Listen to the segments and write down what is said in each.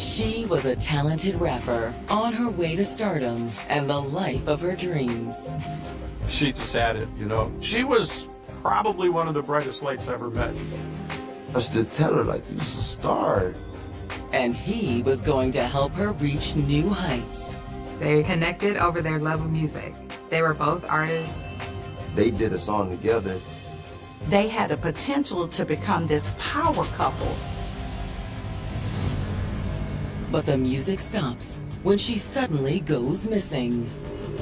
She was a talented rapper on her way to stardom and the life of her dreams. She just had it, you know. She was probably one of the brightest lights I ever met. I used to tell her, like, you're just a star. And he was going to help her reach new heights. They connected over their love of music. They were both artists. They did a song together. They had the potential to become this power couple. But the music stops when she suddenly goes missing.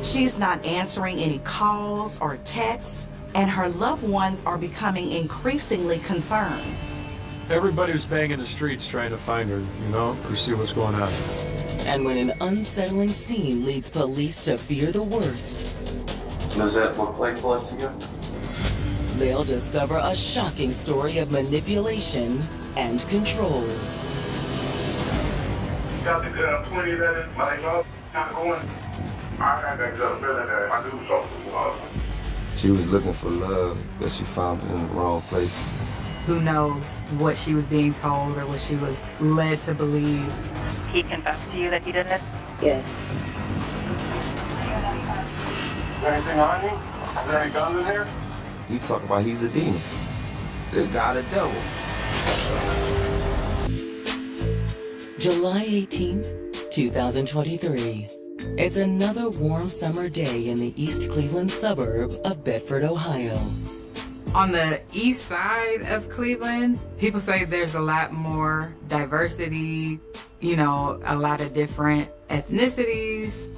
She's not answering any calls or texts, and her loved ones are becoming increasingly concerned. Everybody was banging the streets trying to find her, you know, or see what's going on. And when an unsettling scene leads police to fear the worst, Does that look like blood to you? they'll discover a shocking story of manipulation and control. Got the 20 that is my love, not going. I had that gut feeling that I knew something was. She was looking for love, but she found it in the wrong place. Who knows what she was being told or what she was led to believe. He confessed to you that he did it? Yes. Is there anything on you? Is there any guns in here? He talking about he's a demon. This guy the devil. July 18th, 2023. It's another warm summer day in the East Cleveland suburb of Bedford, Ohio. On the east side of Cleveland, people say there's a lot more diversity, you know, a lot of different ethnicities.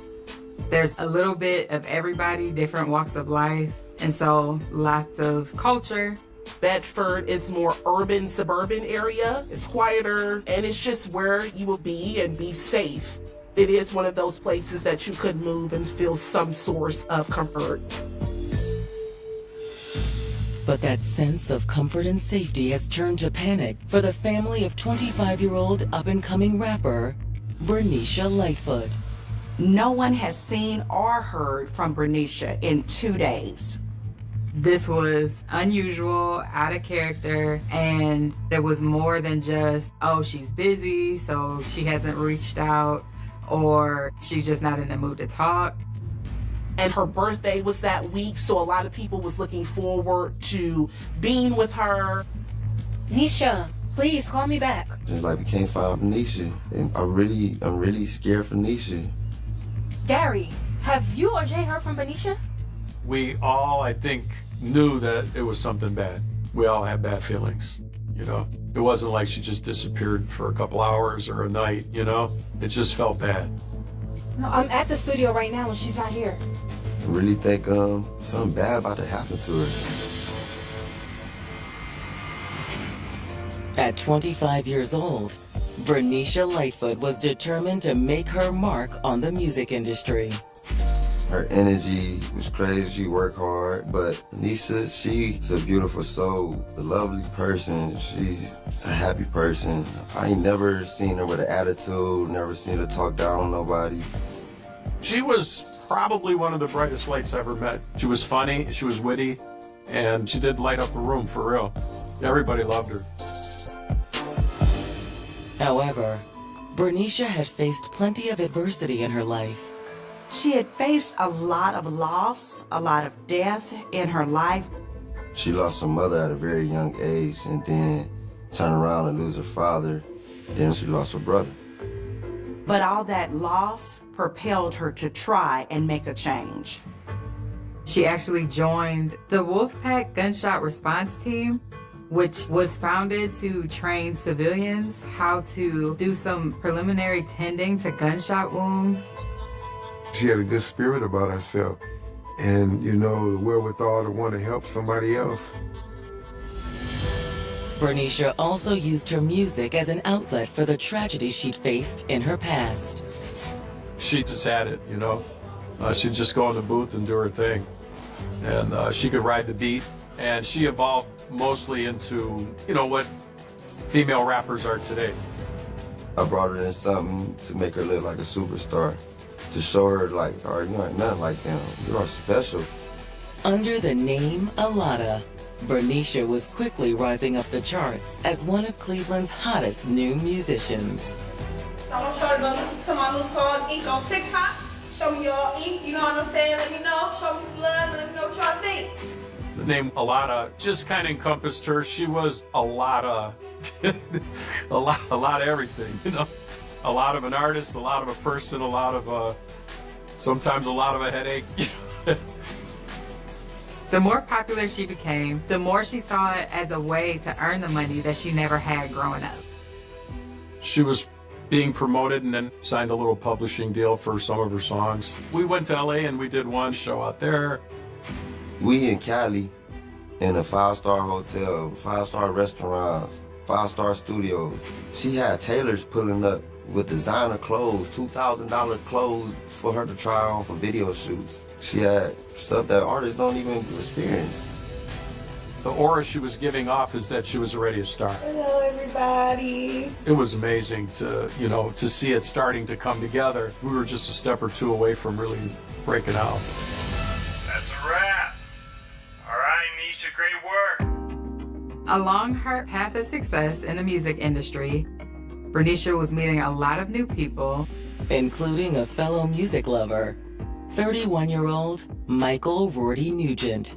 There's a little bit of everybody, different walks of life, and so lots of culture. Bedford is more urban, suburban area. It's quieter, and it's just where you will be and be safe. It is one of those places that you could move and feel some source of comfort. But that sense of comfort and safety has turned to panic for the family of 25-year-old up-and-coming rapper, Bernicia Lightfoot. No one has seen or heard from Bernicia in 2 days. This was unusual, out of character, and there was more than just, oh, she's busy, so she hasn't reached out, or she's just not in the mood to talk. And her birthday was that week, so a lot of people was looking forward to being with her. Nisha, please call me back. Just like we can't find Nisha, and I'm really scared for Nisha. Gary, have you or Jay heard from Benicia? We all, I think, knew that it was something bad. We all had bad feelings, you know. It wasn't like she just disappeared for a couple hours or a night, you know. It just felt bad. No, I'm at the studio right now and she's not here. I really think something bad about to happen to her. At 25 years old, Bernicia Lightfoot was determined to make her mark on the music industry. Her energy was crazy, she worked hard, but Nisha, she's a beautiful soul, a lovely person, she's a happy person. I ain't never seen her with an attitude, never seen her talk down on nobody. She was probably one of the brightest lights I ever met. She was funny, she was witty, and she did light up a room for real. Everybody loved her. However, Bernicia had faced plenty of adversity in her life. She had faced a lot of loss, a lot of death in her life. She lost her mother at a very young age and then turned around and lose her father. Then she lost her brother. But all that loss propelled her to try and make a change. She actually joined the Wolfpack Gunshot Response Team, which was founded to train civilians how to do some preliminary tending to gunshot wounds. She had a good spirit about herself and, you know, the wherewithal to want to help somebody else. Bernicia also used her music as an outlet for the tragedy she'd faced in her past. She just had it, you know. She'd just go in the booth and do her thing. And she could ride the beat. And she evolved mostly into, you know, what female rappers are today. I brought her in something to make her look like a superstar. To show her, like, oh, you aren't nothing like them. You are special. Under the name Alada, Bernicia was quickly rising up the charts as one of Cleveland's hottest new musicians. I want y'all to go listen to my new song, Ink, on TikTok. Show me your ink, you know what I'm saying? Let me know. Show me some love and let me know what y'all think. The name Alada just kind of encompassed her. She was a lot of, a lot of everything, you know. A lot of an artist, a lot of a person, a lot of sometimes a lot of a headache. The more popular she became, the more she saw it as a way to earn the money that she never had growing up. She was being promoted and then signed a little publishing deal for some of her songs. We went to LA and we did one show out there. We in Cali in a 5-star hotel, 5-star restaurants, 5-star studios. She had tailors pulling up with designer clothes, $2,000 clothes for her to try on for video shoots. She had stuff that artists don't even experience. The aura she was giving off is that she was already a star. Hello, everybody. It was amazing to, you know, to see it starting to come together. We were just a step or two away from really breaking out. That's a wrap. All right, Nisha, great work. Along her path of success in the music industry, Bernicia was meeting a lot of new people, including a fellow music lover, 31-year-old Michael Rorty Nugent.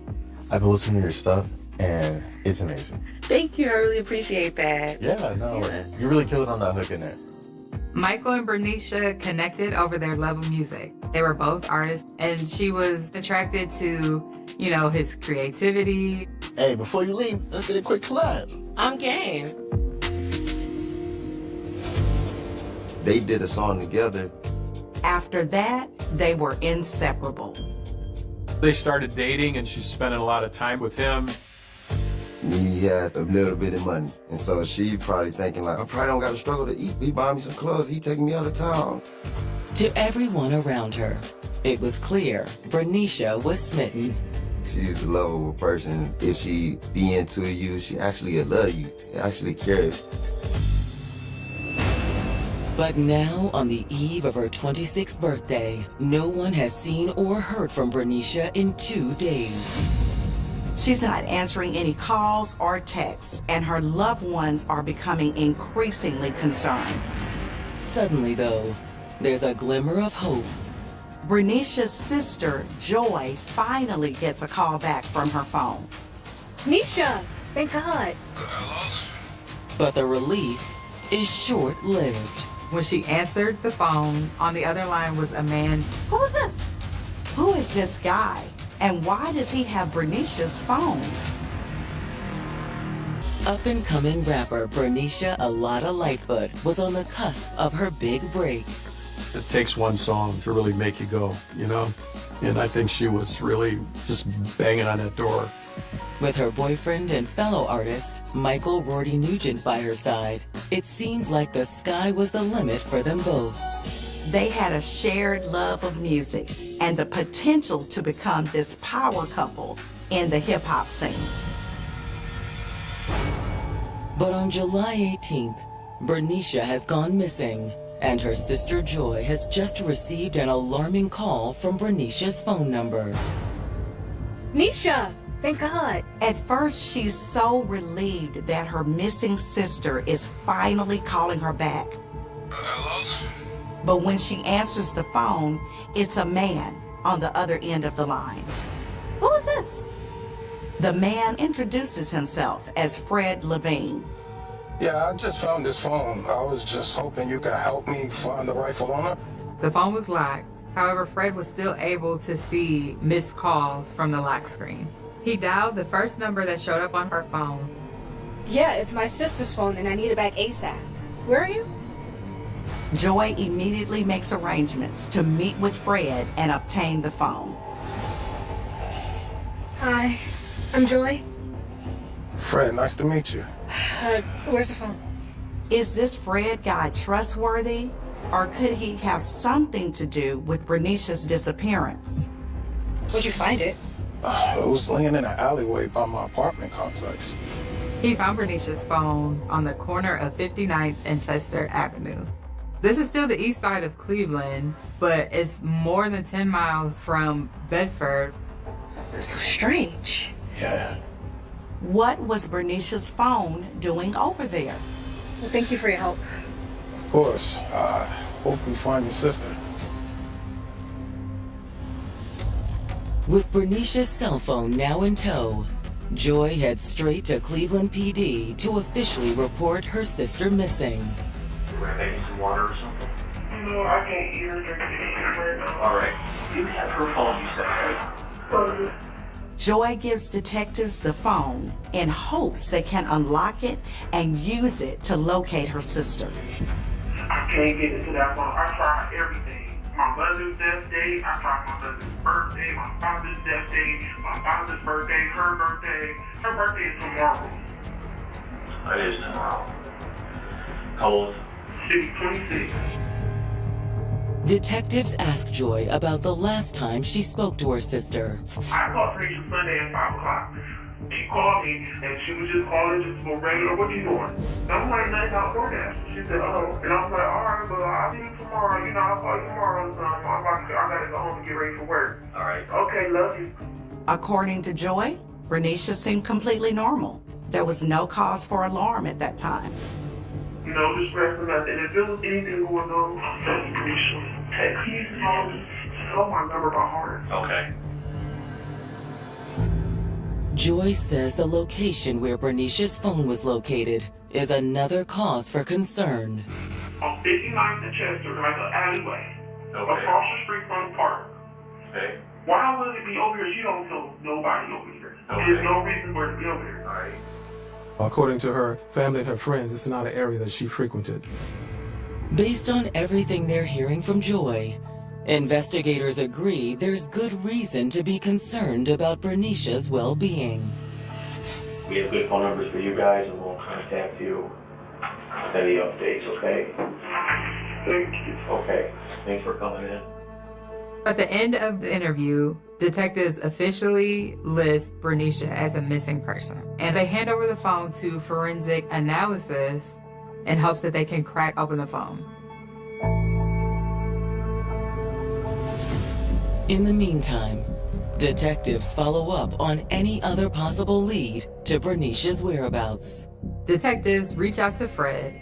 I've been listening to your stuff, and it's amazing. Thank you, I really appreciate that. Yeah, no, you really killed it on that hook in there. Michael and Bernicia connected over their love of music. They were both artists, and she was attracted to, you know, his creativity. Hey, before you leave, let's get a quick collab. I'm game. They did a song together. After that, they were inseparable. They started dating and she's spending a lot of time with him. He had a little bit of money. And so she probably thinking like, I probably don't got to struggle to eat. He buy me some clothes. He taking me out of town. To everyone around her, it was clear Bernicia was smitten. She's a lovable person. If she be into you, she actually love you, actually cares. But now, on the eve of her 26th birthday, no one has seen or heard from Bernicia in 2 days. She's not answering any calls or texts, and her loved ones are becoming increasingly concerned. Suddenly, though, there's a glimmer of hope. Bernicia's sister, Joy, finally gets a call back from her phone. Nisha, thank God. But the relief is short-lived. When she answered the phone, on the other line was a man. Who is this? Who is this guy? And why does he have Bernicia's phone? Up-and-coming rapper Bernicia Alada Lightfoot was on the cusp of her big break. It takes one song to really make you go, you know? And I think she was really just banging on that door. With her boyfriend and fellow artist, Michael Rorty Nugent by her side, it seemed like the sky was the limit for them both. They had a shared love of music and the potential to become this power couple in the hip-hop scene. But on July 18th, Bernicia has gone missing, and her sister Joy has just received an alarming call from Bernicia's phone number. Nisha, thank God. At first, she's so relieved that her missing sister is finally calling her back. Hello? But when she answers the phone, it's a man on the other end of the line. Who is this? The man introduces himself as Fred Levine. Yeah, I just found this phone. I was just hoping you could help me find the rightful owner. The phone was locked. However, Fred was still able to see missed calls from the lock screen. He dialed the first number that showed up on her phone. Yeah, it's my sister's phone and I need it back ASAP. Where are you? Joy immediately makes arrangements to meet with Fred and obtain the phone. Hi, I'm Joy. Fred, nice to meet you. Where's the phone? Is this Fred guy trustworthy, or could he have something to do with Bernicia's disappearance? Where'd you find it? It was laying in an alleyway by my apartment complex. He found Bernicia's phone on the corner of 59th and Chester Avenue. This is still the east side of Cleveland, but it's more than 10 miles from Bedford. That's so strange. Yeah. What was Bernicia's phone doing over there? Well, thank you for your help. Of Of course. Hope we find your sister. With Bernisha's cell phone now in tow, Joy heads straight to Cleveland PD to officially report her sister missing. Maybe some water or something? No, I can't hear her right now. All right. You have her phone, you said, right? Joy gives detectives the phone in hopes they can unlock it and use it to locate her sister. I can't get into that phone. I tried everything. My mother's death day, I tried my mother's birthday, my father's death day, my father's birthday, her birthday. Her birthday is tomorrow. It is tomorrow. How old? She's 26. Detectives ask Joy about the last time she spoke to her sister. I called Teresa Sunday at 5 o'clock. She called me, and she was just calling just for regular, what you doing? And I'm like, nothing out DoorDash. She said, oh. And I was like, all right, but I'll see you tomorrow. You know, I'll call you tomorrow. I gotta go home and get ready for work. All right. Okay, love you. According to Joy, Bernicia seemed completely normal. There was no cause for alarm at that time. No distress or nothing. If there was anything going on, I'll tell you, Bernicia. Text me, call me. Know my number by heart. Okay. Joy says the location where Bernicia's phone was located is another cause for concern. On 59th and Chester, like an alleyway. Okay. Across the street from the park. Okay. Why would it be over here? She don't know nobody over here. Okay. There's no reason for it to be over here. All right. According to her family and her friends, it's not an area that she frequented. Based on everything they're hearing from Joy, investigators agree there's good reason to be concerned about Bernicia's well-being. We have good phone numbers for you guys, and we'll contact you with any updates, okay? Thank you. Okay. Thanks for coming in. At the end of the interview, detectives officially list Bernicia as a missing person, and they hand over the phone to forensic analysis in hopes that they can crack open the phone. In the meantime, detectives follow up on any other possible lead to Bernicia's whereabouts. Detectives reach out to Fred.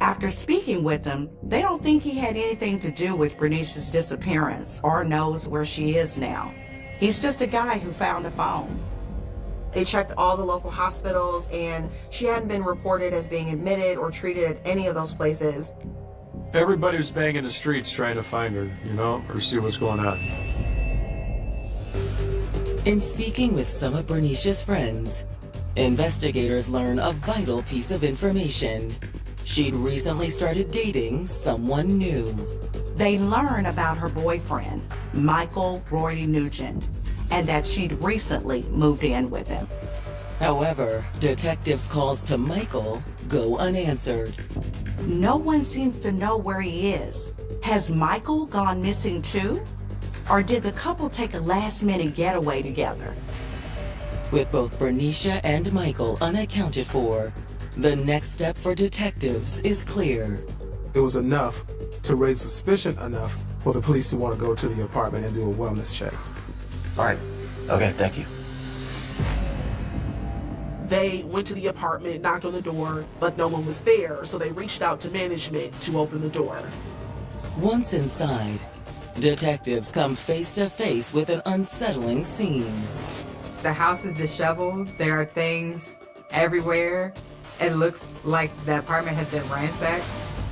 After speaking with him, they don't think he had anything to do with Bernicia's disappearance or knows where she is now. He's just a guy who found a phone. They checked all the local hospitals, and she hadn't been reported as being admitted or treated at any of those places. Everybody was banging the streets trying to find her, you know, or see what's going on. In speaking with some of Bernicia's friends, investigators learn a vital piece of information. She'd recently started dating someone new. They learn about her boyfriend, Michael Roy Nugent, and that she'd recently moved in with him. However, detectives' calls to Michael go unanswered. No one seems to know where he is. Has Michael gone missing too? Or did the couple take a last-minute getaway together? With both Bernicia and Michael unaccounted for, the next step for detectives is clear. It was enough to raise suspicion enough for the police to want to go to the apartment and do a wellness check. All right. Okay, thank you. They went to the apartment, knocked on the door, but no one was there, so they reached out to management to open the door. Once inside, detectives come face to face with an unsettling scene. The house is disheveled. There are things everywhere. It looks like the apartment has been ransacked.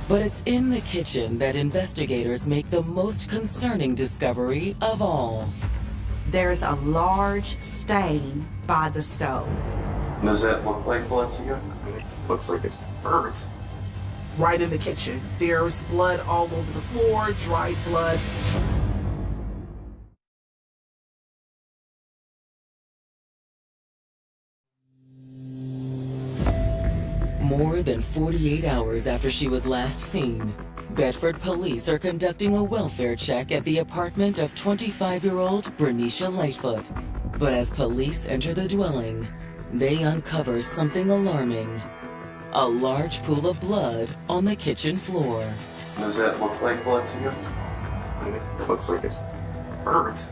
But it's in the kitchen that investigators make the most concerning discovery of all. There's a large stain by the stove. Does that look like blood to you? Looks like it's burnt. Right in the kitchen. There's blood all over the floor, dried blood. More than 48 hours after she was last seen, Bedford police are conducting a welfare check at the apartment of 25-year-old Bernicia Lightfoot. But as police enter the dwelling, they uncover something alarming. A large pool of blood on the kitchen floor. Does that look like blood to you? It looks like it's burnt.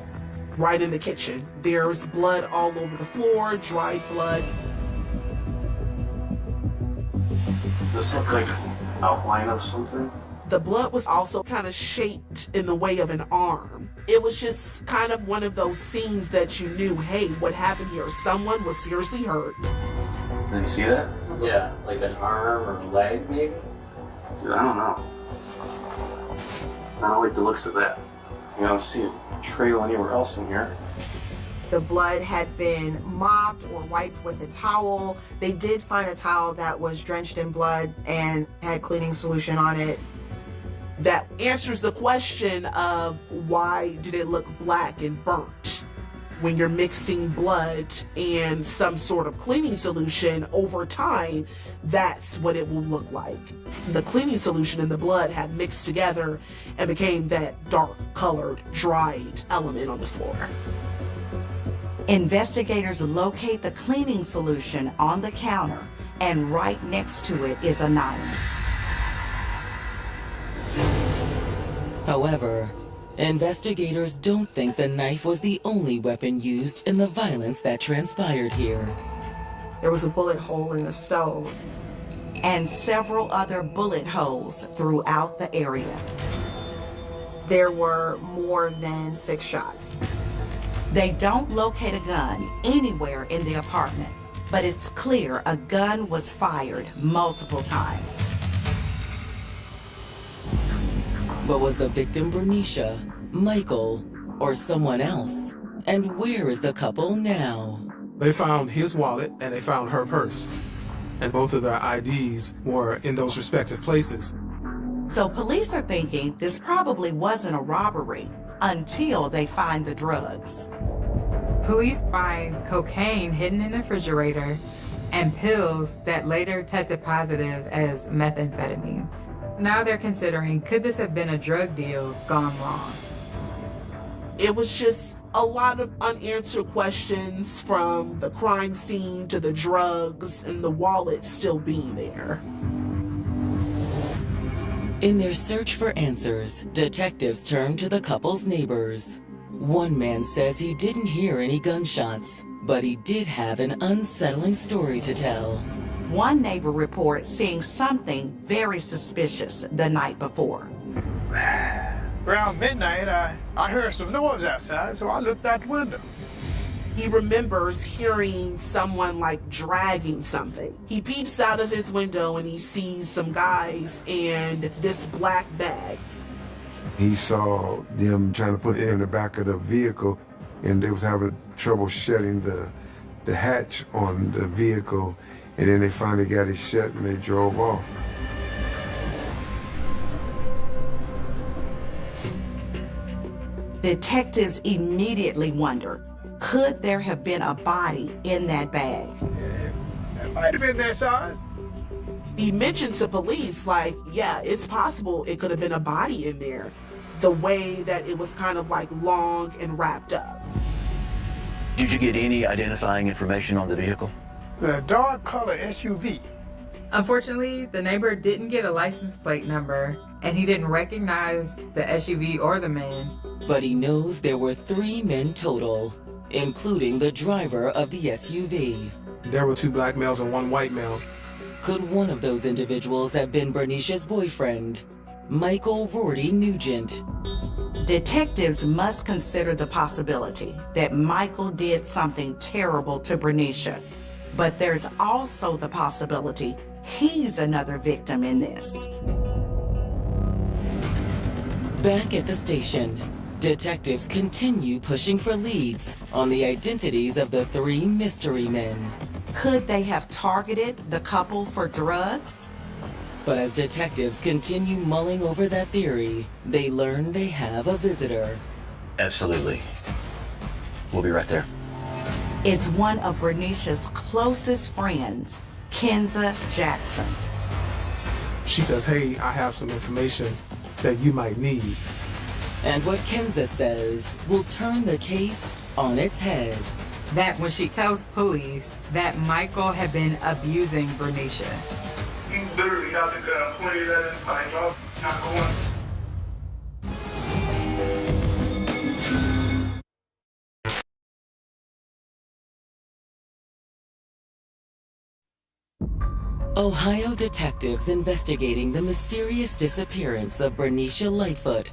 Right in the kitchen. There's blood all over the floor, dried blood. Does this look like outline of something? The blood was also kind of shaped in the way of an arm. It was just kind of one of those scenes that you knew, hey, what happened here? Someone was seriously hurt. Did you see that? Yeah, like an arm or leg, maybe? Dude, I don't know. I don't like the looks of that. You don't see a trail anywhere else in here. The blood had been mopped or wiped with a towel. They did find a towel that was drenched in blood and had cleaning solution on it. That answers the question of why did it look black and burnt? When you're mixing blood and some sort of cleaning solution over time, that's what it will look like. The cleaning solution and the blood had mixed together and became that dark colored, dried element on the floor. Investigators locate the cleaning solution on the counter, and right next to it is a knife. However, investigators don't think the knife was the only weapon used in the violence that transpired here. There was a bullet hole in the stove. And several other bullet holes throughout the area. There were more than 6 shots. They don't locate a gun anywhere in the apartment, but it's clear a gun was fired multiple times. But was the victim Bernicia, Michael, or someone else? And where is the couple now? They found his wallet and they found her purse. And both of their IDs were in those respective places. So police are thinking this probably wasn't a robbery until they find the drugs. Police find cocaine hidden in the refrigerator and pills that later tested positive as methamphetamines. Now they're considering, could this have been a drug deal gone wrong? It was just a lot of unanswered questions, from the crime scene to the drugs and the wallet still being there. In their search for answers, detectives turn to the couple's neighbors. One man says he didn't hear any gunshots, but he did have an unsettling story to tell. One neighbor reports seeing something very suspicious the night before. Around midnight, I heard some noise outside, so I looked out the window. He remembers hearing someone like dragging something. He peeps out of his window and he sees some guys and this black bag. He saw them trying to put it in the back of the vehicle, and they was having trouble shutting the hatch on the vehicle, and then they finally got it shut and they drove off. Detectives immediately wonder, could there have been a body in that bag? It might have been that size. He mentioned to police, like, yeah, it's possible it could have been a body in there. The way that it was kind of like long and wrapped up. Did you get any identifying information on the vehicle? The dark color SUV. Unfortunately, the neighbor didn't get a license plate number, and he didn't recognize the SUV or the man. But he knows there were 3 men total, including the driver of the SUV. There were 2 black males and 1 white male. Could one of those individuals have been Bernicia's boyfriend, Michael Rorty Nugent? Detectives must consider the possibility that Michael did something terrible to Bernicia, but there's also the possibility he's another victim in this. Back at the station, detectives continue pushing for leads on the identities of the 3 mystery men. Could they have targeted the couple for drugs? But as detectives continue mulling over that theory, they learn they have a visitor. Absolutely. We'll be right there. It's one of Bernicia's closest friends, Kenza Jackson. She says, hey, I have some information that you might need. And what Kenza says will turn the case on its head. That's when she tells police that Michael had been abusing Bernicia. You literally have to get plenty of that inside. Y'all not going. Ohio detectives investigating the mysterious disappearance of Bernicia Lightfoot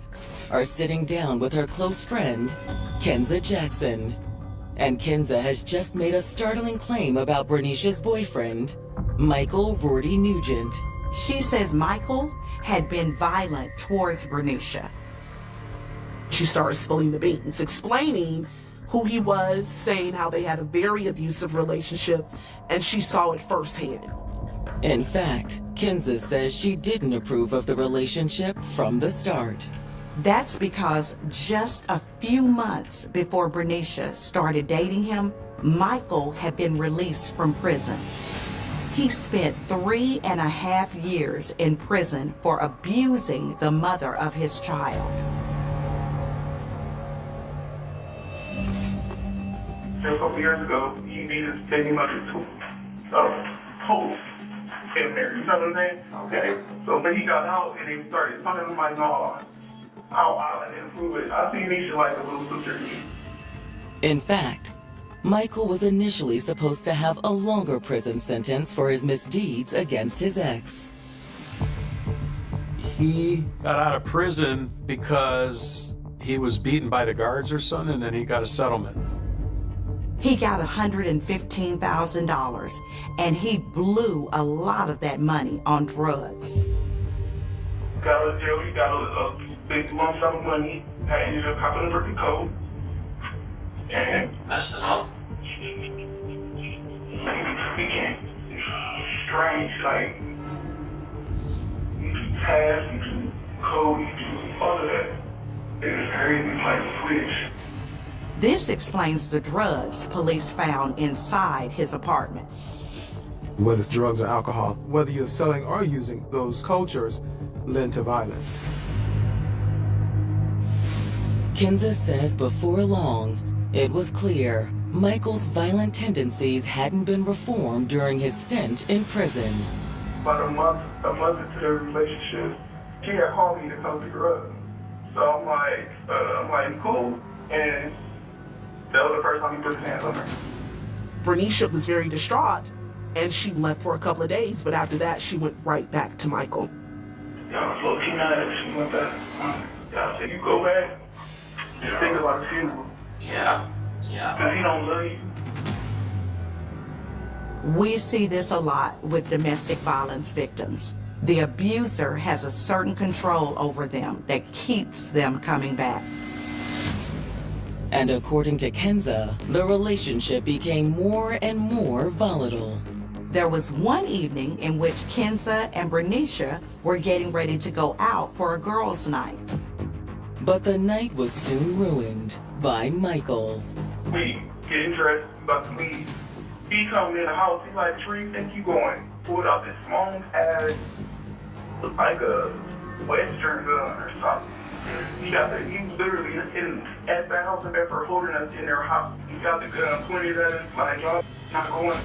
are sitting down with her close friend, Kenza Jackson. And Kenza has just made a startling claim about Bernicia's boyfriend, Michael Rorty Nugent. She says Michael had been violent towards Bernicia. She started spilling the beans, explaining who he was, saying how they had a very abusive relationship, and she saw it firsthand. In fact, Kenza says she didn't approve of the relationship from the start. That's because just a few months before Bernicia started dating him, Michael had been released from prison. He spent 3.5 years in prison for abusing the mother of his child. Just a couple years ago, he beat his baby mother to post in there. You know what I'm saying? Okay. So when he got out and they started talking, I'm like, no, I didn't prove it. I see Nisha like a little sister to me. In fact, Michael was initially supposed to have a longer prison sentence for his misdeeds against his ex. He got out of prison because he was beaten by the guards or something, and then he got a settlement. He got $115,000, and he blew a lot of that money on drugs. Got out of jail, he got a big lump sum of money. I ended up hopping over the code. And messed it up. It became strange, like, you do pass, you do code, you do all of that. It was crazy, like a switch. This explains the drugs police found inside his apartment. Whether it's drugs or alcohol, whether you're selling or using, those cultures lend to violence. Kenza says before long, it was clear Michael's violent tendencies hadn't been reformed during his stint in prison. About a month into their relationship, she had called me to come pick her up. So I'm like, cool. And that was the first time he put his hands on her. Bernicia was very distraught, and she left for a couple of days, but after that, she went right back to Michael. Yeah, I was low-key mad that she went back. I said, you go back, just think about the funeral. Yeah. Because he don't love you. We see this a lot with domestic violence victims. The abuser has a certain control over them that keeps them coming back. And according to Kenza, the relationship became more and more volatile. There was one evening in which Kenza and Bernicia were getting ready to go out for a girls' night. But the night was soon ruined by Michael. We getting dressed, about to leave. He comes in the house, he's like, where you think you going? Pulled out this long ass, looked like a Western gun or something. He was literally at the house in Bedford holding us in their house. He got the gun pointed at us like, y'all not going.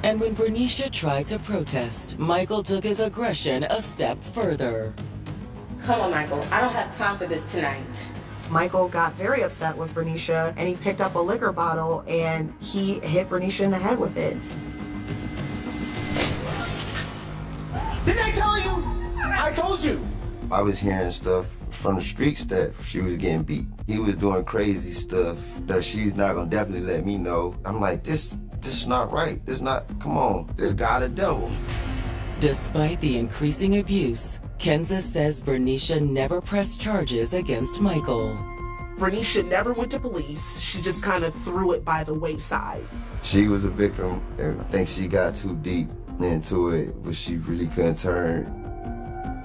And when Bernicia tried to protest, Michael took his aggression a step further. Come on, Michael. I don't have time for this tonight. Michael got very upset with Bernicia, and he picked up a liquor bottle and he hit Bernicia in the head with it. Didn't I tell you? I told you. I was hearing stuff from the streets that she was getting beat. He was doing crazy stuff that she's not gonna definitely let me know. I'm like, this is not right. This not, come on, this guy the devil. Despite the increasing abuse, Kenza says Bernicia never pressed charges against Michael. Bernicia never went to police. She just kind of threw it by the wayside. She was a victim, and I think she got too deep into it, but she really couldn't turn.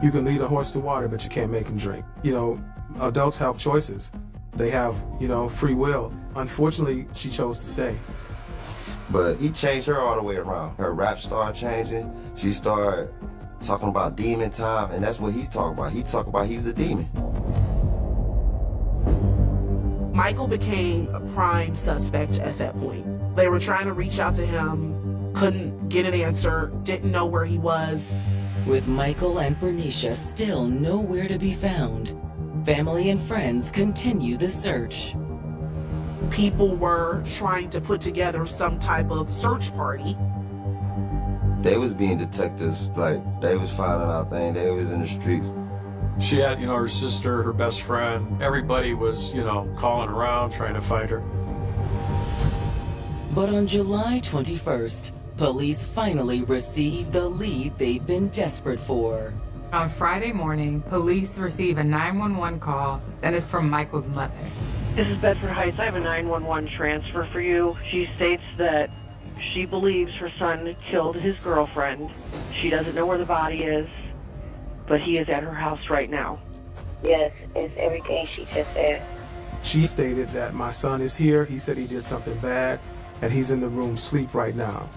You can lead a horse to water, but you can't make him drink. You know, adults have choices. They have, free will. Unfortunately, she chose to stay. But he changed her all the way around. Her rap started changing. She started talking about demon time, and that's what he's talking about. He talking about he's a demon. Michael became a prime suspect at that point. They were trying to reach out to him, couldn't get an answer, didn't know where he was. With Michael and Bernicia still nowhere to be found, family and friends continue the search. People were trying to put together some type of search party. They was being detectives, like they was finding out things, they was in the streets. She had, her sister, her best friend, everybody was, calling around trying to find her. But on July 21st, police finally received the lead they've been desperate for. On Friday morning, police receive a 911 call that is from Michael's mother. This is Bedford Heights. I have a 911 transfer for you. She states that she believes her son killed his girlfriend. She doesn't know where the body is, but he is at her house right now. Yes, it's everything she just said. She stated that my son is here. He said he did something bad, and he's in the room asleep right now.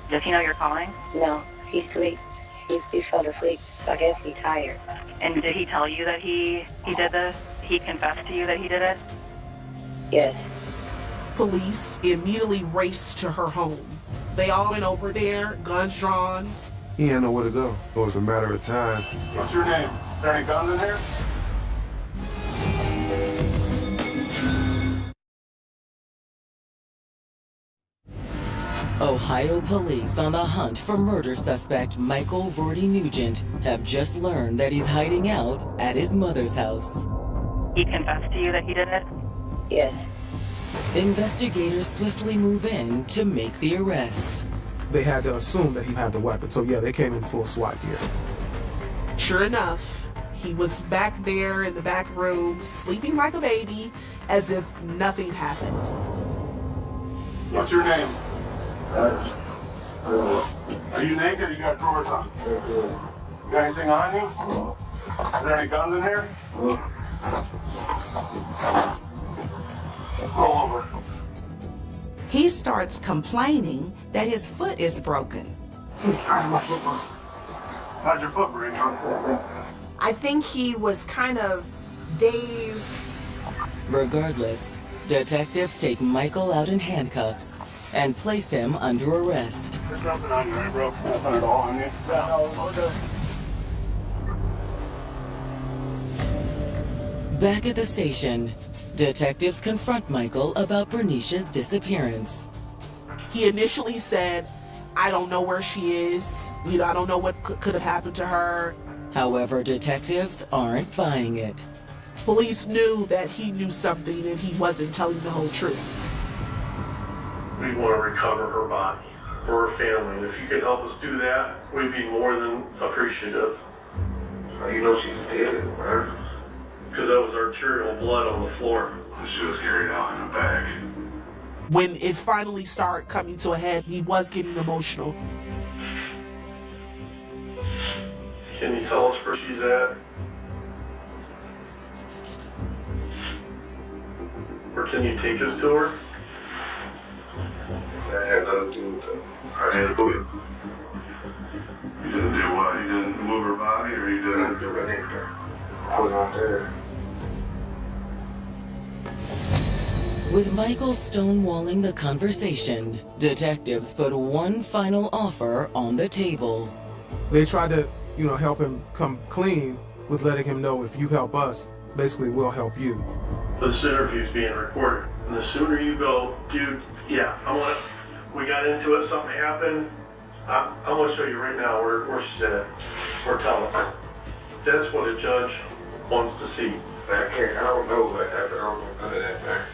Does he know you're calling? No, he's asleep. He fell asleep. So I guess he's tired. And did he tell you that he did this? He confessed to you that he did it? Yes. Police immediately raced to her home. They all went over there, guns drawn. He didn't know where to go. It was a matter of time. What's your name? Is there any guns in here? Ohio police on the hunt for murder suspect Michael Vorty Nugent have just learned that he's hiding out at his mother's house. He confessed to you that he did it? Yes. Investigators swiftly move in to make the arrest. They had to assume that he had the weapon, so yeah, they came in full SWAT gear. Sure enough, he was back there in the back room, sleeping like a baby, as if nothing happened. What's your name? Are you naked or you got drawers on? You got anything on you? Are there any guns in here? Roll over. He starts complaining that his foot is broken. How'd your foot break? I think he was kind of dazed. Regardless, detectives take Michael out in handcuffs and place him under arrest. There's nothing on you, right, bro? Nothing at all on you? No, okay. Back at the station, detectives confront Michael about Bernice's disappearance. He initially said, I don't know where she is. I don't know what could have happened to her. However, detectives aren't buying it. Police knew that he knew something and he wasn't telling the whole truth. We want to recover her body for her family. And if you could help us do that, we'd be more than appreciative. You know she's dead, right? Because that was arterial blood on the floor. She was carried out in a bag. When it finally started coming to a head, he was getting emotional. Can you tell us where she's at? Or can you take us to her? That had nothing to do with that. I had to do it. You didn't do what? You didn't move her body or you didn't do anything? I was not there. With Michael stonewalling the conversation, detectives put one final offer on the table. They tried to, help him come clean with letting him know if you help us, basically we'll help you. This interview's being recorded. And the sooner you go, dude, yeah, we got into it, something happened. I want to show you right now where she's at. We're telling her. That's what a judge wants to see. I don't know what happened. I don't know none of that, man.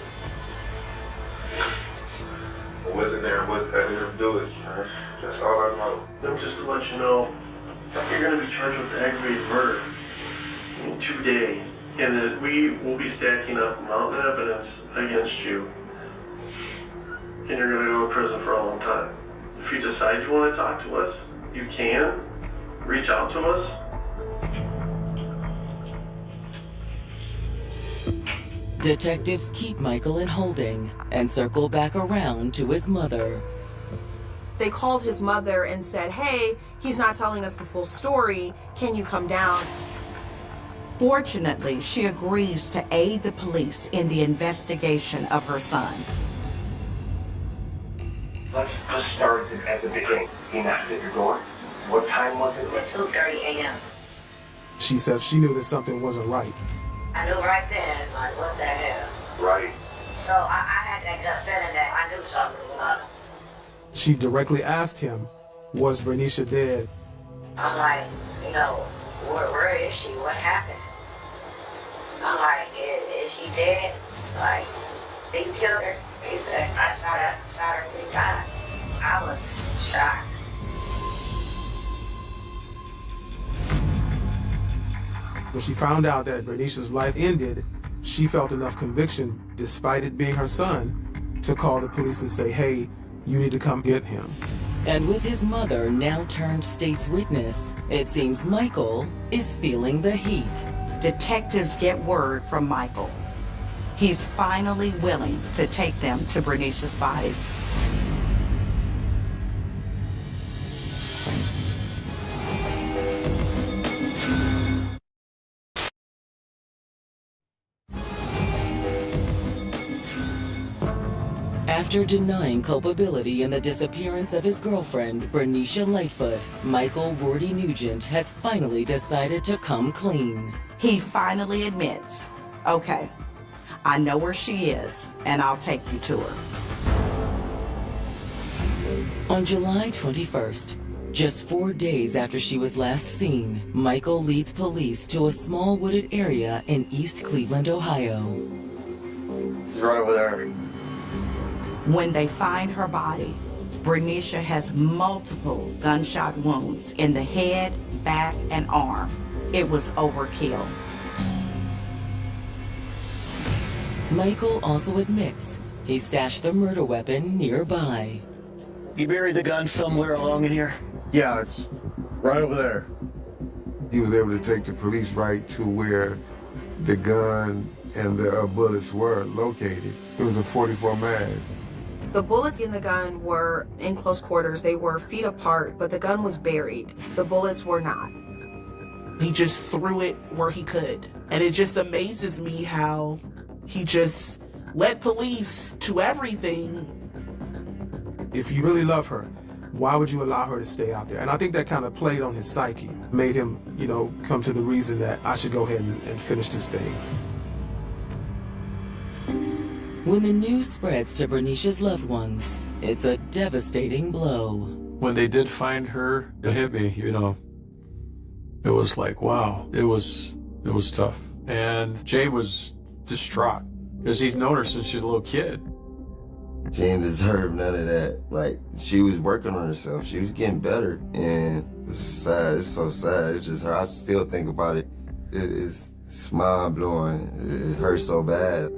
I wasn't there. I didn't do it. That's all I know. And just to let you know, you're going to be charged with aggravated murder in 2 days. And that we will be stacking up mountain evidence against you. And you're going to go to prison for a long time. If you decide you want to talk to us, you can. Reach out to us. Detectives keep Michael in holding and circle back around to his mother. They called his mother and said, hey, he's not telling us the full story. Can you come down? Fortunately, she agrees to aid the police in the investigation of her son. Let's start at the beginning. He knocked at your door. What time was it? 2:30 a.m. She says she knew that something wasn't right. I knew right then, like, what the hell? Right. So I had that gut feeling that I knew something was up. She directly asked him Was Bernicia dead? I'm like, you know, where is she? What happened? I'm like, is she dead? Like, they killed her. He said, I shot her 3 times. I was shocked. When she found out that Bernicia's life ended, she felt enough conviction, despite it being her son, to call the police and say, hey, you need to come get him. And with his mother now turned state's witness, it seems Michael is feeling the heat. Detectives get word from Michael. He's finally willing to take them to Bernicia's body. After denying culpability in the disappearance of his girlfriend, Bernicia Lightfoot, Michael Rorty Nugent has finally decided to come clean. He finally admits, okay, I know where she is, and I'll take you to her. On July 21st, just 4 days after she was last seen, Michael leads police to a small wooded area in East Cleveland, Ohio. He's right over there. When they find her body, Bernicia has multiple gunshot wounds in the head, back, and arm. It was overkill. Michael also admits he stashed the murder weapon nearby. You buried the gun somewhere along in here? Yeah, it's right over there. He was able to take the police right to where the gun and the bullets were located. It was a .44 mag. The bullets in the gun were in close quarters. They were feet apart, but the gun was buried. The bullets were not. He just threw it where he could. And it just amazes me how he just led police to everything. If you really love her, why would you allow her to stay out there? And I think that kind of played on his psyche, made him, come to the reason that I should go ahead and finish this thing. When the news spreads to Bernicia's loved ones, it's a devastating blow. When they did find her, it hit me, It was like, wow, it was tough. And Jay was distraught because he's known her since she was a little kid. She didn't deserve none of that. Like, she was working on herself. She was getting better. And it's sad. It's so sad. It's just her. I still think about it. It's mind-blowing. It hurts so bad.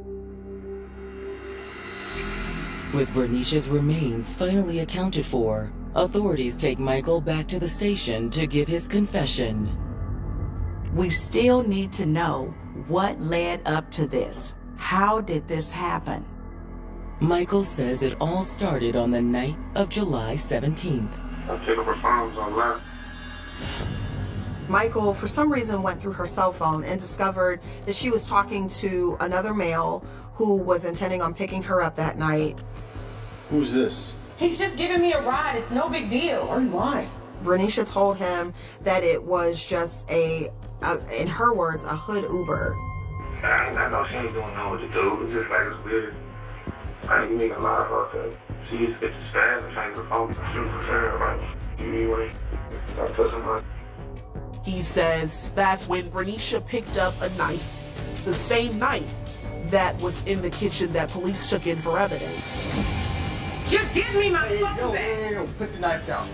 With Bernicia's remains finally accounted for, authorities take Michael back to the station to give his confession. We still need to know what led up to this. How did this happen? Michael says it all started on the night of July 17th. I picked up her phone, was online. Michael, for some reason, went through her cell phone and discovered that she was talking to another male who was intending on picking her up that night. Who's this? He's just giving me a ride. It's no big deal. Why are you lying? Bernicia told him that it was just in her words, a hood Uber. I know she ain't doing nothing with the dude. It's just like it's weird. Like, you make a lot of her to she used to get the spaz and trying to phone shooting for sure. Like, anyway, start pushing her. He says that's when Bernicia picked up a knife, the same knife that was in the kitchen that police took in for evidence. Just give me my phone back. Put the knife down.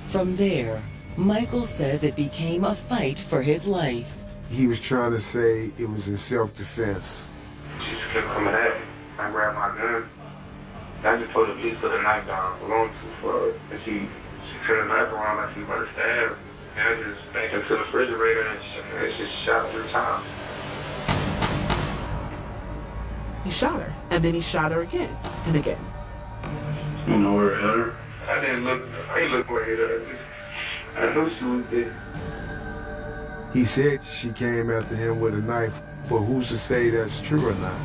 From there, Michael says it became a fight for his life. He was trying to say it was in self-defense. She just kept coming at me. I grabbed my gun. I just told the police put the knife down a long too far. And she turned the knife around like she was about to stab her. And I just backed into the refrigerator and she shot 3 times. He shot her, and then he shot her again and again. You know where it hit her? I didn't look where it hit her. I knew she was dead. He said she came after him with a knife, but who's to say that's true or not?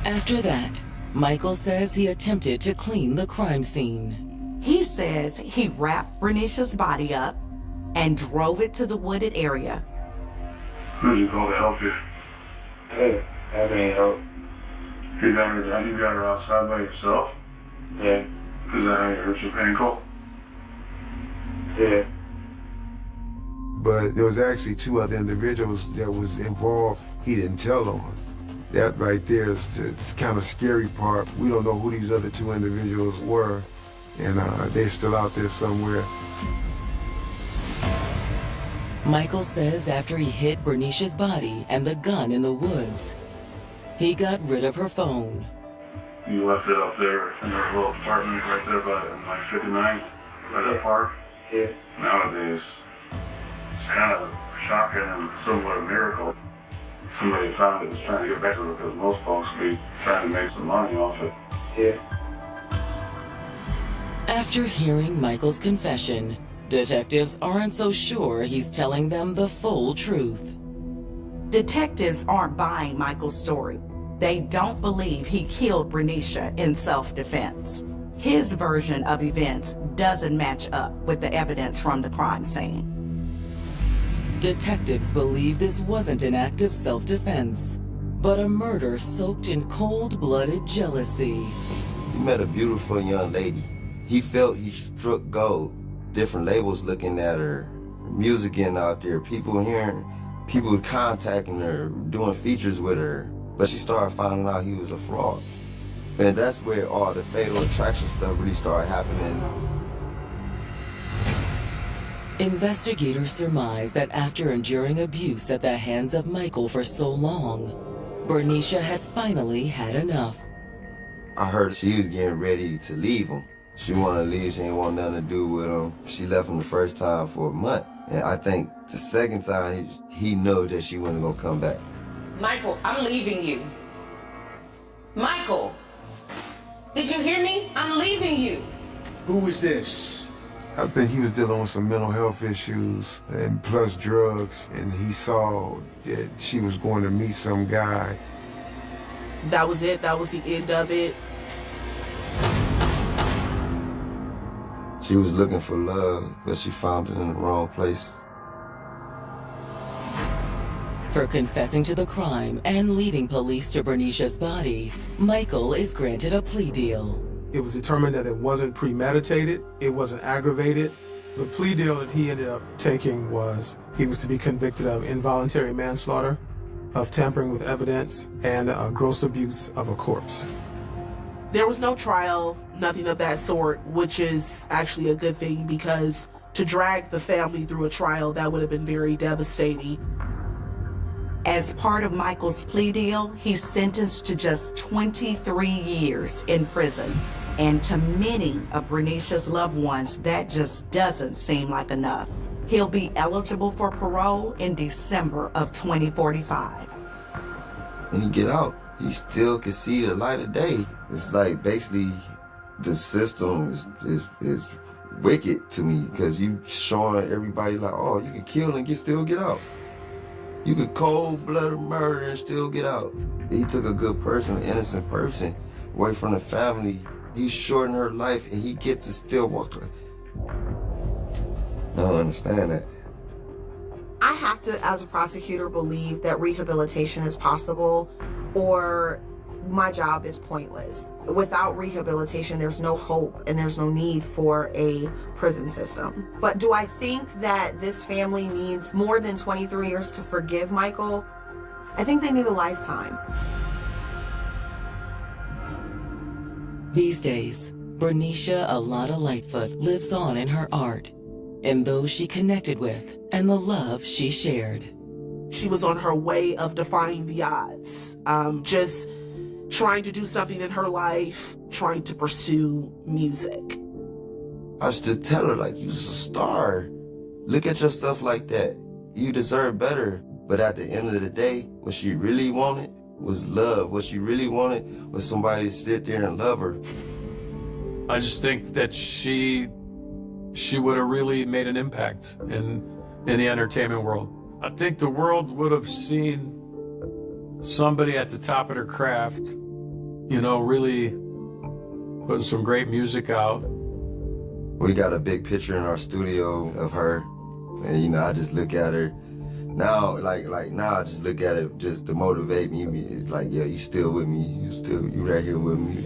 After that, Michael says he attempted to clean the crime scene. He says he wrapped Bernicia's body up and drove it to the wooded area. Who'd you call to help you? Hey, I need help. You got her outside by yourself? Yeah. that how you hurt your ankle? Yeah. But there was actually 2 other individuals that was involved. He didn't tell on. That right there is the kind of scary part. We don't know who these other 2 individuals were, and they're still out there somewhere. Michael says after he hid Bernice's body and the gun in the woods, he got rid of her phone. You left it up there in her little apartment right there by like 59, by that park. Yeah. Nowadays, it's kind of shocking and somewhat a miracle. Somebody found it was trying to get back to it because most folks be trying to make some money off it. Yeah. After hearing Michael's confession, detectives aren't so sure he's telling them the full truth. Detectives aren't buying Michael's story. They don't believe he killed Bernicia in self-defense. His version of events doesn't match up with the evidence from the crime scene. Detectives believe this wasn't an act of self-defense, but a murder soaked in cold-blooded jealousy. He met a beautiful young lady. He felt he struck gold. Different labels looking at her, music getting out there, people hearing, people contacting her, doing features with her. But she started finding out he was a fraud. And that's where all the fatal attraction stuff really started happening. Investigators surmise that after enduring abuse at the hands of Michael for so long, Bernicia had finally had enough. I heard she was getting ready to leave him. She wanted to leave, she didn't want nothing to do with him. She left him the first time for a month. And I think the second time, he knew that she wasn't gonna come back. Michael, I'm leaving you. Michael, did you hear me? I'm leaving you. Who is this? I think he was dealing with some mental health issues and plus drugs, and he saw that she was going to meet some guy. That was it. That was the end of it. She was looking for love, but she found it in the wrong place. For confessing to the crime and leading police to Bernicia's body, Michael is granted a plea deal. It was determined that it wasn't premeditated, it wasn't aggravated. The plea deal that he ended up taking was he was to be convicted of involuntary manslaughter, of tampering with evidence, and gross abuse of a corpse. There was no trial, nothing of that sort, which is actually a good thing because to drag the family through a trial, that would have been very devastating. As part of Michael's plea deal, he's sentenced to just 23 years in prison. And to many of Bernicia's loved ones, that just doesn't seem like enough. He'll be eligible for parole in December of 2045. When he get out, he still can see the light of day. It's like basically the system is wicked to me because you showing everybody like, oh, you can kill and still get out. You could cold-blooded murder and still get out. He took a good person, an innocent person, away from the family. He shortened her life and he gets to still walk her. I don't understand that. I have to, as a prosecutor, believe that rehabilitation is possible or my job is pointless. Without rehabilitation, there's no hope and there's no need for a prison system. But do I think that this family needs more than 23 years to forgive Michael? I think they need a lifetime. These days, Bernicia Alada Lightfoot lives on in her art, in those she connected with and the love she shared. She was on her way of defying the odds, just trying to do something in her life, trying to pursue music. I used to tell her, like, you're a star. Look at yourself like that. You deserve better. But at the end of the day, what she really wanted was love. What she really wanted was somebody to sit there and love her. I just think that she would have really made an impact in the entertainment world. I think the world would have seen somebody at the top of their craft, you know, really putting some great music out. We got a big picture in our studio of her, and you know, I just look at her now, now I just look at it just to motivate me, like, yeah, you still with me, you right here with me.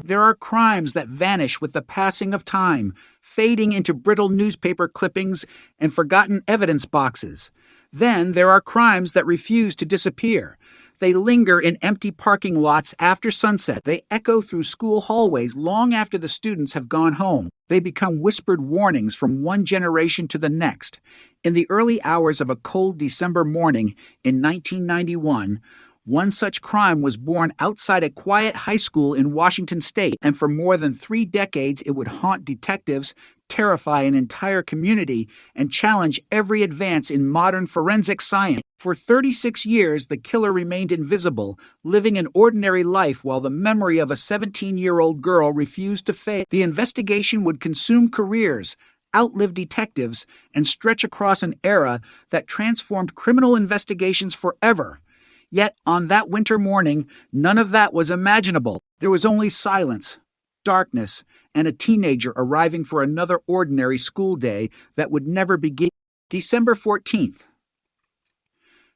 There are crimes that vanish with the passing of time, fading into brittle newspaper clippings and forgotten evidence boxes. Then there are crimes that refuse to disappear. They linger in empty parking lots after sunset. They echo through school hallways long after the students have gone home. They become whispered warnings from one generation to the next. In the early hours of a cold December morning in 1991, one such crime was born outside a quiet high school in Washington state, and for more than 3 decades it would haunt detectives, terrify an entire community, and challenge every advance in modern forensic science. For 36 years, the killer remained invisible, living an ordinary life while the memory of a 17-year-old girl refused to fade. The investigation would consume careers, outlive detectives, and stretch across an era that transformed criminal investigations forever. Yet, on that winter morning, none of that was imaginable. There was only silence, darkness, and a teenager arriving for another ordinary school day that would never begin. December 14th.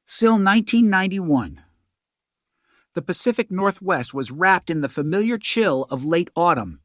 Still 1991. The Pacific Northwest was wrapped in the familiar chill of late autumn.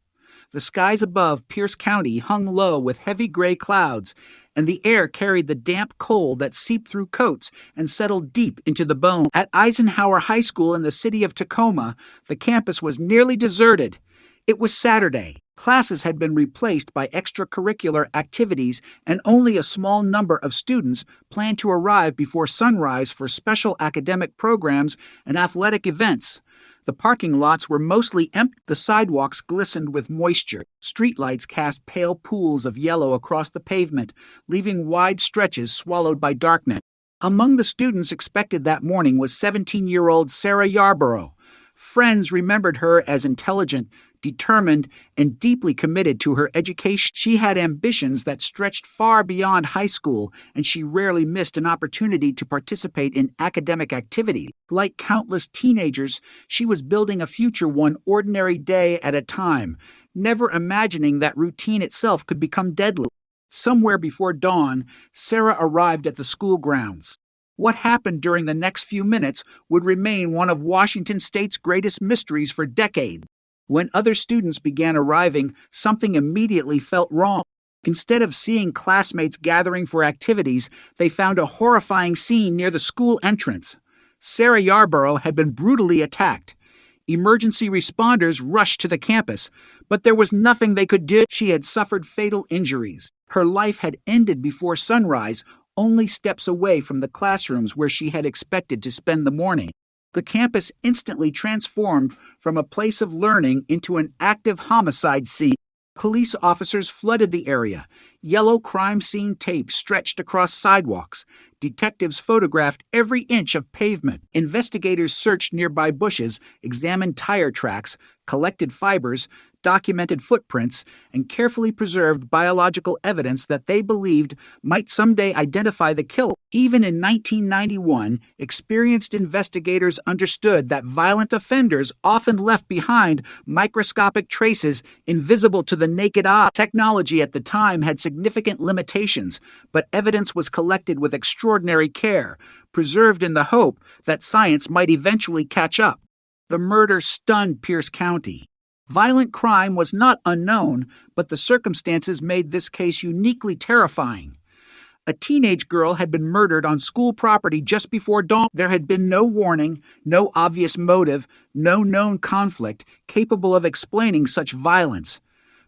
The skies above Pierce County hung low with heavy gray clouds, and the air carried the damp cold that seeped through coats and settled deep into the bone. At Eisenhower High School in the city of Tacoma, the campus was nearly deserted. It was Saturday. Classes had been replaced by extracurricular activities, and only a small number of students planned to arrive before sunrise for special academic programs and athletic events. The parking lots were mostly empty. The sidewalks glistened with moisture. Streetlights cast pale pools of yellow across the pavement, leaving wide stretches swallowed by darkness. Among the students expected that morning was 17-year-old Sarah Yarborough. Friends remembered her as intelligent, determined, and deeply committed to her education. She had ambitions that stretched far beyond high school, and she rarely missed an opportunity to participate in academic activity. Like countless teenagers, she was building a future one ordinary day at a time, never imagining that routine itself could become deadly. Somewhere before dawn, Sarah arrived at the school grounds. What happened during the next few minutes would remain one of Washington State's greatest mysteries for decades. When other students began arriving, something immediately felt wrong. Instead of seeing classmates gathering for activities, they found a horrifying scene near the school entrance. Sarah Yarborough had been brutally attacked. Emergency responders rushed to the campus, but there was nothing they could do. She had suffered fatal injuries. Her life had ended before sunrise, only steps away from the classrooms where she had expected to spend the morning. The campus instantly transformed from a place of learning into an active homicide scene. Police officers flooded the area. Yellow crime scene tape stretched across sidewalks. Detectives photographed every inch of pavement. Investigators searched nearby bushes, examined tire tracks, collected fibers, documented footprints, and carefully preserved biological evidence that they believed might someday identify the killer. Even in 1991, experienced investigators understood that violent offenders often left behind microscopic traces invisible to the naked eye. Technology at the time had significant limitations, but evidence was collected with extraordinary care, preserved in the hope that science might eventually catch up. The murder stunned Pierce County. Violent crime was not unknown, but the circumstances made this case uniquely terrifying. A teenage girl had been murdered on school property just before dawn. There had been no warning, no obvious motive, no known conflict capable of explaining such violence.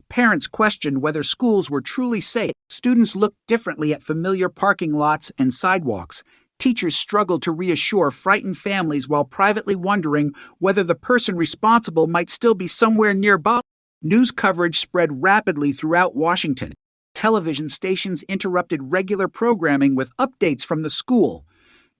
Parents questioned whether schools were truly safe. Students looked differently at familiar parking lots and sidewalks. Teachers struggled to reassure frightened families while privately wondering whether the person responsible might still be somewhere nearby. News coverage spread rapidly throughout Washington. Television stations interrupted regular programming with updates from the school.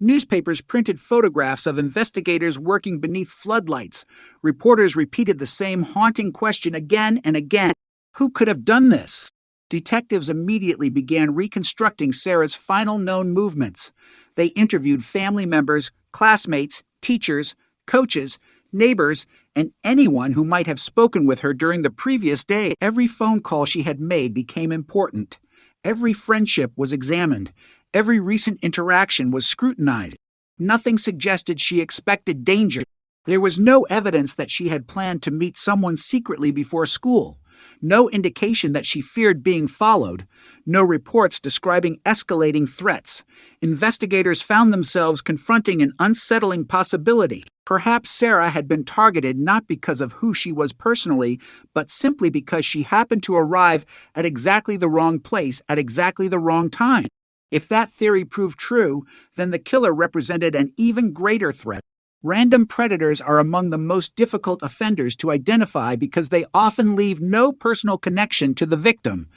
Newspapers printed photographs of investigators working beneath floodlights. Reporters repeated the same haunting question again and again. Who could have done this? Detectives immediately began reconstructing Sarah's final known movements. They interviewed family members, classmates, teachers, coaches, neighbors, and anyone who might have spoken with her during the previous day. Every phone call she had made became important. Every friendship was examined. Every recent interaction was scrutinized. Nothing suggested she expected danger. There was no evidence that she had planned to meet someone secretly before school, no indication that she feared being followed, no reports describing escalating threats. Investigators found themselves confronting an unsettling possibility. Perhaps Sarah had been targeted not because of who she was personally, but simply because she happened to arrive at exactly the wrong place at exactly the wrong time. If that theory proved true, then the killer represented an even greater threat. Random predators are among the most difficult offenders to identify because they often leave no personal connection to the victim.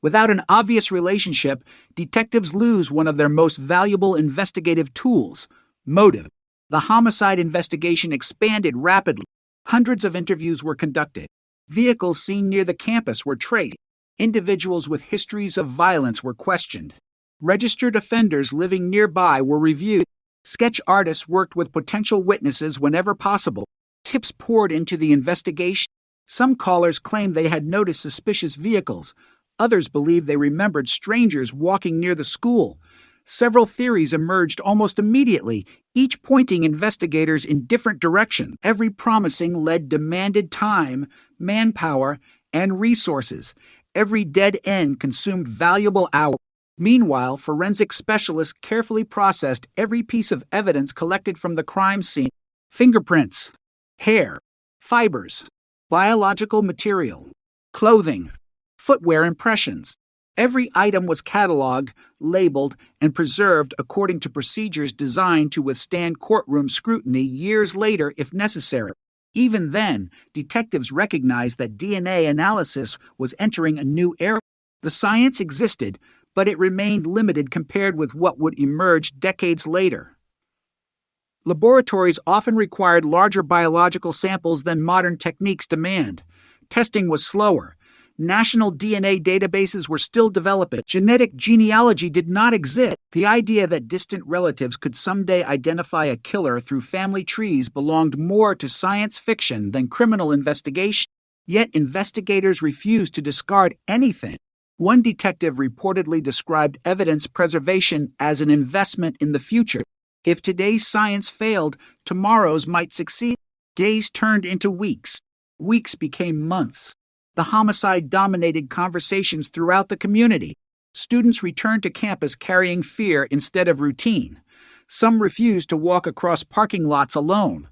Without an obvious relationship, detectives lose one of their most valuable investigative tools: motive. The homicide investigation expanded rapidly. Hundreds of interviews were conducted. Vehicles seen near the campus were traced. Individuals with histories of violence were questioned. Registered offenders living nearby were reviewed. Sketch artists worked with potential witnesses whenever possible. Tips poured into the investigation. Some callers claimed they had noticed suspicious vehicles. Others believed they remembered strangers walking near the school. Several theories emerged almost immediately, each pointing investigators in different directions. Every promising lead demanded time, manpower, and resources. Every dead end consumed valuable hours. Meanwhile, forensic specialists carefully processed every piece of evidence collected from the crime scene: fingerprints, hair, fibers, biological material, clothing, footwear impressions. Every item was cataloged, labeled, and preserved according to procedures designed to withstand courtroom scrutiny years later if necessary. Even then, detectives recognized that DNA analysis was entering a new era. The science existed, but it remained limited compared with what would emerge decades later. Laboratories often required larger biological samples than modern techniques demand. Testing was slower. National DNA databases were still developing. Genetic genealogy did not exist. The idea that distant relatives could someday identify a killer through family trees belonged more to science fiction than criminal investigation. Yet investigators refused to discard anything. One detective reportedly described evidence preservation as an investment in the future. If today's science failed, tomorrow's might succeed. Days turned into weeks. Weeks became months. The homicide dominated conversations throughout the community. Students returned to campus carrying fear instead of routine. Some refused to walk across parking lots alone.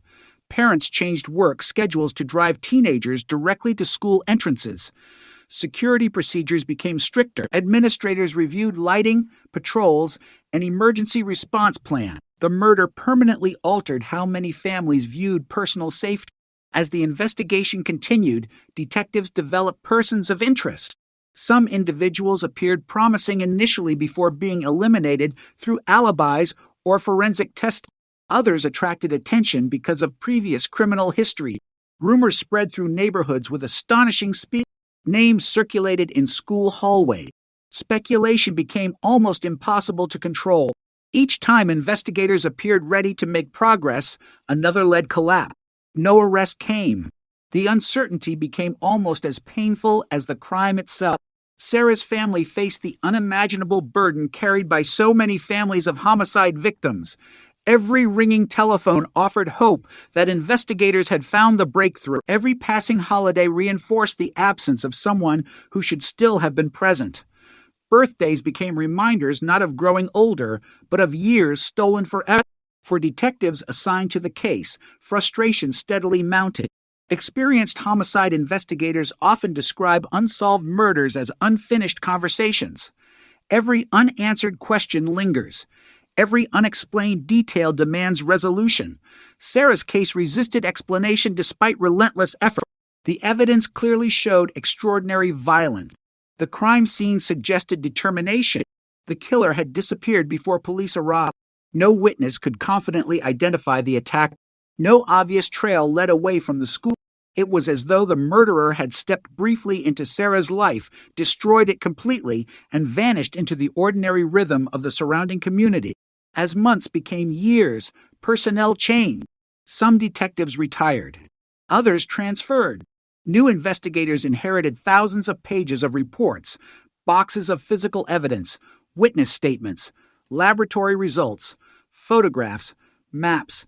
Parents changed work schedules to drive teenagers directly to school entrances. Security procedures became stricter. Administrators reviewed lighting, patrols, and emergency response plans. The murder permanently altered how many families viewed personal safety. As the investigation continued, detectives developed persons of interest. Some individuals appeared promising initially before being eliminated through alibis or forensic testing. Others attracted attention because of previous criminal history. Rumors spread through neighborhoods with astonishing speed. Names circulated in school hallways. Speculation became almost impossible to control. Each time investigators appeared ready to make progress, another lead collapsed. No arrest came. The uncertainty became almost as painful as the crime itself. Sarah's family faced the unimaginable burden carried by so many families of homicide victims. Every ringing telephone offered hope that investigators had found the breakthrough. Every passing holiday reinforced the absence of someone who should still have been present. Birthdays became reminders not of growing older, but of years stolen forever. For detectives assigned to the case, frustration steadily mounted. Experienced homicide investigators often describe unsolved murders as unfinished conversations. Every unanswered question lingers. Every unexplained detail demands resolution. Sarah's case resisted explanation despite relentless effort. The evidence clearly showed extraordinary violence. The crime scene suggested determination. The killer had disappeared before police arrived. No witness could confidently identify the attack. No obvious trail led away from the school. It was as though the murderer had stepped briefly into Sarah's life, destroyed it completely, and vanished into the ordinary rhythm of the surrounding community. As months became years, personnel changed. Some detectives retired. Others transferred. New investigators inherited thousands of pages of reports, boxes of physical evidence, witness statements, laboratory results, photographs, maps,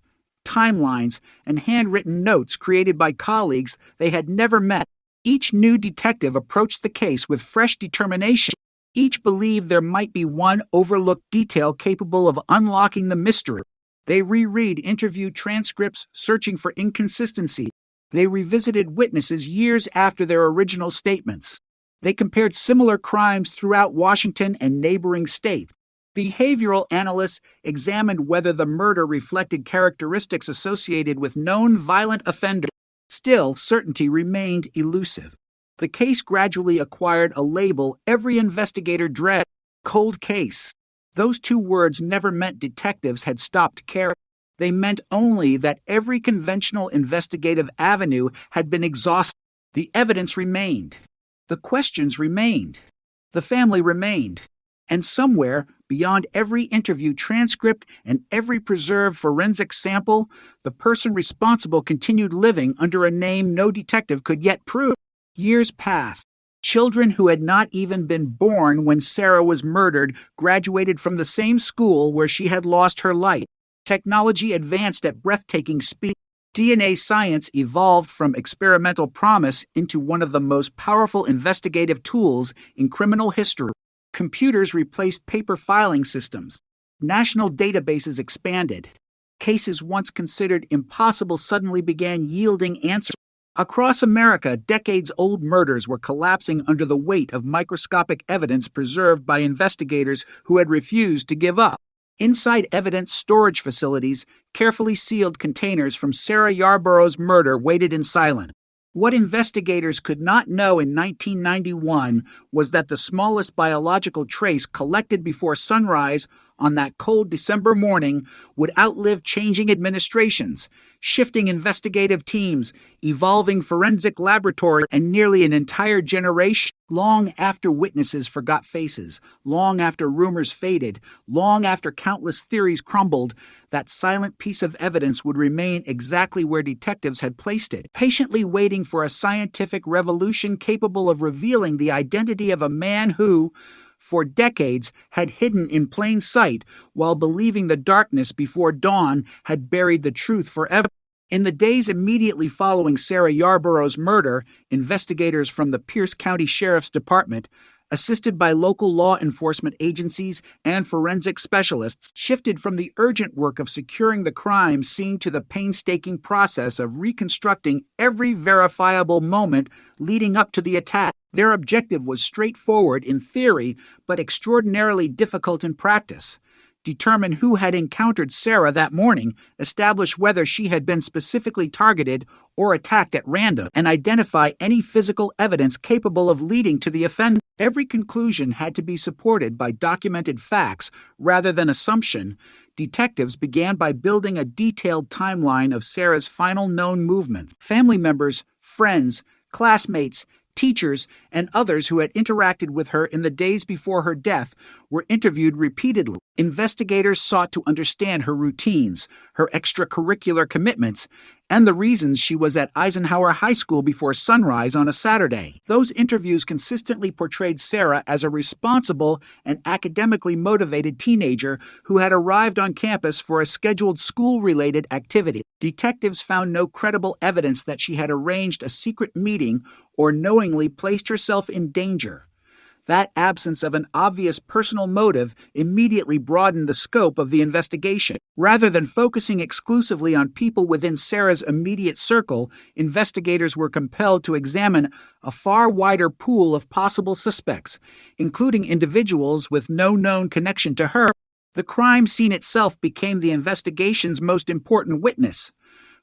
timelines, and handwritten notes created by colleagues they had never met. Each new detective approached the case with fresh determination. Each believed there might be one overlooked detail capable of unlocking the mystery. They reread interview transcripts, searching for inconsistency. They revisited witnesses years after their original statements. They compared similar crimes throughout Washington and neighboring states. Behavioral analysts examined whether the murder reflected characteristics associated with known violent offenders. Still, certainty remained elusive. The case gradually acquired a label every investigator dreaded: cold case. Those two words never meant detectives had stopped caring. They meant only that every conventional investigative avenue had been exhausted. The evidence remained. The questions remained. The family remained. And somewhere, beyond every interview transcript and every preserved forensic sample, the person responsible continued living under a name no detective could yet prove. Years passed. Children who had not even been born when Sarah was murdered graduated from the same school where she had lost her life. Technology advanced at breathtaking speed. DNA science evolved from experimental promise into one of the most powerful investigative tools in criminal history. Computers replaced paper filing systems. National databases expanded. Cases once considered impossible suddenly began yielding answers. Across America, decades-old murders were collapsing under the weight of microscopic evidence preserved by investigators who had refused to give up. Inside evidence storage facilities, carefully sealed containers from Sarah Yarborough's murder waited in silence. What investigators could not know in 1991 was that the smallest biological trace collected before sunrise on that cold December morning would outlive changing administrations, shifting investigative teams, evolving forensic laboratories, and nearly an entire generation. Long after witnesses forgot faces, long after rumors faded, long after countless theories crumbled, that silent piece of evidence would remain exactly where detectives had placed it, patiently waiting for a scientific revolution capable of revealing the identity of a man who, for decades, had hidden in plain sight while believing the darkness before dawn had buried the truth forever. In the days immediately following Sarah Yarborough's murder, investigators from the Pierce County Sheriff's Department, assisted by local law enforcement agencies and forensic specialists, shifted from the urgent work of securing the crime scene to the painstaking process of reconstructing every verifiable moment leading up to the attack. Their objective was straightforward in theory, but extraordinarily difficult in practice. Determine who had encountered Sarah that morning, establish whether she had been specifically targeted or attacked at random, and identify any physical evidence capable of leading to the offender. Every conclusion had to be supported by documented facts rather than assumption. Detectives began by building a detailed timeline of Sarah's final known movements. Family members, friends, classmates, teachers, and others who had interacted with her in the days before her death were interviewed repeatedly. Investigators sought to understand her routines, her extracurricular commitments, and the reasons she was at Eisenhower High School before sunrise on a Saturday. Those interviews consistently portrayed Sarah as a responsible and academically motivated teenager who had arrived on campus for a scheduled school-related activity. Detectives found no credible evidence that she had arranged a secret meeting or knowingly placed herself in danger. That absence of an obvious personal motive immediately broadened the scope of the investigation. Rather than focusing exclusively on people within Sarah's immediate circle, investigators were compelled to examine a far wider pool of possible suspects, including individuals with no known connection to her. The crime scene itself became the investigation's most important witness.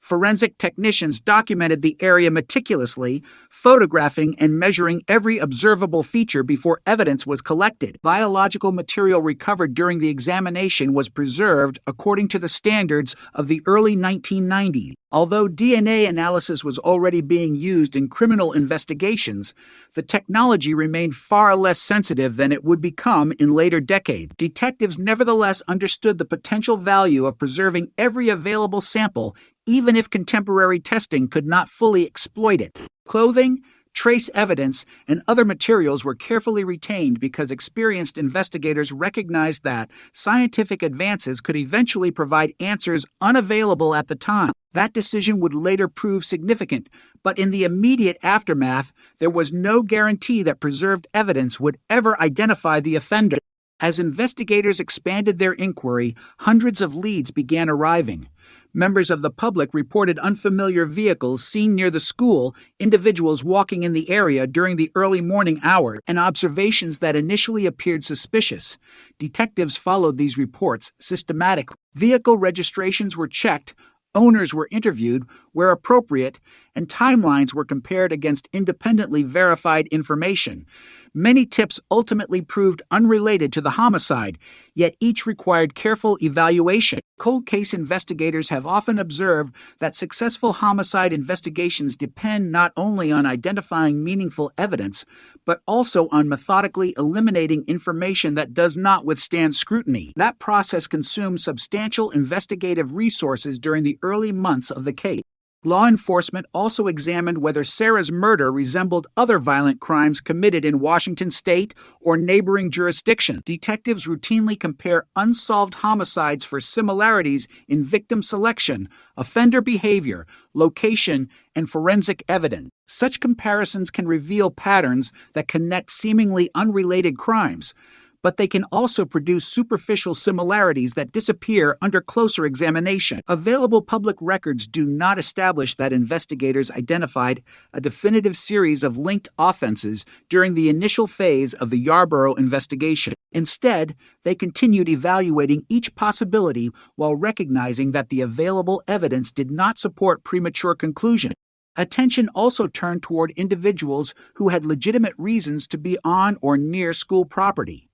Forensic technicians documented the area meticulously, photographing and measuring every observable feature before evidence was collected. Biological material recovered during the examination was preserved according to the standards of the early 1990s. Although DNA analysis was already being used in criminal investigations, the technology remained far less sensitive than it would become in later decades. Detectives nevertheless understood the potential value of preserving every available sample, even if contemporary testing could not fully exploit it. Clothing, Trace evidence and other materials were carefully retained because experienced investigators recognized that scientific advances could eventually provide answers unavailable at the time. That decision would later prove significant, but in the immediate aftermath, there was no guarantee that preserved evidence would ever identify the offender. As investigators expanded their inquiry, hundreds of leads began arriving. Members of the public reported unfamiliar vehicles seen near the school, individuals walking in the area during the early morning hour, and observations that initially appeared suspicious. Detectives followed these reports systematically. Vehicle registrations were checked, owners were interviewed where appropriate, and timelines were compared against independently verified information. Many tips ultimately proved unrelated to the homicide, yet each required careful evaluation. Cold case investigators have often observed that successful homicide investigations depend not only on identifying meaningful evidence, but also on methodically eliminating information that does not withstand scrutiny. That process consumes substantial investigative resources during the early months of the case. Law enforcement also examined whether Sarah's murder resembled other violent crimes committed in Washington state or neighboring jurisdictions. Detectives routinely compare unsolved homicides for similarities in victim selection, offender behavior, location, and forensic evidence. Such comparisons can reveal patterns that connect seemingly unrelated crimes, but they can also produce superficial similarities that disappear under closer examination. Available public records do not establish that investigators identified a definitive series of linked offenses during the initial phase of the Yarborough investigation. Instead, they continued evaluating each possibility while recognizing that the available evidence did not support premature conclusions. Attention also turned toward individuals who had legitimate reasons to be on or near school property.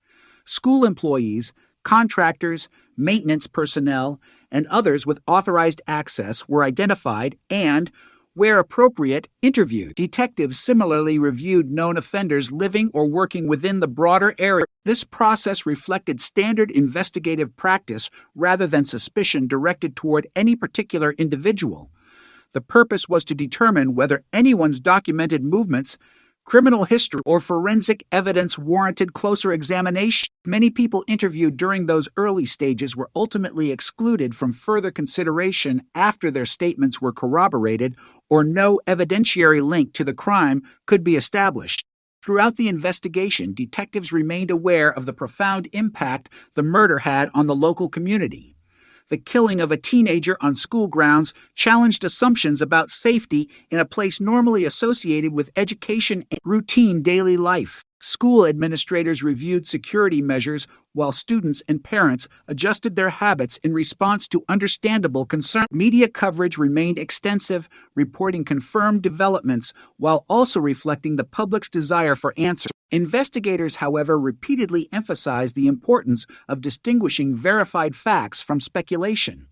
School employees, contractors, maintenance personnel, and others with authorized access were identified and, where appropriate, interviewed. Detectives similarly reviewed known offenders living or working within the broader area. This process reflected standard investigative practice rather than suspicion directed toward any particular individual. The purpose was to determine whether anyone's documented movements, criminal history, or forensic evidence warranted closer examination. Many people interviewed during those early stages were ultimately excluded from further consideration after their statements were corroborated or no evidentiary link to the crime could be established. Throughout the investigation, detectives remained aware of the profound impact the murder had on the local community. The killing of a teenager on school grounds challenged assumptions about safety in a place normally associated with education and routine daily life. School administrators reviewed security measures while students and parents adjusted their habits in response to understandable concern. Media coverage remained extensive, reporting confirmed developments while also reflecting the public's desire for answers. Investigators, however, repeatedly emphasized the importance of distinguishing verified facts from speculation.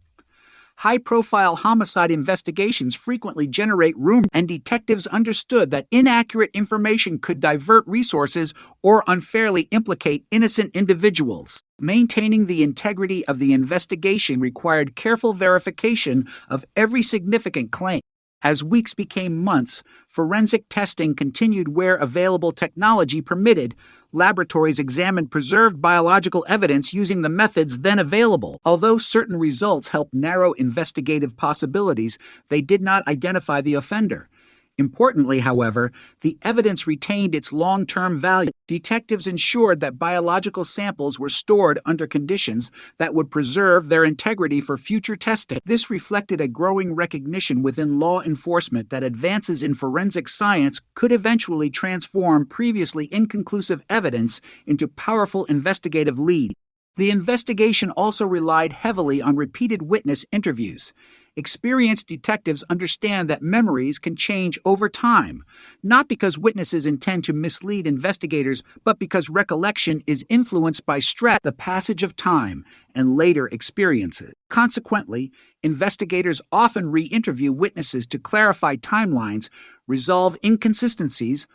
High-profile homicide investigations frequently generate rumors, and detectives understood that inaccurate information could divert resources or unfairly implicate innocent individuals. Maintaining the integrity of the investigation required careful verification of every significant claim. As weeks became months, forensic testing continued where available technology permitted. Laboratories examined preserved biological evidence using the methods then available. Although certain results helped narrow investigative possibilities, they did not identify the offender. Importantly, however, the evidence retained its long-term value. Detectives ensured that biological samples were stored under conditions that would preserve their integrity for future testing. This reflected a growing recognition within law enforcement that advances in forensic science could eventually transform previously inconclusive evidence into powerful investigative leads. The investigation also relied heavily on repeated witness interviews. Experienced detectives understand that memories can change over time, not because witnesses intend to mislead investigators, but because recollection is influenced by stress, the passage of time, and later experiences. Consequently, investigators often re-interview witnesses to clarify timelines, resolve inconsistencies,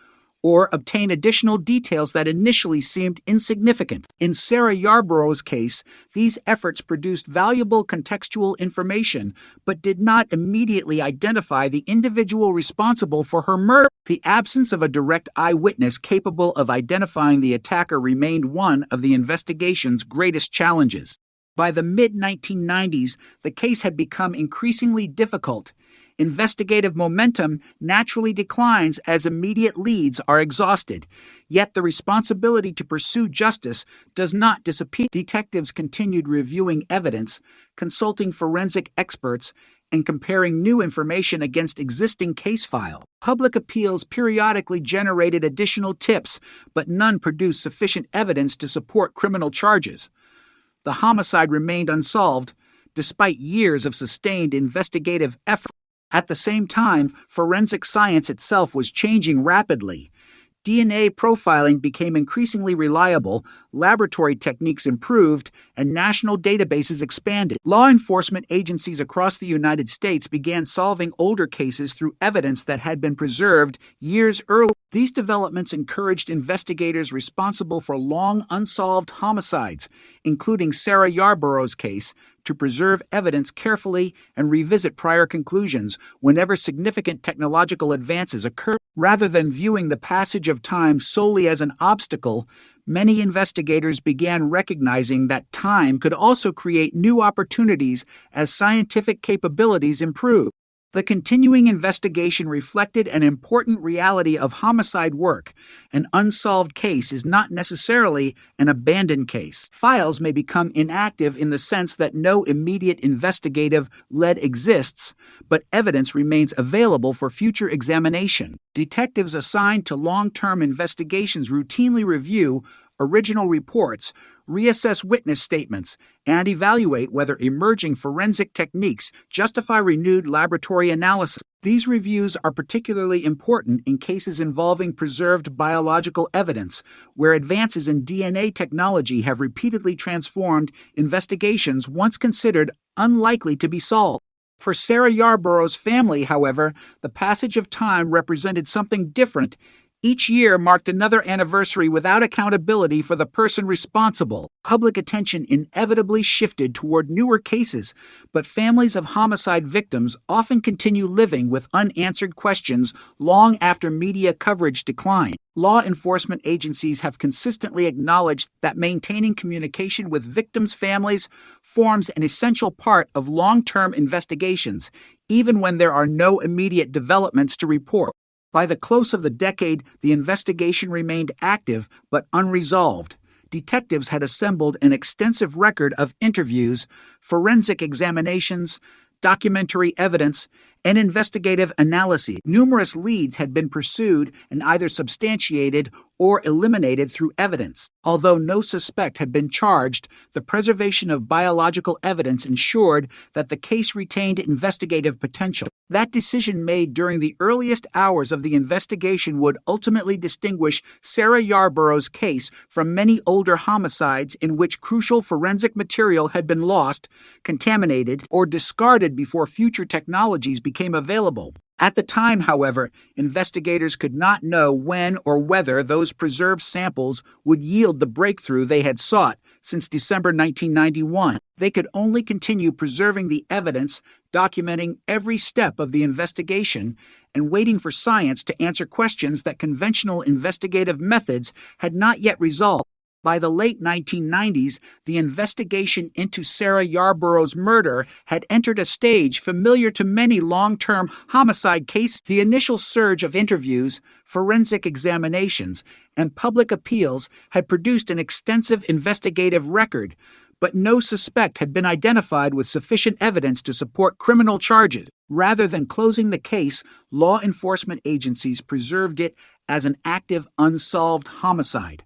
or obtain additional details that initially seemed insignificant. In Sarah Yarborough's case, these efforts produced valuable contextual information, but did not immediately identify the individual responsible for her murder. The absence of a direct eyewitness capable of identifying the attacker remained one of the investigation's greatest challenges. By the mid-1990s, the case had become increasingly difficult. Investigative momentum naturally declines as immediate leads are exhausted, yet the responsibility to pursue justice does not disappear. Detectives continued reviewing evidence, consulting forensic experts, and comparing new information against existing case files. Public appeals periodically generated additional tips, but none produced sufficient evidence to support criminal charges. The homicide remained unsolved, despite years of sustained investigative effort. At the same time, forensic science itself was changing rapidly. DNA profiling became increasingly reliable, laboratory techniques improved, and national databases expanded. Law enforcement agencies across the United States began solving older cases through evidence that had been preserved years earlier. These developments encouraged investigators responsible for long unsolved homicides, including Sarah Yarborough's case, to preserve evidence carefully and revisit prior conclusions whenever significant technological advances occur. Rather than viewing the passage of time solely as an obstacle, many investigators began recognizing that time could also create new opportunities as scientific capabilities improved. The continuing investigation reflected an important reality of homicide work. An unsolved case is not necessarily an abandoned case. Files may become inactive in the sense that no immediate investigative lead exists, but evidence remains available for future examination. Detectives assigned to long-term investigations routinely review original reports, reassess witness statements, and evaluate whether emerging forensic techniques justify renewed laboratory analysis. These reviews are particularly important in cases involving preserved biological evidence, where advances in DNA technology have repeatedly transformed investigations once considered unlikely to be solved. For Sarah Yarborough's family, however, the passage of time represented something different. Each year marked another anniversary without accountability for the person responsible. Public attention inevitably shifted toward newer cases, but families of homicide victims often continue living with unanswered questions long after media coverage declined. Law enforcement agencies have consistently acknowledged that maintaining communication with victims' families forms an essential part of long-term investigations, even when there are no immediate developments to report. By the close of the decade, the investigation remained active but unresolved. Detectives had assembled an extensive record of interviews, forensic examinations, documentary evidence, and investigative analyses. Numerous leads had been pursued and either substantiated or eliminated through evidence. Although no suspect had been charged, the preservation of biological evidence ensured that the case retained investigative potential. That decision made during the earliest hours of the investigation would ultimately distinguish Sarah Yarborough's case from many older homicides in which crucial forensic material had been lost, contaminated, or discarded before future technologies became available. At the time, however, investigators could not know when or whether those preserved samples would yield the breakthrough they had sought since December 1991. They could only continue preserving the evidence, documenting every step of the investigation, and waiting for science to answer questions that conventional investigative methods had not yet resolved. By the late 1990s, the investigation into Sarah Yarborough's murder had entered a stage familiar to many long-term homicide cases. The initial surge of interviews, forensic examinations, and public appeals had produced an extensive investigative record, but no suspect had been identified with sufficient evidence to support criminal charges. Rather than closing the case, law enforcement agencies preserved it as an active, unsolved homicide.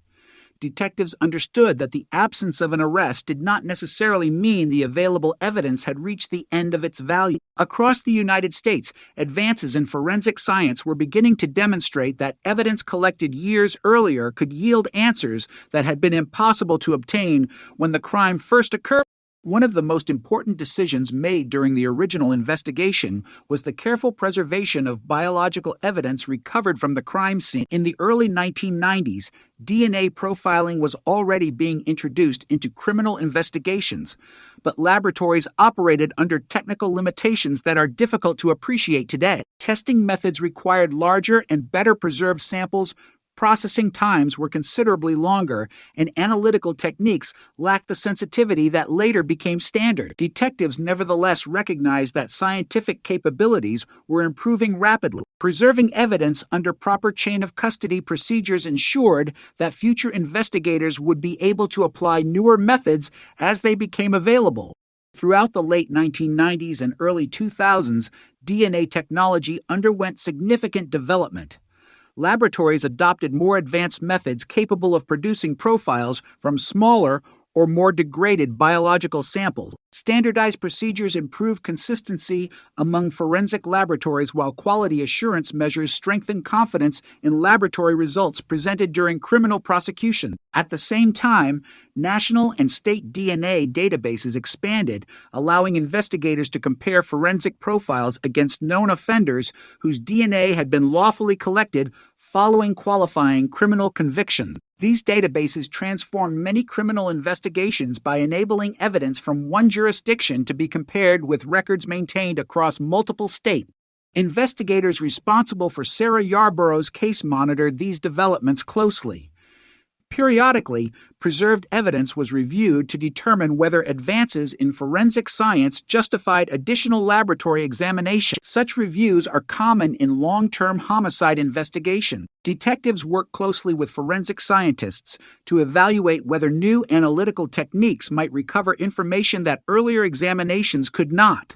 Detectives understood that the absence of an arrest did not necessarily mean the available evidence had reached the end of its value. Across the United States, advances in forensic science were beginning to demonstrate that evidence collected years earlier could yield answers that had been impossible to obtain when the crime first occurred. One of the most important decisions made during the original investigation was the careful preservation of biological evidence recovered from the crime scene. In the early 1990s, DNA profiling was already being introduced into criminal investigations, but laboratories operated under technical limitations that are difficult to appreciate today. Testing methods required larger and better preserved samples. Processing times were considerably longer, and analytical techniques lacked the sensitivity that later became standard. Detectives nevertheless recognized that scientific capabilities were improving rapidly. Preserving evidence under proper chain of custody procedures ensured that future investigators would be able to apply newer methods as they became available. Throughout the late 1990s and early 2000s, DNA technology underwent significant development. Laboratories adopted more advanced methods capable of producing profiles from smaller or more degraded biological samples. Standardized procedures improved consistency among forensic laboratories, while quality assurance measures strengthened confidence in laboratory results presented during criminal prosecution. At the same time, national and state DNA databases expanded, allowing investigators to compare forensic profiles against known offenders whose DNA had been lawfully collected following qualifying criminal convictions. These databases transformed many criminal investigations by enabling evidence from one jurisdiction to be compared with records maintained across multiple states. Investigators responsible for Sarah Yarborough's case monitored these developments closely. Periodically, preserved evidence was reviewed to determine whether advances in forensic science justified additional laboratory examination. Such reviews are common in long-term homicide investigations. Detectives work closely with forensic scientists to evaluate whether new analytical techniques might recover information that earlier examinations could not.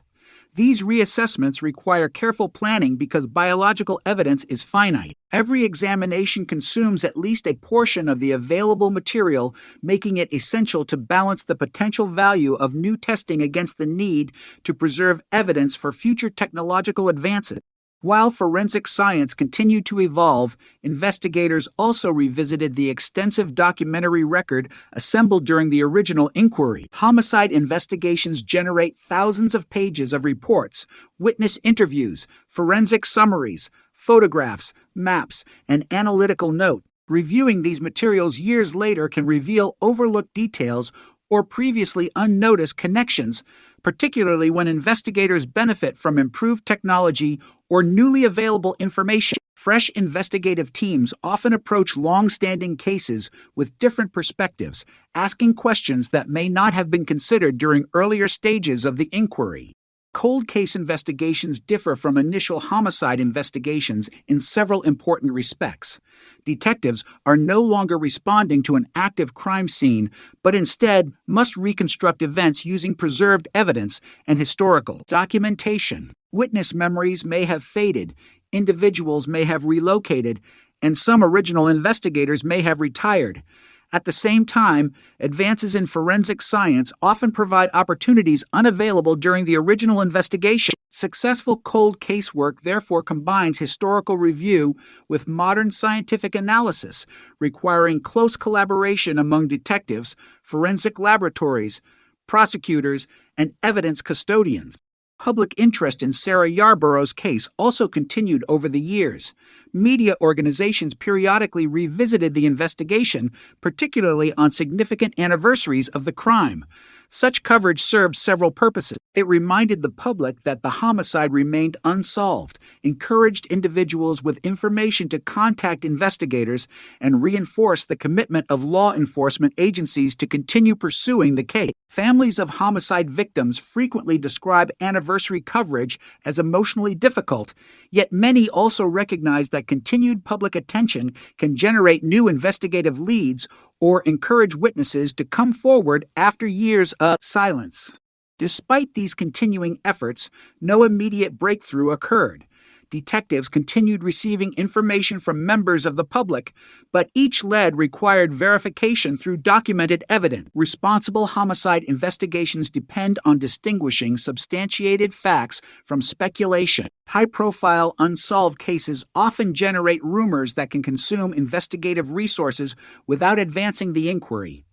These reassessments require careful planning because biological evidence is finite. Every examination consumes at least a portion of the available material, making it essential to balance the potential value of new testing against the need to preserve evidence for future technological advances. While forensic science continued to evolve, investigators also revisited the extensive documentary record assembled during the original inquiry. Homicide investigations generate thousands of pages of reports, witness interviews, forensic summaries, photographs, maps, and analytical notes. Reviewing these materials years later can reveal overlooked details or previously unnoticed connections, particularly when investigators benefit from improved technology or newly available information. Fresh investigative teams often approach long-standing cases with different perspectives, asking questions that may not have been considered during earlier stages of the inquiry. Cold case investigations differ from initial homicide investigations in several important respects. Detectives are no longer responding to an active crime scene, but instead must reconstruct events using preserved evidence and historical documentation. Witness memories may have faded, individuals may have relocated, and some original investigators may have retired. At the same time, advances in forensic science often provide opportunities unavailable during the original investigation. Successful cold case work therefore combines historical review with modern scientific analysis, requiring close collaboration among detectives, forensic laboratories, prosecutors, and evidence custodians. Public interest in Sarah Yarborough's case also continued over the years. Media organizations periodically revisited the investigation, particularly on significant anniversaries of the crime. Such coverage served several purposes. It reminded the public that the homicide remained unsolved, encouraged individuals with information to contact investigators, and reinforced the commitment of law enforcement agencies to continue pursuing the case. Families of homicide victims frequently describe anniversary coverage as emotionally difficult, yet many also recognize that continued public attention can generate new investigative leads or encourage witnesses to come forward after years of silence. Despite these continuing efforts, no immediate breakthrough occurred. Detectives continued receiving information from members of the public, but each lead required verification through documented evidence. Responsible homicide investigations depend on distinguishing substantiated facts from speculation. High-profile, unsolved cases often generate rumors that can consume investigative resources without advancing the inquiry.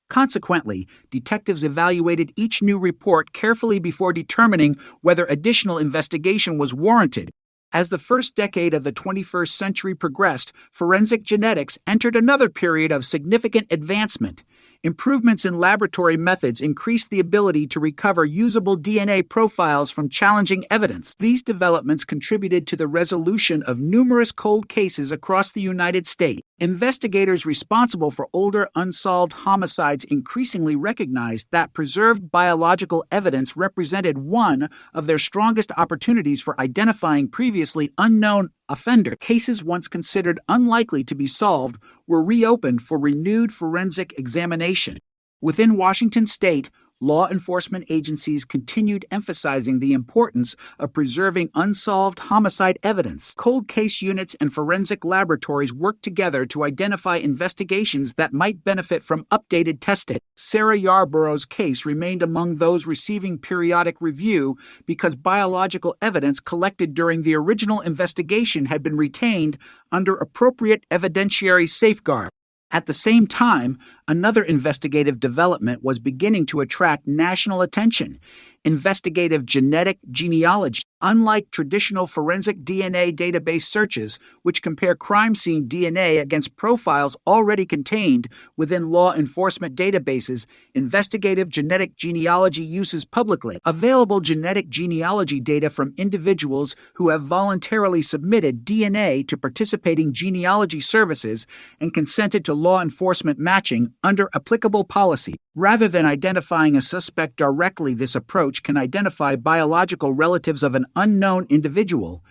Consequently, detectives evaluated each new report carefully before determining whether additional investigation was warranted. As the first decade of the 21st century progressed, forensic genetics entered another period of significant advancement. Improvements in laboratory methods increased the ability to recover usable DNA profiles from challenging evidence. These developments contributed to the resolution of numerous cold cases across the United States. Investigators responsible for older unsolved homicides increasingly recognized that preserved biological evidence represented one of their strongest opportunities for identifying previously unknown offender. Cases once considered unlikely to be solved were reopened for renewed forensic examination. Within Washington state, law enforcement agencies continued emphasizing the importance of preserving unsolved homicide evidence. Cold case units and forensic laboratories worked together to identify investigations that might benefit from updated testing. Sarah Yarborough's case remained among those receiving periodic review because biological evidence collected during the original investigation had been retained under appropriate evidentiary safeguards. At the same time, another investigative development was beginning to attract national attention: investigative genetic genealogy. Unlike traditional forensic DNA database searches, which compare crime scene DNA against profiles already contained within law enforcement databases, investigative genetic genealogy uses publicly available genetic genealogy data from individuals who have voluntarily submitted DNA to participating genealogy services and consented to law enforcement matching under applicable policy. Rather than identifying a suspect directly, this approach can identify biological relatives of an unknown individual.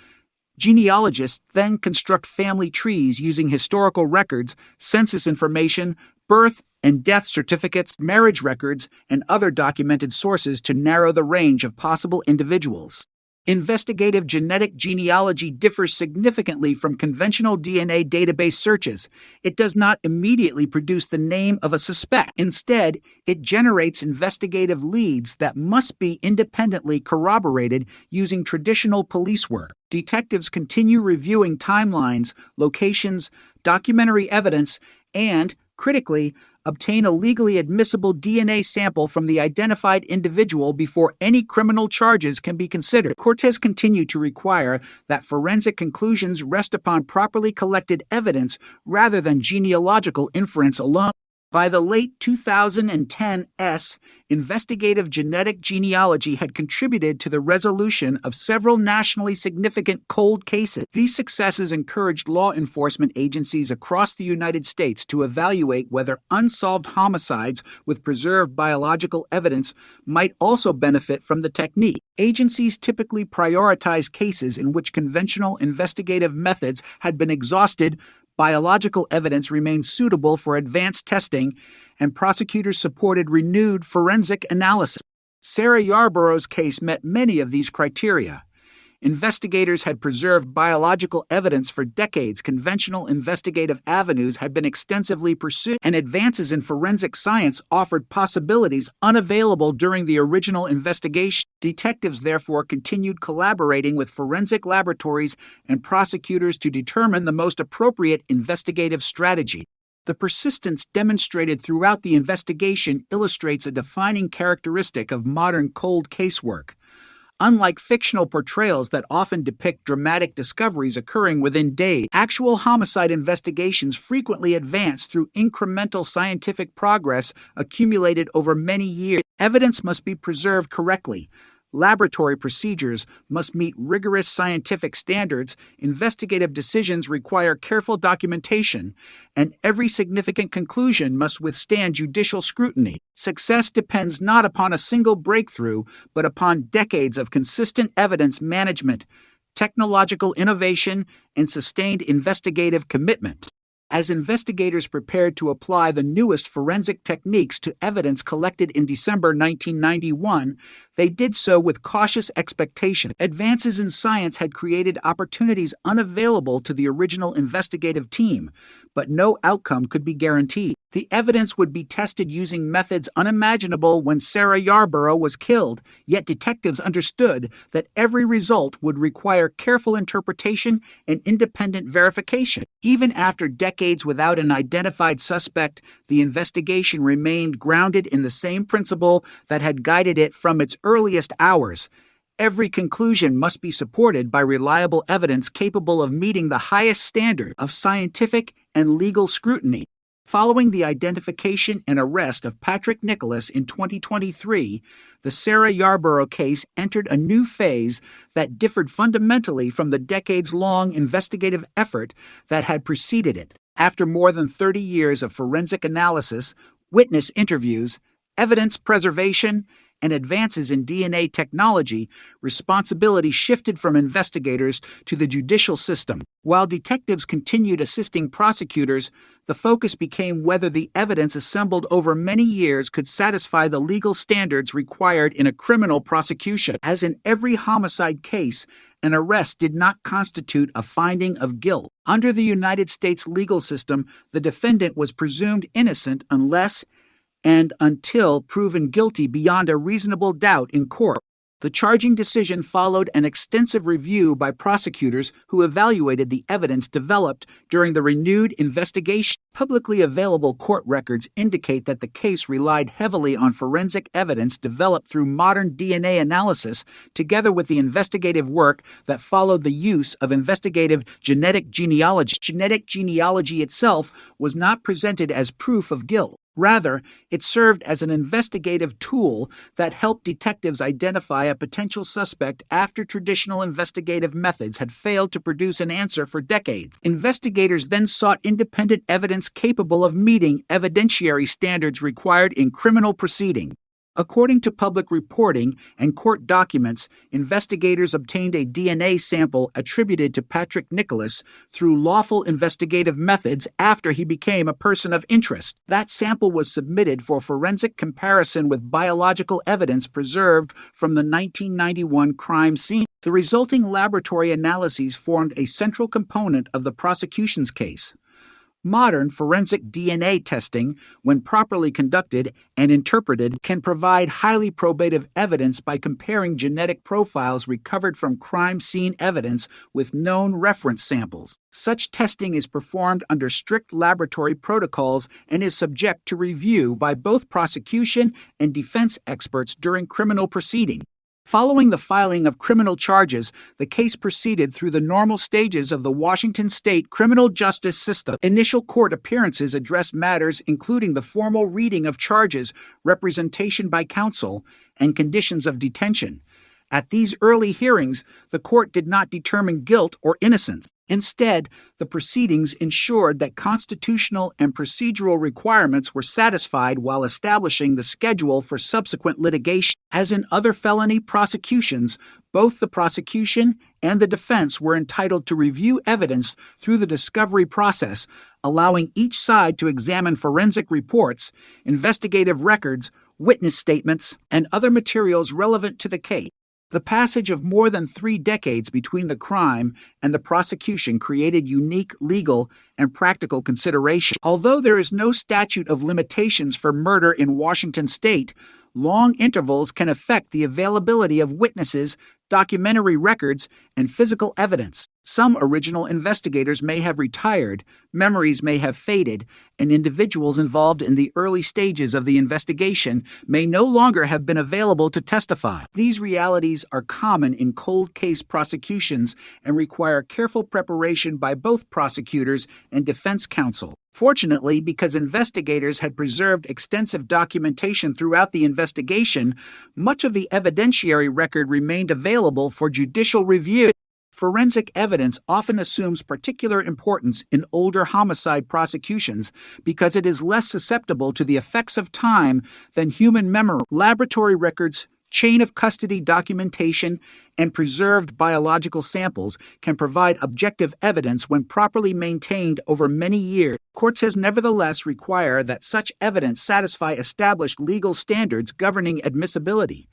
Genealogists then construct family trees using historical records, census information, birth and death certificates, marriage records, and other documented sources to narrow the range of possible individuals. Investigative genetic genealogy differs significantly from conventional DNA database searches. It does not immediately produce the name of a suspect. Instead, it generates investigative leads that must be independently corroborated using traditional police work. Detectives continue reviewing timelines, locations, documentary evidence, and, critically, obtain a legally admissible DNA sample from the identified individual before any criminal charges can be considered. Cortez continued to require that forensic conclusions rest upon properly collected evidence rather than genealogical inference alone. By the late 2010s, investigative genetic genealogy had contributed to the resolution of several nationally significant cold cases. These successes encouraged law enforcement agencies across the United States to evaluate whether unsolved homicides with preserved biological evidence might also benefit from the technique. Agencies typically prioritize cases in which conventional investigative methods had been exhausted, biological evidence remained suitable for advanced testing, and prosecutors supported renewed forensic analysis. Sarah Yarborough's case met many of these criteria. Investigators had preserved biological evidence for decades. Conventional investigative avenues had been extensively pursued, and advances in forensic science offered possibilities unavailable during the original investigation. Detectives therefore continued collaborating with forensic laboratories and prosecutors to determine the most appropriate investigative strategy. The persistence demonstrated throughout the investigation illustrates a defining characteristic of modern cold case work. Unlike fictional portrayals that often depict dramatic discoveries occurring within days, actual homicide investigations frequently advance through incremental scientific progress accumulated over many years. Evidence must be preserved correctly. Laboratory procedures must meet rigorous scientific standards, investigative decisions require careful documentation, and every significant conclusion must withstand judicial scrutiny. Success depends not upon a single breakthrough, but upon decades of consistent evidence management, technological innovation, and sustained investigative commitment. As investigators prepared to apply the newest forensic techniques to evidence collected in December 1991, they did so with cautious expectation. Advances in science had created opportunities unavailable to the original investigative team, but no outcome could be guaranteed. The evidence would be tested using methods unimaginable when Sarah Yarborough was killed, yet detectives understood that every result would require careful interpretation and independent verification. Even after decades without an identified suspect, the investigation remained grounded in the same principle that had guided it from its earliest hours. Every conclusion must be supported by reliable evidence capable of meeting the highest standard of scientific and legal scrutiny. Following the identification and arrest of Patrick Nicholas in 2023, the Sarah Yarborough case entered a new phase that differed fundamentally from the decades-long investigative effort that had preceded it. After more than 30 years of forensic analysis, witness interviews, evidence preservation, and advances in DNA technology, responsibility shifted from investigators to the judicial system. While detectives continued assisting prosecutors, the focus became whether the evidence assembled over many years could satisfy the legal standards required in a criminal prosecution. As in every homicide case, an arrest did not constitute a finding of guilt. Under the United States legal system, the defendant was presumed innocent unless and until proven guilty beyond a reasonable doubt in court. The charging decision followed an extensive review by prosecutors who evaluated the evidence developed during the renewed investigation. Publicly available court records indicate that the case relied heavily on forensic evidence developed through modern DNA analysis, together with the investigative work that followed the use of investigative genetic genealogy. Genetic genealogy itself was not presented as proof of guilt. Rather, it served as an investigative tool that helped detectives identify a potential suspect after traditional investigative methods had failed to produce an answer for decades. Investigators then sought independent evidence capable of meeting evidentiary standards required in criminal proceedings. According to public reporting and court documents, investigators obtained a DNA sample attributed to Patrick Nicholas through lawful investigative methods after he became a person of interest. That sample was submitted for forensic comparison with biological evidence preserved from the 1991 crime scene. The resulting laboratory analyses formed a central component of the prosecution's case. Modern forensic DNA testing, when properly conducted and interpreted, can provide highly probative evidence by comparing genetic profiles recovered from crime scene evidence with known reference samples. Such testing is performed under strict laboratory protocols and is subject to review by both prosecution and defense experts during criminal proceedings. Following the filing of criminal charges, the case proceeded through the normal stages of the Washington state criminal justice system. Initial court appearances addressed matters including the formal reading of charges, representation by counsel, and conditions of detention. At these early hearings, the court did not determine guilt or innocence. Instead, the proceedings ensured that constitutional and procedural requirements were satisfied while establishing the schedule for subsequent litigation. As in other felony prosecutions, both the prosecution and the defense were entitled to review evidence through the discovery process, allowing each side to examine forensic reports, investigative records, witness statements, and other materials relevant to the case. The passage of more than 3 decades between the crime and the prosecution created unique legal and practical consideration. Although there is no statute of limitations for murder in Washington state, long intervals can affect the availability of witnesses, documentary records, and physical evidence. Some original investigators may have retired, memories may have faded, and individuals involved in the early stages of the investigation may no longer have been available to testify. These realities are common in cold case prosecutions and require careful preparation by both prosecutors and defense counsel. Fortunately, because investigators had preserved extensive documentation throughout the investigation, much of the evidentiary record remained available for judicial review. Forensic evidence often assumes particular importance in older homicide prosecutions because it is less susceptible to the effects of time than human memory. Laboratory records, chain of custody documentation, and preserved biological samples can provide objective evidence when properly maintained over many years. Courts has nevertheless require that such evidence satisfy established legal standards governing admissibility.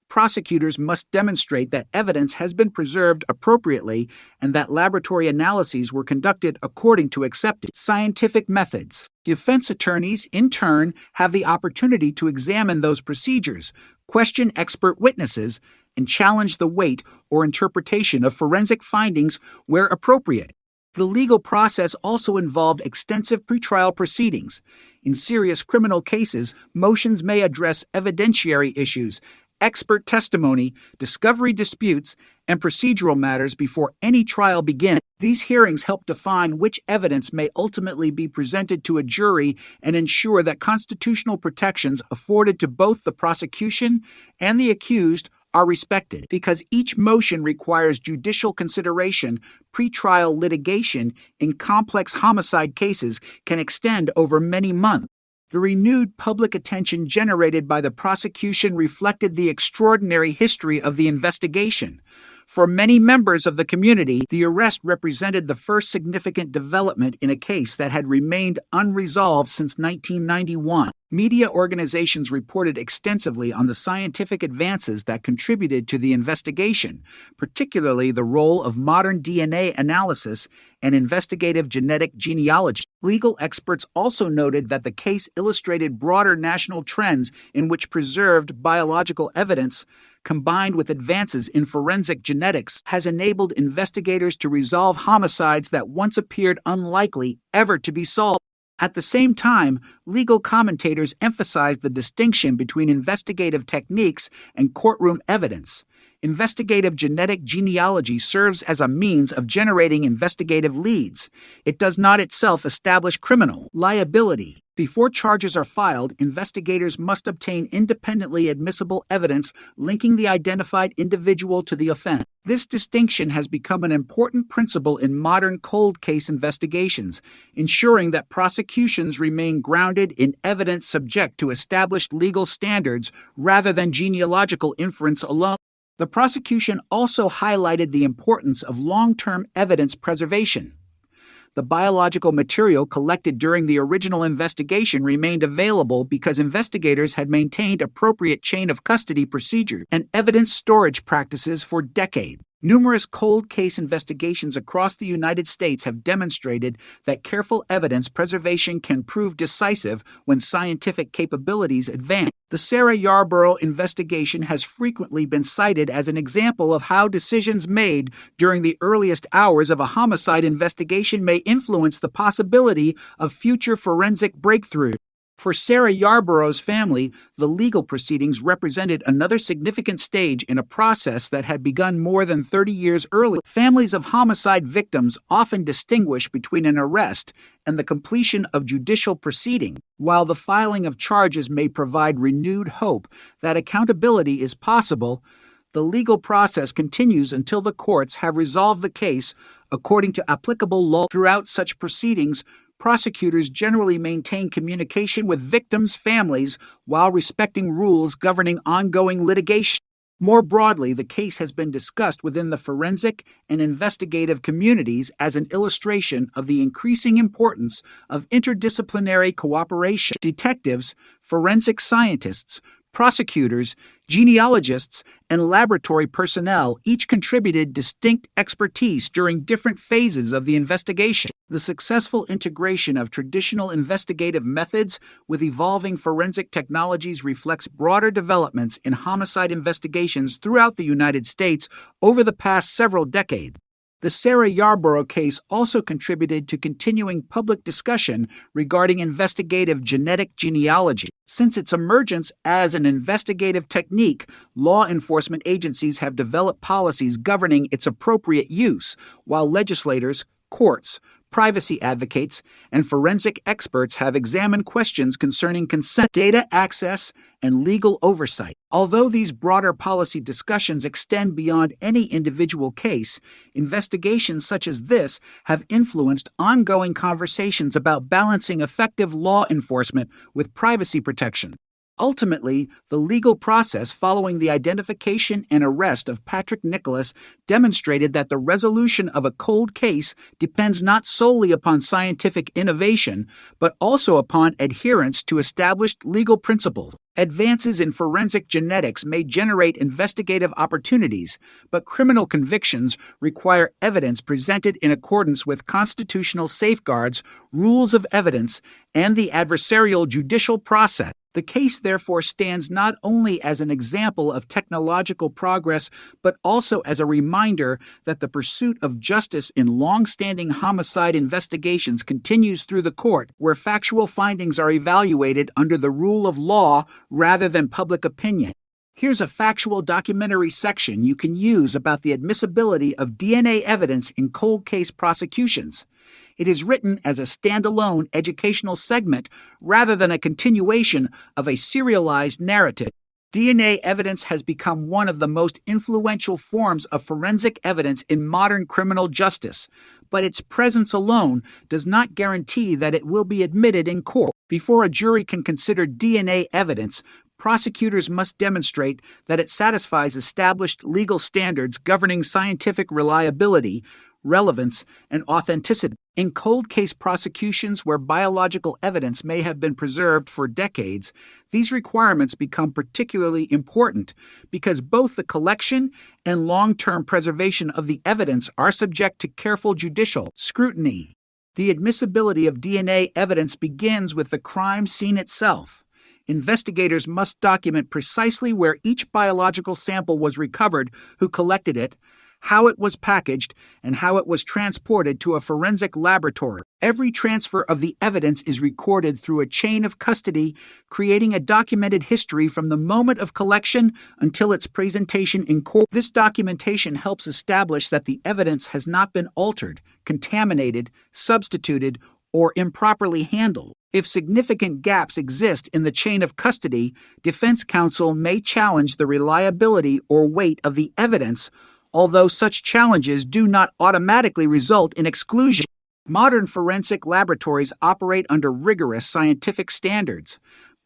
Prosecutors must demonstrate that evidence has been preserved appropriately and that laboratory analyses were conducted according to accepted scientific methods. Defense attorneys, in turn, have the opportunity to examine those procedures, question expert witnesses, and challenge the weight or interpretation of forensic findings where appropriate. The legal process also involved extensive pretrial proceedings. In serious criminal cases, motions may address evidentiary issues, expert testimony, discovery disputes, and procedural matters before any trial begins. These hearings help define which evidence may ultimately be presented to a jury and ensure that constitutional protections afforded to both the prosecution and the accused are respected. Because each motion requires judicial consideration, pretrial litigation in complex homicide cases can extend over many months. The renewed public attention generated by the prosecution reflected the extraordinary history of the investigation. For many members of the community, the arrest represented the first significant development in a case that had remained unresolved since 1991. Media organizations reported extensively on the scientific advances that contributed to the investigation, particularly the role of modern DNA analysis and investigative genetic genealogy. Legal experts also noted that the case illustrated broader national trends in which preserved biological evidence, combined with advances in forensic genetics, has enabled investigators to resolve homicides that once appeared unlikely ever to be solved. At the same time, legal commentators emphasized the distinction between investigative techniques and courtroom evidence. Investigative genetic genealogy serves as a means of generating investigative leads. It does not itself establish criminal liability. Before charges are filed, investigators must obtain independently admissible evidence linking the identified individual to the offense. This distinction has become an important principle in modern cold case investigations, ensuring that prosecutions remain grounded in evidence subject to established legal standards rather than genealogical inference alone. The prosecution also highlighted the importance of long-term evidence preservation. The biological material collected during the original investigation remained available because investigators had maintained appropriate chain of custody procedures and evidence storage practices for decades. Numerous cold case investigations across the United States have demonstrated that careful evidence preservation can prove decisive when scientific capabilities advance. The Sarah Yarborough investigation has frequently been cited as an example of how decisions made during the earliest hours of a homicide investigation may influence the possibility of future forensic breakthroughs. For Sarah Yarborough's family, the legal proceedings represented another significant stage in a process that had begun more than 30 years earlier. Families of homicide victims often distinguish between an arrest and the completion of judicial proceedings. While the filing of charges may provide renewed hope that accountability is possible, the legal process continues until the courts have resolved the case according to applicable law. Throughout such proceedings, prosecutors generally maintain communication with victims' families while respecting rules governing ongoing litigation. More broadly, the case has been discussed within the forensic and investigative communities as an illustration of the increasing importance of interdisciplinary cooperation. Detectives, forensic scientists, prosecutors, genealogists, and laboratory personnel each contributed distinct expertise during different phases of the investigation. The successful integration of traditional investigative methods with evolving forensic technologies reflects broader developments in homicide investigations throughout the United States over the past several decades. The Sarah Yarborough case also contributed to continuing public discussion regarding investigative genetic genealogy. Since its emergence as an investigative technique, law enforcement agencies have developed policies governing its appropriate use, while legislators, courts, privacy advocates, and forensic experts have examined questions concerning consent, data access, and legal oversight. Although these broader policy discussions extend beyond any individual case, investigations such as this have influenced ongoing conversations about balancing effective law enforcement with privacy protection. Ultimately, the legal process following the identification and arrest of Patrick Nicholas demonstrated that the resolution of a cold case depends not solely upon scientific innovation, but also upon adherence to established legal principles. Advances in forensic genetics may generate investigative opportunities, but criminal convictions require evidence presented in accordance with constitutional safeguards, rules of evidence, and the adversarial judicial process. The case therefore stands not only as an example of technological progress, but also as a reminder that the pursuit of justice in long-standing homicide investigations continues through the court, where factual findings are evaluated under the rule of law rather than public opinion. Here's a factual documentary section you can use about the admissibility of DNA evidence in cold case prosecutions. It is written as a standalone educational segment rather than a continuation of a serialized narrative. DNA evidence has become one of the most influential forms of forensic evidence in modern criminal justice, but its presence alone does not guarantee that it will be admitted in court. Before a jury can consider DNA evidence, prosecutors must demonstrate that it satisfies established legal standards governing scientific reliability, relevance, and authenticity. In cold case prosecutions where biological evidence may have been preserved for decades, these requirements become particularly important because both the collection and long-term preservation of the evidence are subject to careful judicial scrutiny. The admissibility of DNA evidence begins with the crime scene itself. Investigators must document precisely where each biological sample was recovered, who collected it, how it was packaged, and how it was transported to a forensic laboratory. Every transfer of the evidence is recorded through a chain of custody, creating a documented history from the moment of collection until its presentation in court. This documentation helps establish that the evidence has not been altered, contaminated, substituted, or improperly handled. If significant gaps exist in the chain of custody, defense counsel may challenge the reliability or weight of the evidence, although such challenges do not automatically result in exclusion. Modern forensic laboratories operate under rigorous scientific standards.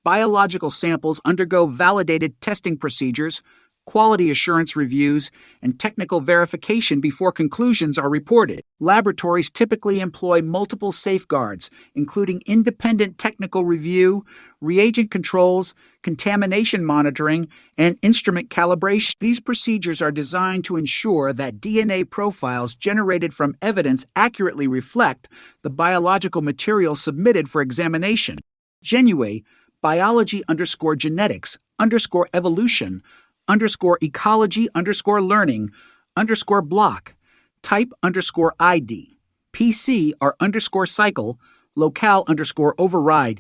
Biological samples undergo validated testing procedures, quality assurance reviews, and technical verification before conclusions are reported. Laboratories typically employ multiple safeguards, including independent technical review, reagent controls, contamination monitoring, and instrument calibration. These procedures are designed to ensure that DNA profiles generated from evidence accurately reflect the biological material submitted for examination. Genue, biology_genetics_evolution _ecology_learning_block, type_ID, PC are _cycle, locale_override,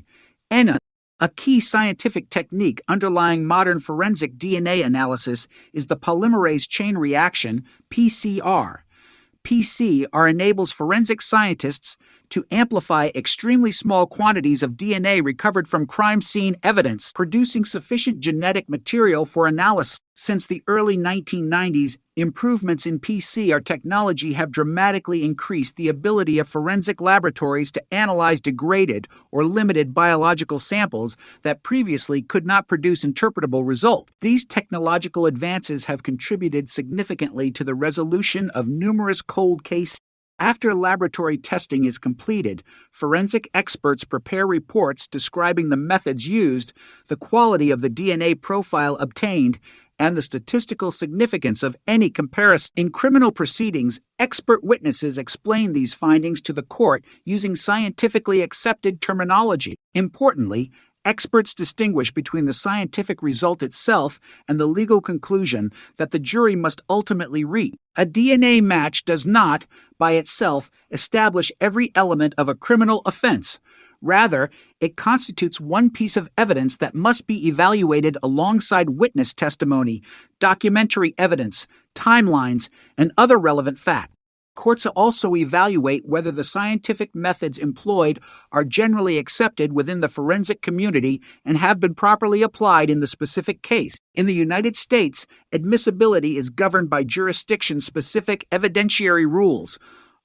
and a key scientific technique underlying modern forensic DNA analysis is the polymerase chain reaction, PCR. PCR enables forensic scientists to amplify extremely small quantities of DNA recovered from crime scene evidence, producing sufficient genetic material for analysis. Since the early 1990s, improvements in PCR technology have dramatically increased the ability of forensic laboratories to analyze degraded or limited biological samples that previously could not produce interpretable results. These technological advances have contributed significantly to the resolution of numerous cold cases. After laboratory testing is completed, forensic experts prepare reports describing the methods used, the quality of the DNA profile obtained, and the statistical significance of any comparison. In criminal proceedings, expert witnesses explain these findings to the court using scientifically accepted terminology. Importantly, experts distinguish between the scientific result itself and the legal conclusion that the jury must ultimately reach. A DNA match does not, by itself, establish every element of a criminal offense. Rather, it constitutes one piece of evidence that must be evaluated alongside witness testimony, documentary evidence, timelines, and other relevant facts. Courts also evaluate whether the scientific methods employed are generally accepted within the forensic community and have been properly applied in the specific case. In the United States, admissibility is governed by jurisdiction-specific evidentiary rules,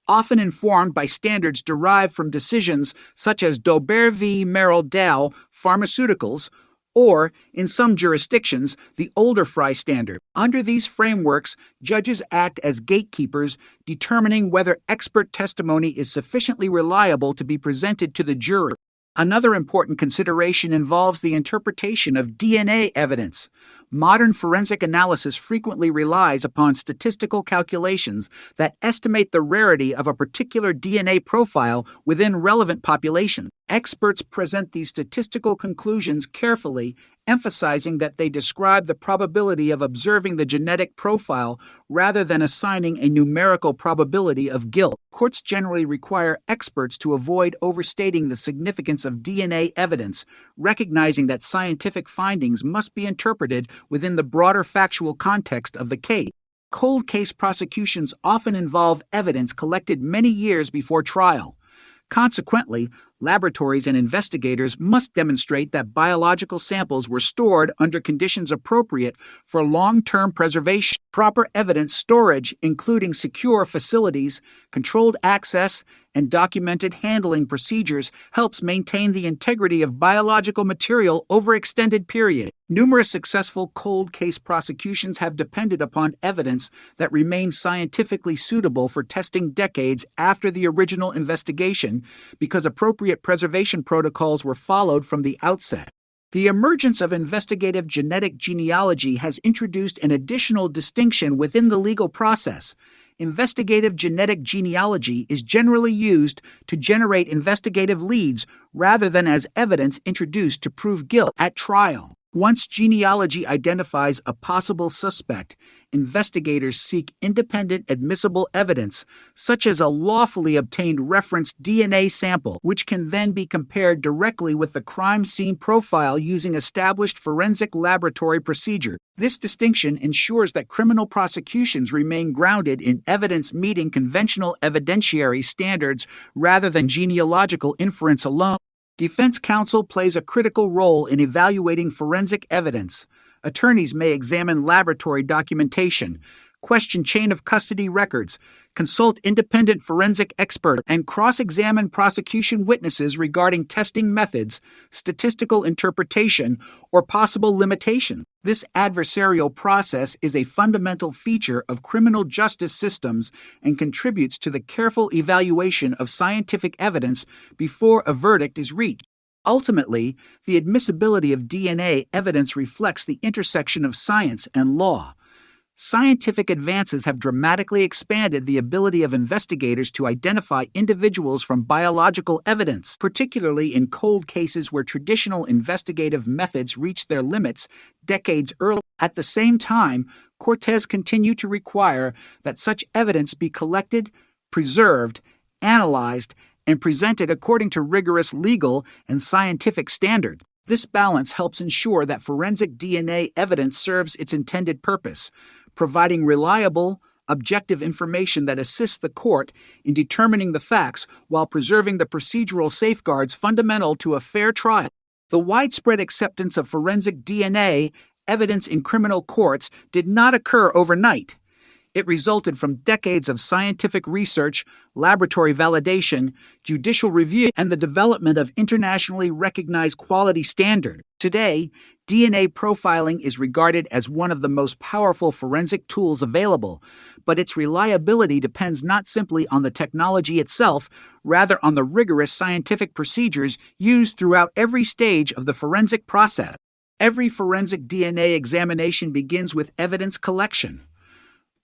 often informed by standards derived from decisions such as Dober v. Merrill Dow Pharmaceuticals, or, in some jurisdictions, the older Fry standard. Under these frameworks, judges act as gatekeepers, determining whether expert testimony is sufficiently reliable to be presented to the jury. Another important consideration involves the interpretation of DNA evidence. Modern forensic analysis frequently relies upon statistical calculations that estimate the rarity of a particular DNA profile within relevant populations. Experts present these statistical conclusions carefully, emphasizing that they describe the probability of observing the genetic profile rather than assigning a numerical probability of guilt. Courts generally require experts to avoid overstating the significance of DNA evidence, recognizing that scientific findings must be interpreted within the broader factual context of the case. Cold case prosecutions often involve evidence collected many years before trial. Consequently, laboratories and investigators must demonstrate that biological samples were stored under conditions appropriate for long-term preservation. Proper evidence storage, including secure facilities, controlled access, and documented handling procedures, helps maintain the integrity of biological material over extended periods. Numerous successful cold case prosecutions have depended upon evidence that remained scientifically suitable for testing decades after the original investigation because appropriate preservation protocols were followed from the outset. The emergence of investigative genetic genealogy has introduced an additional distinction within the legal process. Investigative genetic genealogy is generally used to generate investigative leads rather than as evidence introduced to prove guilt at trial. Once genealogy identifies a possible suspect, investigators seek independent admissible evidence, such as a lawfully obtained reference DNA sample, which can then be compared directly with the crime scene profile using established forensic laboratory procedure. This distinction ensures that criminal prosecutions remain grounded in evidence meeting conventional evidentiary standards rather than genealogical inference alone. Defense counsel plays a critical role in evaluating forensic evidence. Attorneys may examine laboratory documentation, question chain of custody records, consult independent forensic experts, and cross-examine prosecution witnesses regarding testing methods, statistical interpretation, or possible limitations. This adversarial process is a fundamental feature of criminal justice systems and contributes to the careful evaluation of scientific evidence before a verdict is reached. Ultimately, the admissibility of DNA evidence reflects the intersection of science and law. Scientific advances have dramatically expanded the ability of investigators to identify individuals from biological evidence, particularly in cold cases where traditional investigative methods reached their limits decades earlier. At the same time, courts continue to require that such evidence be collected, preserved, analyzed, and presented according to rigorous legal and scientific standards. This balance helps ensure that forensic DNA evidence serves its intended purpose, providing reliable, objective information that assists the court in determining the facts while preserving the procedural safeguards fundamental to a fair trial. The widespread acceptance of forensic DNA evidence in criminal courts did not occur overnight. It resulted from decades of scientific research, laboratory validation, judicial review, and the development of internationally recognized quality standards. Today, DNA profiling is regarded as one of the most powerful forensic tools available, but its reliability depends not simply on the technology itself, rather on the rigorous scientific procedures used throughout every stage of the forensic process. Every forensic DNA examination begins with evidence collection.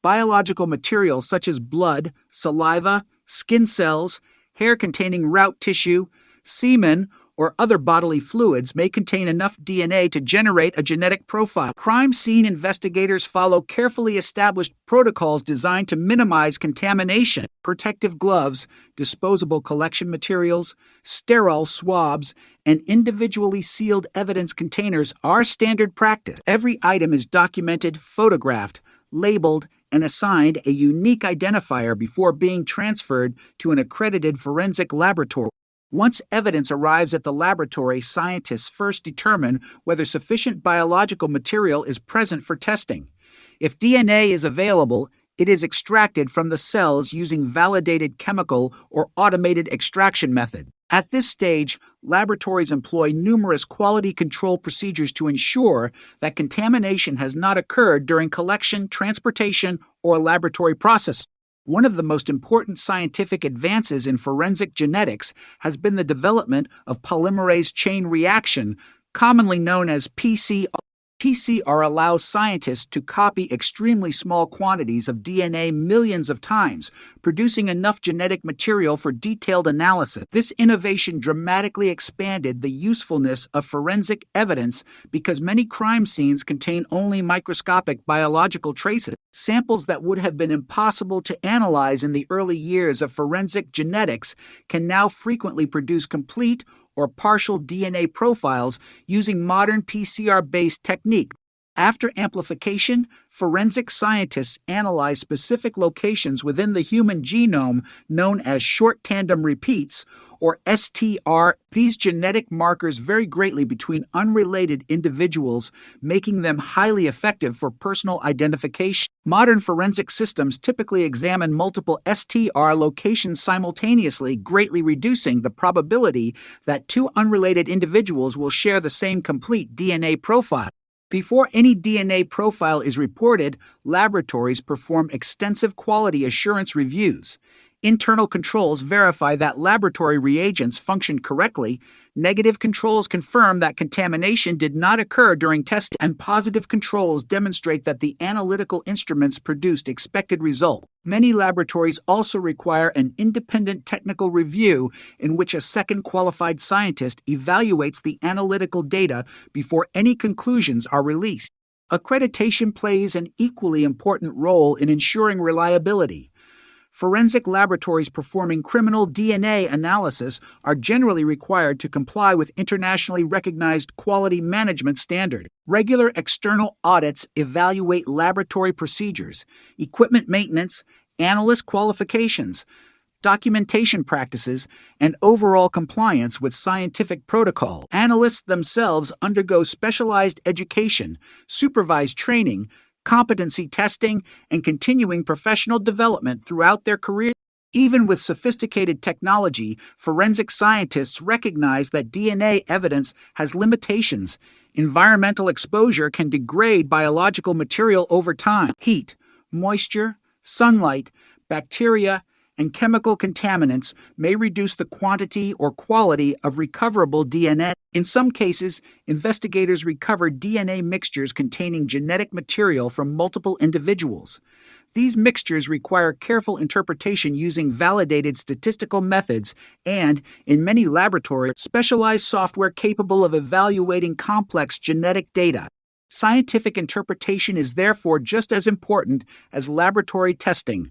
Biological materials such as blood, saliva, skin cells, hair-containing root tissue, semen, or other bodily fluids may contain enough DNA to generate a genetic profile. Crime scene investigators follow carefully established protocols designed to minimize contamination. Protective gloves, disposable collection materials, sterile swabs, and individually sealed evidence containers are standard practice. Every item is documented, photographed, labeled, and assigned a unique identifier before being transferred to an accredited forensic laboratory. Once evidence arrives at the laboratory, scientists first determine whether sufficient biological material is present for testing. If DNA is available, it is extracted from the cells using validated chemical or automated extraction method. At this stage, laboratories employ numerous quality control procedures to ensure that contamination has not occurred during collection, transportation, or laboratory process. One of the most important scientific advances in forensic genetics has been the development of polymerase chain reaction, commonly known as PCR. PCR allows scientists to copy extremely small quantities of DNA millions of times, producing enough genetic material for detailed analysis. This innovation dramatically expanded the usefulness of forensic evidence because many crime scenes contain only microscopic biological traces. Samples that would have been impossible to analyze in the early years of forensic genetics can now frequently produce complete or partial DNA profiles using modern PCR-based technique. After amplification, forensic scientists analyze specific locations within the human genome known as short tandem repeats, or STR. These genetic markers vary greatly between unrelated individuals, making them highly effective for personal identification. Modern forensic systems typically examine multiple STR locations simultaneously, greatly reducing the probability that two unrelated individuals will share the same complete DNA profile. Before any DNA profile is reported, laboratories perform extensive quality assurance reviews. Internal controls verify that laboratory reagents function correctly, negative controls confirm that contamination did not occur during testing, and positive controls demonstrate that the analytical instruments produced expected results. Many laboratories also require an independent technical review in which a second qualified scientist evaluates the analytical data before any conclusions are released. Accreditation plays an equally important role in ensuring reliability. Forensic laboratories performing criminal DNA analysis are generally required to comply with internationally recognized quality management standards. Regular external audits evaluate laboratory procedures, equipment maintenance, analyst qualifications, documentation practices, and overall compliance with scientific protocol. Analysts themselves undergo specialized education, supervised training, competency testing, and continuing professional development throughout their career. Even with sophisticated technology, forensic scientists recognize that DNA evidence has limitations. Environmental exposure can degrade biological material over time. Heat, moisture, sunlight, bacteria, and chemical contaminants may reduce the quantity or quality of recoverable DNA. In some cases, investigators recover DNA mixtures containing genetic material from multiple individuals. These mixtures require careful interpretation using validated statistical methods and, in many laboratories, specialized software capable of evaluating complex genetic data. Scientific interpretation is therefore just as important as laboratory testing.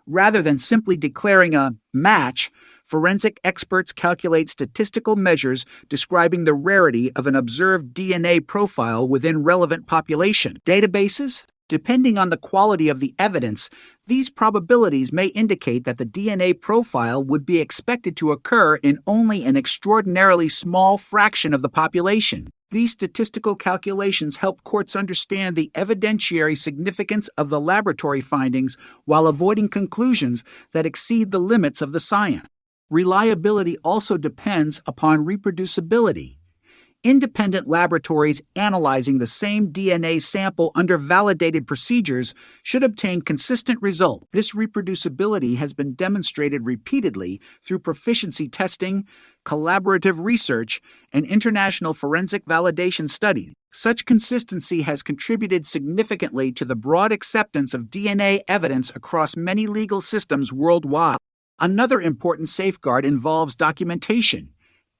Rather than simply declaring a match, forensic experts calculate statistical measures describing the rarity of an observed DNA profile within relevant population databases. Depending on the quality of the evidence, these probabilities may indicate that the DNA profile would be expected to occur in only an extraordinarily small fraction of the population. These statistical calculations help courts understand the evidentiary significance of the laboratory findings while avoiding conclusions that exceed the limits of the science. Reliability also depends upon reproducibility. Independent laboratories analyzing the same DNA sample under validated procedures should obtain consistent results. This reproducibility has been demonstrated repeatedly through proficiency testing, collaborative research, and international forensic validation studies. Such consistency has contributed significantly to the broad acceptance of DNA evidence across many legal systems worldwide. Another important safeguard involves documentation.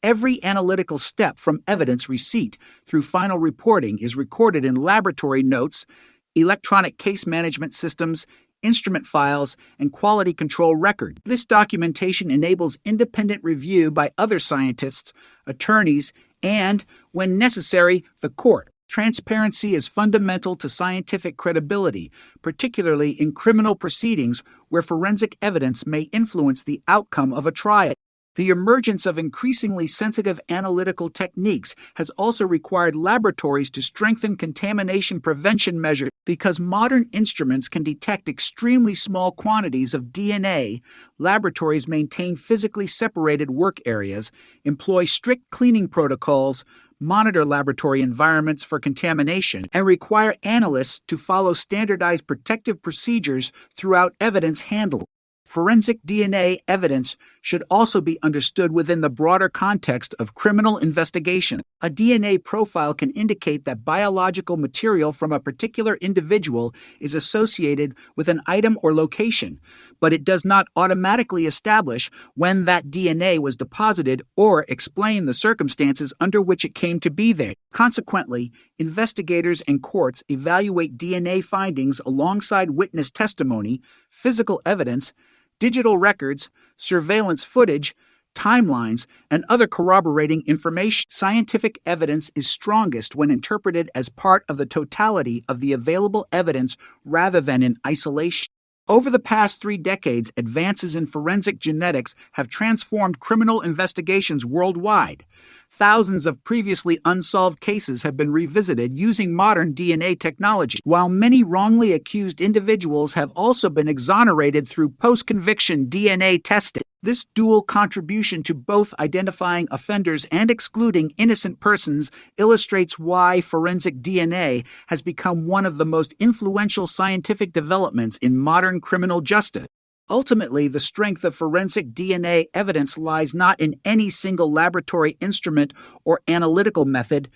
Every analytical step from evidence receipt through final reporting is recorded in laboratory notes, electronic case management systems, instrument files, and quality control records. This documentation enables independent review by other scientists, attorneys, and, when necessary, the court. Transparency is fundamental to scientific credibility, particularly in criminal proceedings where forensic evidence may influence the outcome of a trial. The emergence of increasingly sensitive analytical techniques has also required laboratories to strengthen contamination prevention measures. Because modern instruments can detect extremely small quantities of DNA, laboratories maintain physically separated work areas, employ strict cleaning protocols, monitor laboratory environments for contamination, and require analysts to follow standardized protective procedures throughout evidence handling. Forensic DNA evidence should also be understood within the broader context of criminal investigation. A DNA profile can indicate that biological material from a particular individual is associated with an item or location, but it does not automatically establish when that DNA was deposited or explain the circumstances under which it came to be there. Consequently, investigators and courts evaluate DNA findings alongside witness testimony, physical evidence, digital records, surveillance footage, timelines, and other corroborating information. Scientific evidence is strongest when interpreted as part of the totality of the available evidence rather than in isolation. Over the past 3 decades, advances in forensic genetics have transformed criminal investigations worldwide. Thousands of previously unsolved cases have been revisited using modern DNA technology, while many wrongly accused individuals have also been exonerated through post-conviction DNA testing. This dual contribution to both identifying offenders and excluding innocent persons illustrates why forensic DNA has become one of the most influential scientific developments in modern criminal justice. Ultimately, the strength of forensic DNA evidence lies not in any single laboratory instrument or analytical method,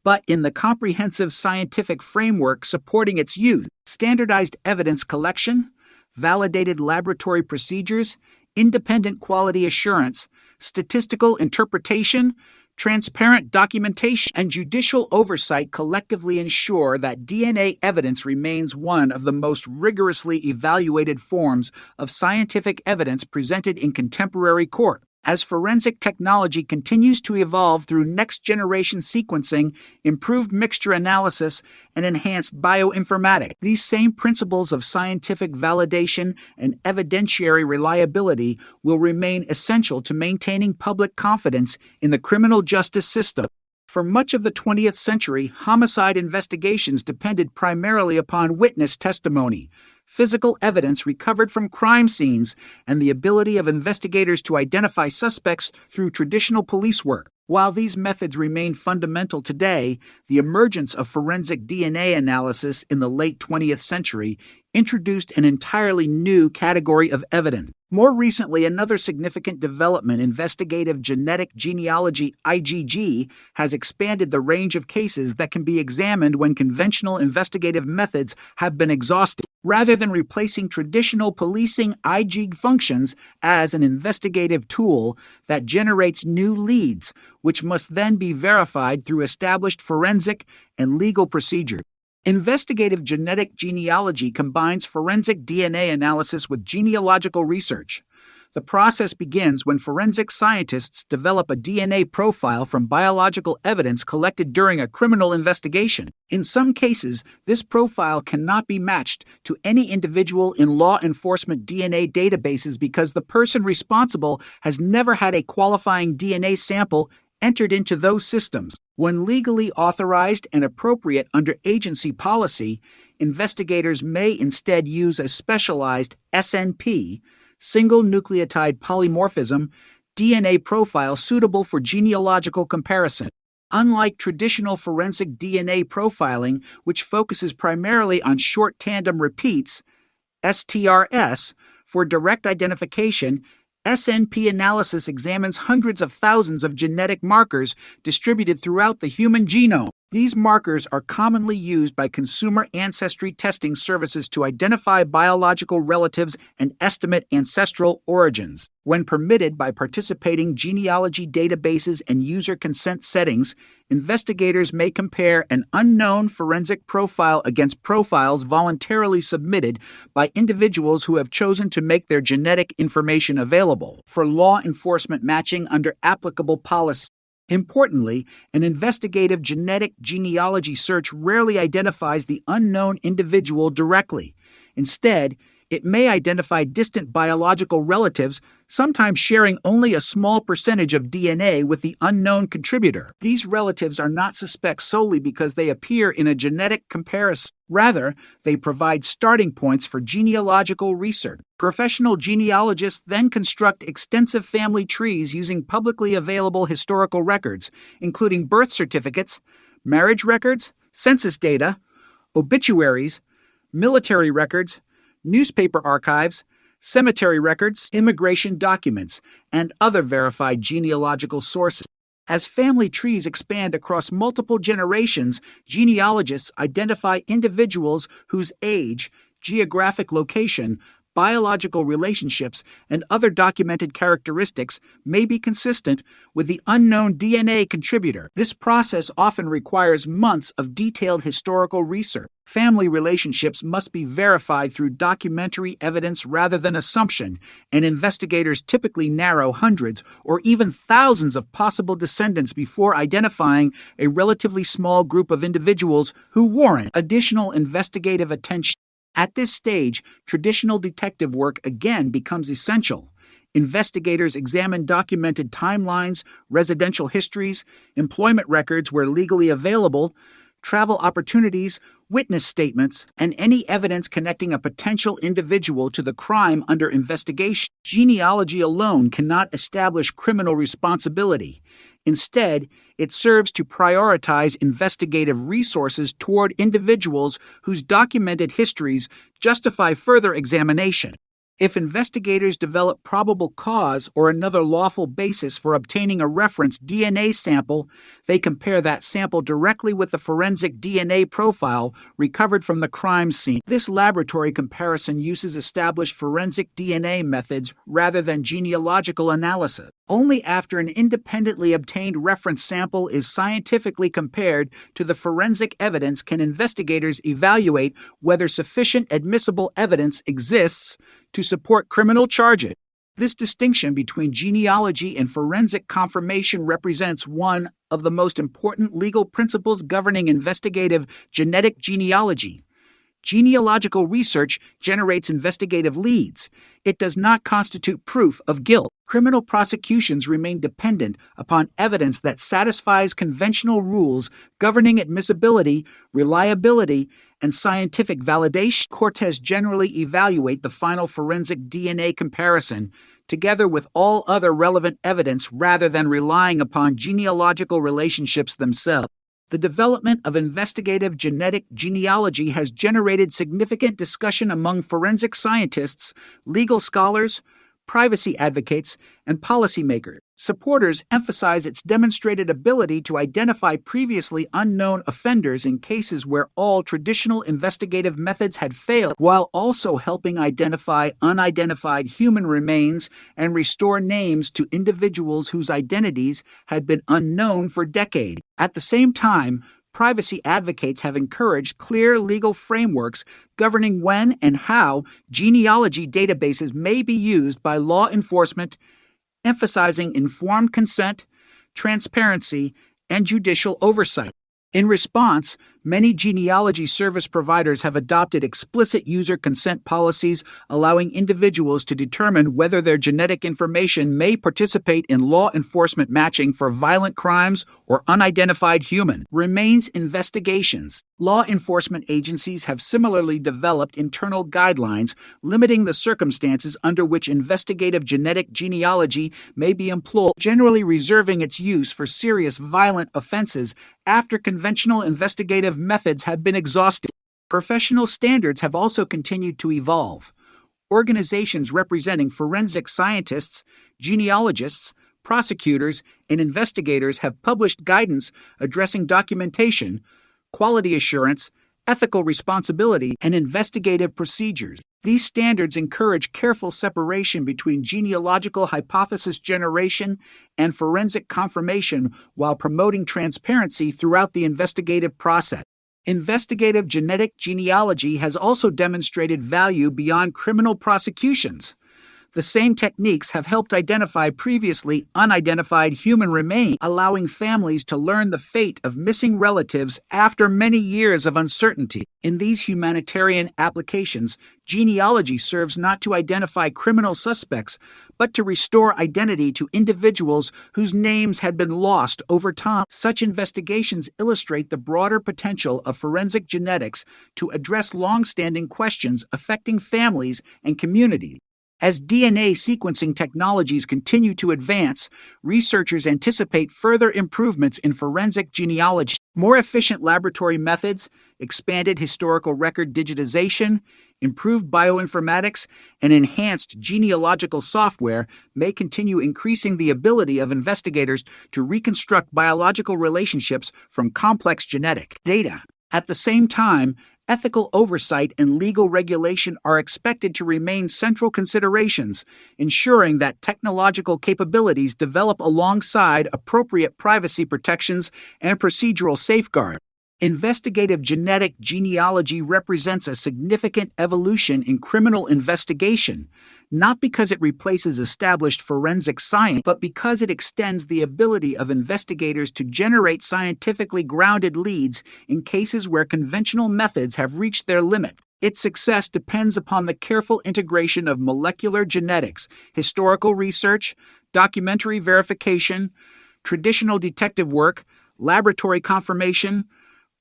but in the comprehensive scientific framework supporting its use. Standardized evidence collection, validated laboratory procedures, independent quality assurance, statistical interpretation, transparent documentation, and judicial oversight collectively ensure that DNA evidence remains one of the most rigorously evaluated forms of scientific evidence presented in contemporary court. As forensic technology continues to evolve through next-generation sequencing, improved mixture analysis, and enhanced bioinformatics, these same principles of scientific validation and evidentiary reliability will remain essential to maintaining public confidence in the criminal justice system. For much of the 20th century, homicide investigations depended primarily upon witness testimony, physical evidence recovered from crime scenes, and the ability of investigators to identify suspects through traditional police work. While these methods remain fundamental today, the emergence of forensic DNA analysis in the late 20th century introduced an entirely new category of evidence. More recently, another significant development, investigative genetic genealogy (IgG), has expanded the range of cases that can be examined when conventional investigative methods have been exhausted. Rather than replacing traditional policing IG functions as an investigative tool that generates new leads, which must then be verified through established forensic and legal procedures. Investigative genetic genealogy combines forensic DNA analysis with genealogical research. The process begins when forensic scientists develop a DNA profile from biological evidence collected during a criminal investigation. In some cases, this profile cannot be matched to any individual in law enforcement DNA databases because the person responsible has never had a qualifying DNA sample entered into those systems. When legally authorized and appropriate under agency policy, investigators may instead use a specialized SNP, single nucleotide polymorphism, DNA profile suitable for genealogical comparison. Unlike traditional forensic DNA profiling, which focuses primarily on short tandem repeats, STRS, for direct identification, SNP analysis examines hundreds of thousands of genetic markers distributed throughout the human genome. These markers are commonly used by consumer ancestry testing services to identify biological relatives and estimate ancestral origins. When permitted by participating genealogy databases and user consent settings, investigators may compare an unknown forensic profile against profiles voluntarily submitted by individuals who have chosen to make their genetic information available for law enforcement matching under applicable policy. Importantly, an investigative genetic genealogy search rarely identifies the unknown individual directly. Instead, it may identify distant biological relatives, sometimes sharing only a small percentage of DNA with the unknown contributor. These relatives are not suspects solely because they appear in a genetic comparison. Rather, they provide starting points for genealogical research. Professional genealogists then construct extensive family trees using publicly available historical records, including birth certificates, marriage records, census data, obituaries, military records, newspaper archives, cemetery records, immigration documents, and other verified genealogical sources. As family trees expand across multiple generations, genealogists identify individuals whose age, geographic location, biological relationships, and other documented characteristics may be consistent with the unknown DNA contributor. This process often requires months of detailed historical research. Family relationships must be verified through documentary evidence rather than assumption, and investigators typically narrow hundreds or even thousands of possible descendants before identifying a relatively small group of individuals who warrant additional investigative attention. At this stage, traditional detective work again becomes essential. Investigators examine documented timelines, residential histories, employment records where legally available, travel opportunities, witness statements, and any evidence connecting a potential individual to the crime under investigation. Genealogy alone cannot establish criminal responsibility. Instead, it serves to prioritize investigative resources toward individuals whose documented histories justify further examination. If investigators develop probable cause or another lawful basis for obtaining a reference DNA sample, they compare that sample directly with the forensic DNA profile recovered from the crime scene. This laboratory comparison uses established forensic DNA methods rather than genealogical analysis. Only after an independently obtained reference sample is scientifically compared to the forensic evidence can investigators evaluate whether sufficient admissible evidence exists to support criminal charges. This distinction between genealogy and forensic confirmation represents one of the most important legal principles governing investigative genetic genealogy. Genealogical research generates investigative leads. It does not constitute proof of guilt. Criminal prosecutions remain dependent upon evidence that satisfies conventional rules governing admissibility, reliability, and scientific validation. Courts generally evaluate the final forensic DNA comparison together with all other relevant evidence rather than relying upon genealogical relationships themselves. The development of investigative genetic genealogy has generated significant discussion among forensic scientists, legal scholars, privacy advocates, and policymakers. Supporters emphasize its demonstrated ability to identify previously unknown offenders in cases where all traditional investigative methods had failed, while also helping identify unidentified human remains and restore names to individuals whose identities had been unknown for decades. At the same time, privacy advocates have encouraged clear legal frameworks governing when and how genealogy databases may be used by law enforcement, emphasizing informed consent, transparency, and judicial oversight. In response, many genealogy service providers have adopted explicit user consent policies allowing individuals to determine whether their genetic information may participate in law enforcement matching for violent crimes or unidentified human remains investigations. Law enforcement agencies have similarly developed internal guidelines limiting the circumstances under which investigative genetic genealogy may be employed, generally reserving its use for serious violent offenses after conventional investigative methods have been exhausted. Professional standards have also continued to evolve. Organizations representing forensic scientists, genealogists, prosecutors, and investigators have published guidance addressing documentation, quality assurance, ethical responsibility, and investigative procedures. These standards encourage careful separation between genealogical hypothesis generation and forensic confirmation while promoting transparency throughout the investigative process. Investigative genetic genealogy has also demonstrated value beyond criminal prosecutions. The same techniques have helped identify previously unidentified human remains, allowing families to learn the fate of missing relatives after many years of uncertainty. In these humanitarian applications, genealogy serves not to identify criminal suspects, but to restore identity to individuals whose names had been lost over time. Such investigations illustrate the broader potential of forensic genetics to address long-standing questions affecting families and communities. As DNA sequencing technologies continue to advance, researchers anticipate further improvements in forensic genealogy. More efficient laboratory methods, expanded historical record digitization, improved bioinformatics, and enhanced genealogical software may continue increasing the ability of investigators to reconstruct biological relationships from complex genetic data. At the same time, ethical oversight and legal regulation are expected to remain central considerations, ensuring that technological capabilities develop alongside appropriate privacy protections and procedural safeguards. Investigative genetic genealogy represents a significant evolution in criminal investigation, not because it replaces established forensic science, but because it extends the ability of investigators to generate scientifically grounded leads in cases where conventional methods have reached their limit. Its success depends upon the careful integration of molecular genetics, historical research, documentary verification, traditional detective work, laboratory confirmation,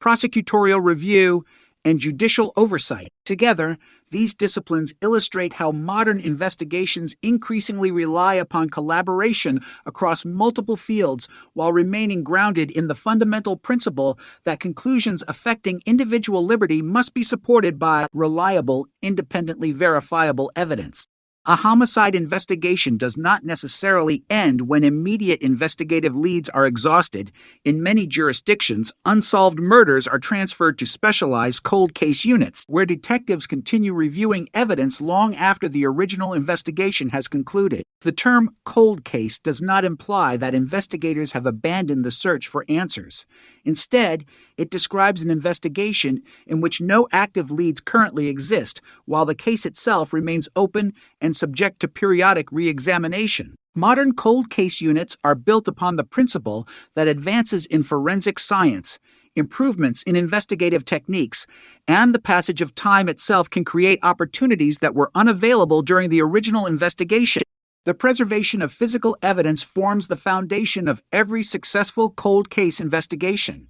prosecutorial review, and judicial oversight. Together, these disciplines illustrate how modern investigations increasingly rely upon collaboration across multiple fields while remaining grounded in the fundamental principle that conclusions affecting individual liberty must be supported by reliable, independently verifiable evidence. A homicide investigation does not necessarily end when immediate investigative leads are exhausted. In many jurisdictions, unsolved murders are transferred to specialized cold case units, where detectives continue reviewing evidence long after the original investigation has concluded. The term cold case does not imply that investigators have abandoned the search for answers. Instead, it describes an investigation in which no active leads currently exist, while the case itself remains open and subject to periodic re-examination. Modern cold case units are built upon the principle that advances in forensic science, improvements in investigative techniques, and the passage of time itself can create opportunities that were unavailable during the original investigation. The preservation of physical evidence forms the foundation of every successful cold case investigation.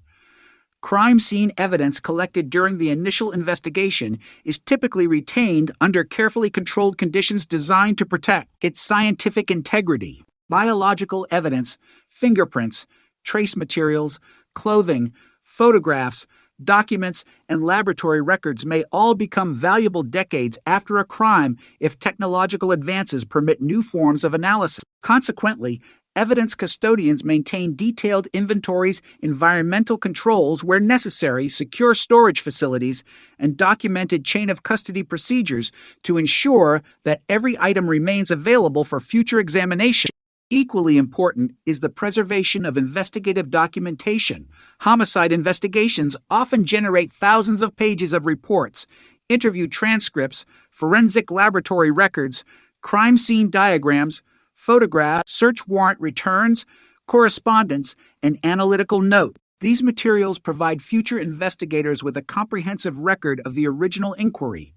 Crime scene evidence collected during the initial investigation is typically retained under carefully controlled conditions designed to protect its scientific integrity. Biological evidence, fingerprints, trace materials, clothing, photographs, documents, and laboratory records may all become valuable decades after a crime if technological advances permit new forms of analysis. Consequently, evidence custodians maintain detailed inventories, environmental controls where necessary, secure storage facilities, and documented chain of custody procedures to ensure that every item remains available for future examination. Equally important is the preservation of investigative documentation. Homicide investigations often generate thousands of pages of reports, interview transcripts, forensic laboratory records, crime scene diagrams, photographs, search warrant returns, correspondence, and analytical note. These materials provide future investigators with a comprehensive record of the original inquiry.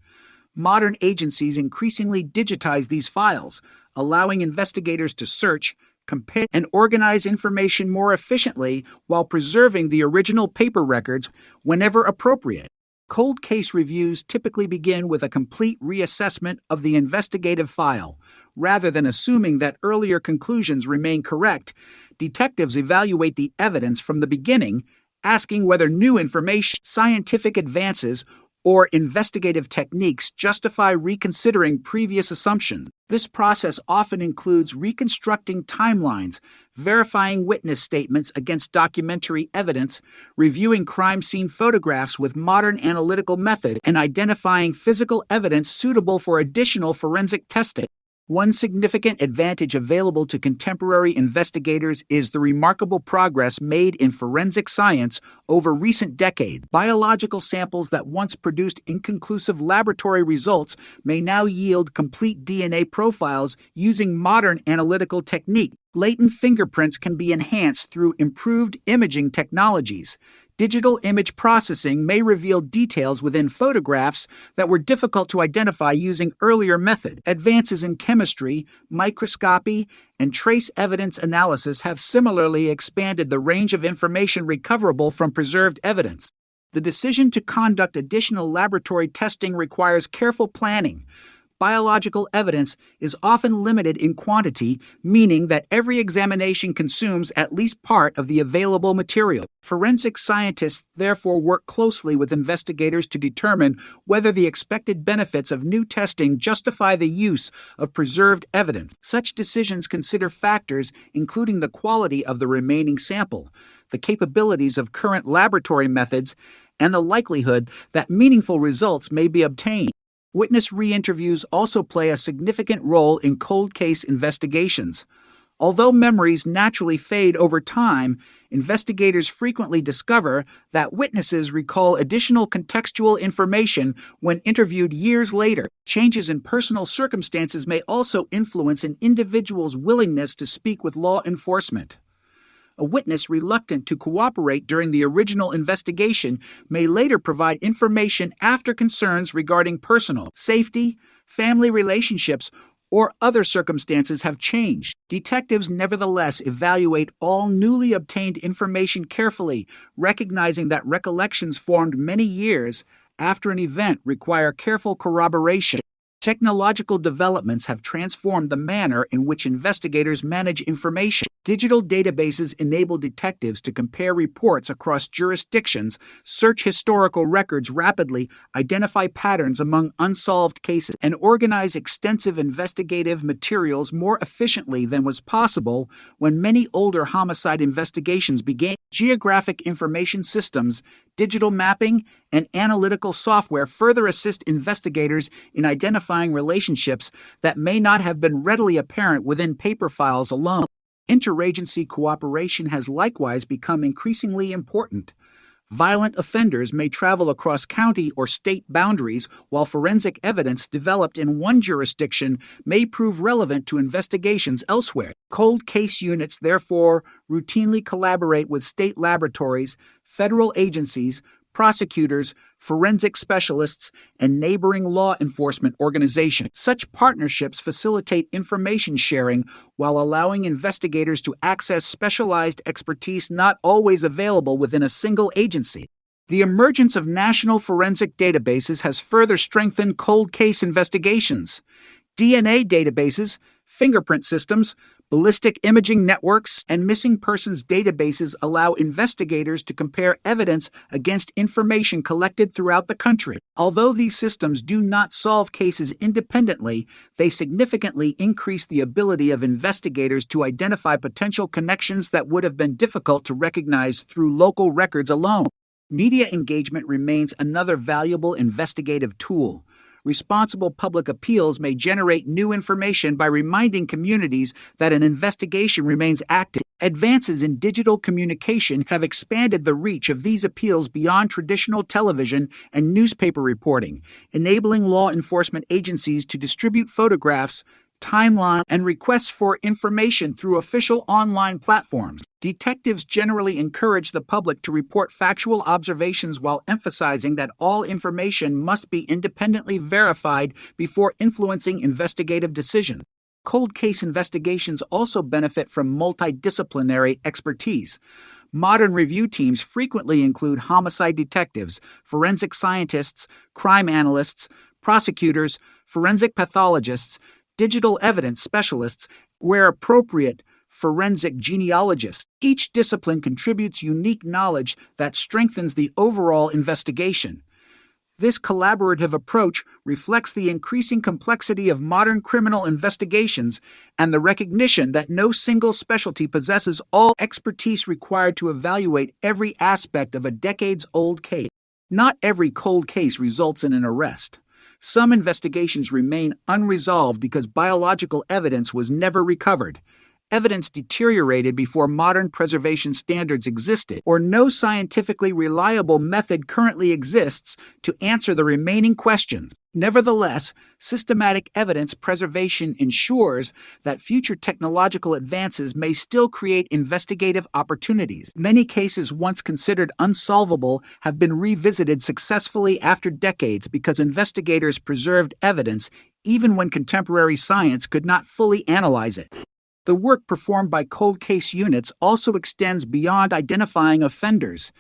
Modern agencies increasingly digitize these files, allowing investigators to search, compare, and organize information more efficiently while preserving the original paper records whenever appropriate. Cold case reviews typically begin with a complete reassessment of the investigative file. Rather than assuming that earlier conclusions remain correct, detectives evaluate the evidence from the beginning, asking whether new information, scientific advances, or investigative techniques justify reconsidering previous assumptions. This process often includes reconstructing timelines, verifying witness statements against documentary evidence, reviewing crime scene photographs with modern analytical methods, and identifying physical evidence suitable for additional forensic testing. One significant advantage available to contemporary investigators is the remarkable progress made in forensic science over recent decades. Biological samples that once produced inconclusive laboratory results may now yield complete DNA profiles using modern analytical techniques. Latent fingerprints can be enhanced through improved imaging technologies. Digital image processing may reveal details within photographs that were difficult to identify using earlier methods. Advances in chemistry, microscopy, and trace evidence analysis have similarly expanded the range of information recoverable from preserved evidence. The decision to conduct additional laboratory testing requires careful planning. biological evidence is often limited in quantity, meaning that every examination consumes at least part of the available material. Forensic scientists therefore work closely with investigators to determine whether the expected benefits of new testing justify the use of preserved evidence. Such decisions consider factors including the quality of the remaining sample, the capabilities of current laboratory methods, and the likelihood that meaningful results may be obtained. Witness re-interviews also play a significant role in cold case investigations. Although memories naturally fade over time, investigators frequently discover that witnesses recall additional contextual information when interviewed years later. Changes in personal circumstances may also influence an individual's willingness to speak with law enforcement. A witness reluctant to cooperate during the original investigation may later provide information after concerns regarding personal safety, family relationships, or other circumstances have changed. Detectives nevertheless evaluate all newly obtained information carefully, recognizing that recollections formed many years after an event require careful corroboration. Technological developments have transformed the manner in which investigators manage information. Digital databases enable detectives to compare reports across jurisdictions, search historical records rapidly, identify patterns among unsolved cases, and organize extensive investigative materials more efficiently than was possible when many older homicide investigations began. Geographic information systems, digital mapping, and analytical software further assist investigators in identifying relationships that may not have been readily apparent within paper files alone. Interagency cooperation has likewise become increasingly important. Violent offenders may travel across county or state boundaries, while forensic evidence developed in one jurisdiction may prove relevant to investigations elsewhere. Cold case units therefore routinely collaborate with state laboratories, federal agencies, prosecutors, forensic specialists, and neighboring law enforcement organizations. Such partnerships facilitate information sharing while allowing investigators to access specialized expertise not always available within a single agency. The emergence of national forensic databases has further strengthened cold case investigations. DNA databases, fingerprint systems, ballistic imaging networks, and missing persons databases allow investigators to compare evidence against information collected throughout the country. Although these systems do not solve cases independently, they significantly increase the ability of investigators to identify potential connections that would have been difficult to recognize through local records alone. Media engagement remains another valuable investigative tool. Responsible public appeals may generate new information by reminding communities that an investigation remains active. Advances in digital communication have expanded the reach of these appeals beyond traditional television and newspaper reporting, enabling law enforcement agencies to distribute photographs, timeline, and requests for information through official online platforms. Detectives generally encourage the public to report factual observations while emphasizing that all information must be independently verified before influencing investigative decisions. Cold case investigations also benefit from multidisciplinary expertise. Modern review teams frequently include homicide detectives, forensic scientists, crime analysts, prosecutors, forensic pathologists, digital evidence specialists, where appropriate, forensic genealogists. Each discipline contributes unique knowledge that strengthens the overall investigation. This collaborative approach reflects the increasing complexity of modern criminal investigations and the recognition that no single specialty possesses all expertise required to evaluate every aspect of a decades-old case. Not every cold case results in an arrest. Some investigations remain unresolved because biological evidence was never recovered, evidence deteriorated before modern preservation standards existed, or no scientifically reliable method currently exists to answer the remaining questions. Nevertheless, systematic evidence preservation ensures that future technological advances may still create investigative opportunities. Many cases once considered unsolvable have been revisited successfully after decades because investigators preserved evidence even when contemporary science could not fully analyze it. The work performed by cold case units also extends beyond identifying offenders.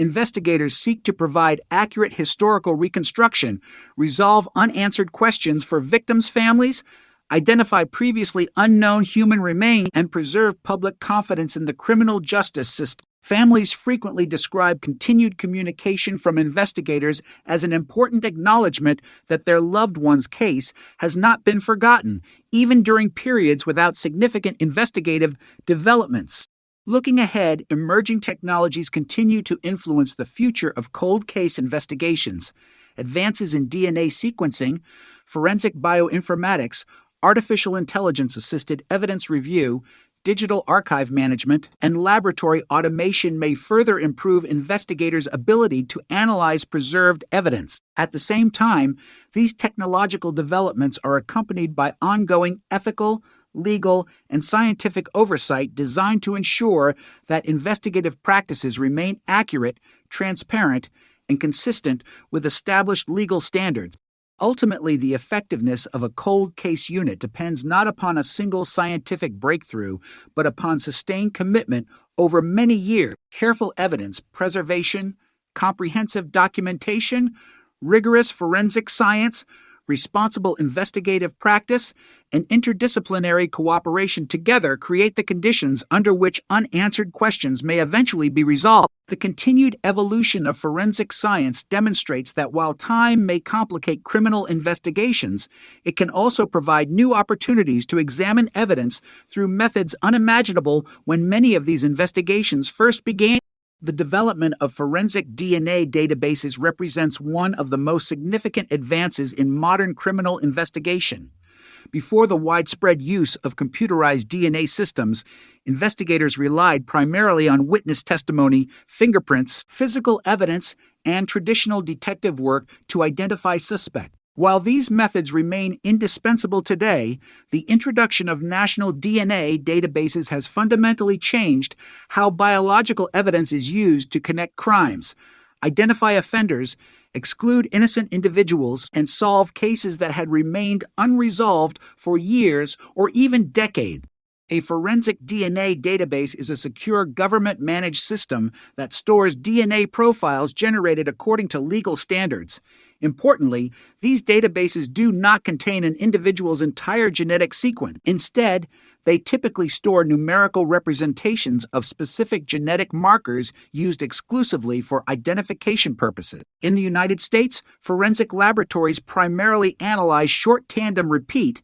investigators seek to provide accurate historical reconstruction, resolve unanswered questions for victims' families, identify previously unknown human remains, and preserve public confidence in the criminal justice system. Families frequently describe continued communication from investigators as an important acknowledgement that their loved one's case has not been forgotten, even during periods without significant investigative developments. Looking ahead, emerging technologies continue to influence the future of cold case investigations. Advances in DNA sequencing, forensic bioinformatics, artificial intelligence-assisted evidence review, digital archive management, and laboratory automation may further improve investigators' ability to analyze preserved evidence. At the same time, these technological developments are accompanied by ongoing ethical, legal, and scientific oversight designed to ensure that investigative practices remain accurate, transparent, and consistent with established legal standards. Ultimately, the effectiveness of a cold case unit depends not upon a single scientific breakthrough, but upon sustained commitment over many years, careful evidence preservation, comprehensive documentation, rigorous forensic science, responsible investigative practice, and interdisciplinary cooperation together create the conditions under which unanswered questions may eventually be resolved. The continued evolution of forensic science demonstrates that while time may complicate criminal investigations, it can also provide new opportunities to examine evidence through methods unimaginable when many of these investigations first began. The development of forensic DNA databases represents one of the most significant advances in modern criminal investigation. Before the widespread use of computerized DNA systems, investigators relied primarily on witness testimony, fingerprints, physical evidence, and traditional detective work to identify suspects. While these methods remain indispensable today, the introduction of national DNA databases has fundamentally changed how biological evidence is used to connect crimes, identify offenders, exclude innocent individuals, and solve cases that had remained unresolved for years or even decades. A forensic DNA database is a secure government-managed system that stores DNA profiles generated according to legal standards. Importantly, these databases do not contain an individual's entire genetic sequence. Instead, they typically store numerical representations of specific genetic markers used exclusively for identification purposes. In the United States, forensic laboratories primarily analyze short tandem repeat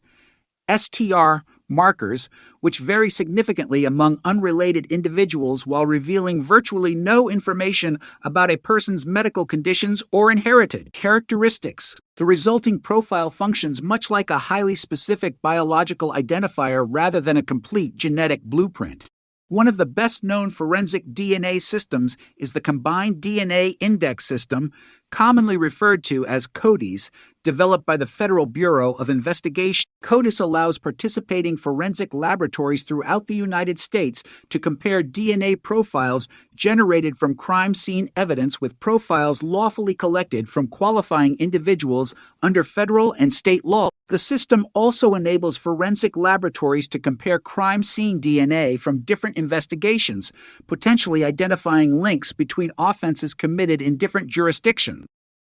STR markers, which vary significantly among unrelated individuals while revealing virtually no information about a person's medical conditions or inherited characteristics. The resulting profile functions much like a highly specific biological identifier rather than a complete genetic blueprint. One of the best-known forensic DNA systems is the Combined DNA Index System, commonly referred to as CODIS, developed by the Federal Bureau of Investigation. CODIS allows participating forensic laboratories throughout the United States to compare DNA profiles generated from crime scene evidence with profiles lawfully collected from qualifying individuals under federal and state law. The system also enables forensic laboratories to compare crime scene DNA from different investigations, potentially identifying links between offenses committed in different jurisdictions.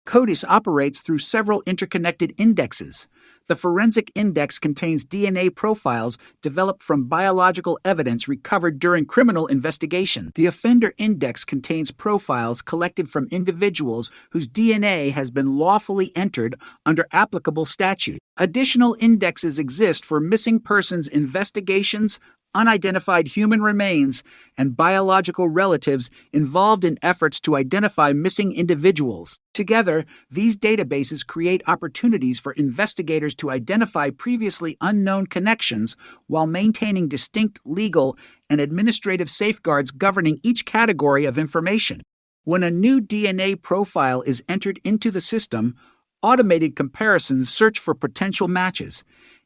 CODIS operates through several interconnected indexes. The forensic index contains DNA profiles developed from biological evidence recovered during criminal investigation. The offender index contains profiles collected from individuals whose DNA has been lawfully entered under applicable statute. Additional indexes exist for missing persons investigations, unidentified human remains, and biological relatives involved in efforts to identify missing individuals. Together, these databases create opportunities for investigators to identify previously unknown connections while maintaining distinct legal and administrative safeguards governing each category of information. When a new DNA profile is entered into the system, automated comparisons search for potential matches.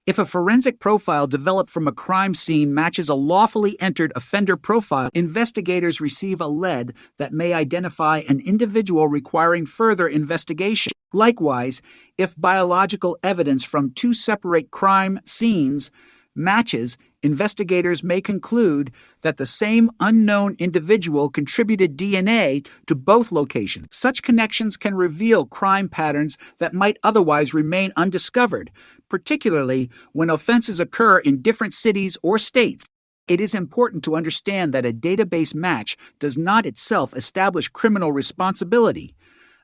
If a forensic profile developed from a crime scene matches a lawfully entered offender profile, investigators receive a lead that may identify an individual requiring further investigation. Likewise, if biological evidence from two separate crime scenes matches, investigators may conclude that the same unknown individual contributed DNA to both locations. Such connections can reveal crime patterns that might otherwise remain undiscovered, particularly when offenses occur in different cities or states. It is important to understand that a database match does not itself establish criminal responsibility.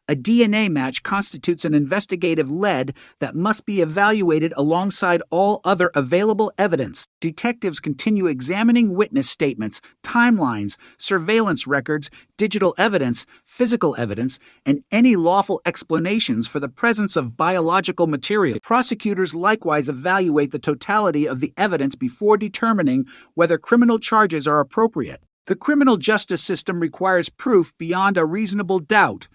A DNA match constitutes an investigative lead that must be evaluated alongside all other available evidence. Detectives continue examining witness statements, timelines, surveillance records, digital evidence, physical evidence, and any lawful explanations for the presence of biological material. Prosecutors likewise evaluate the totality of the evidence before determining whether criminal charges are appropriate. The criminal justice system requires proof beyond a reasonable doubt,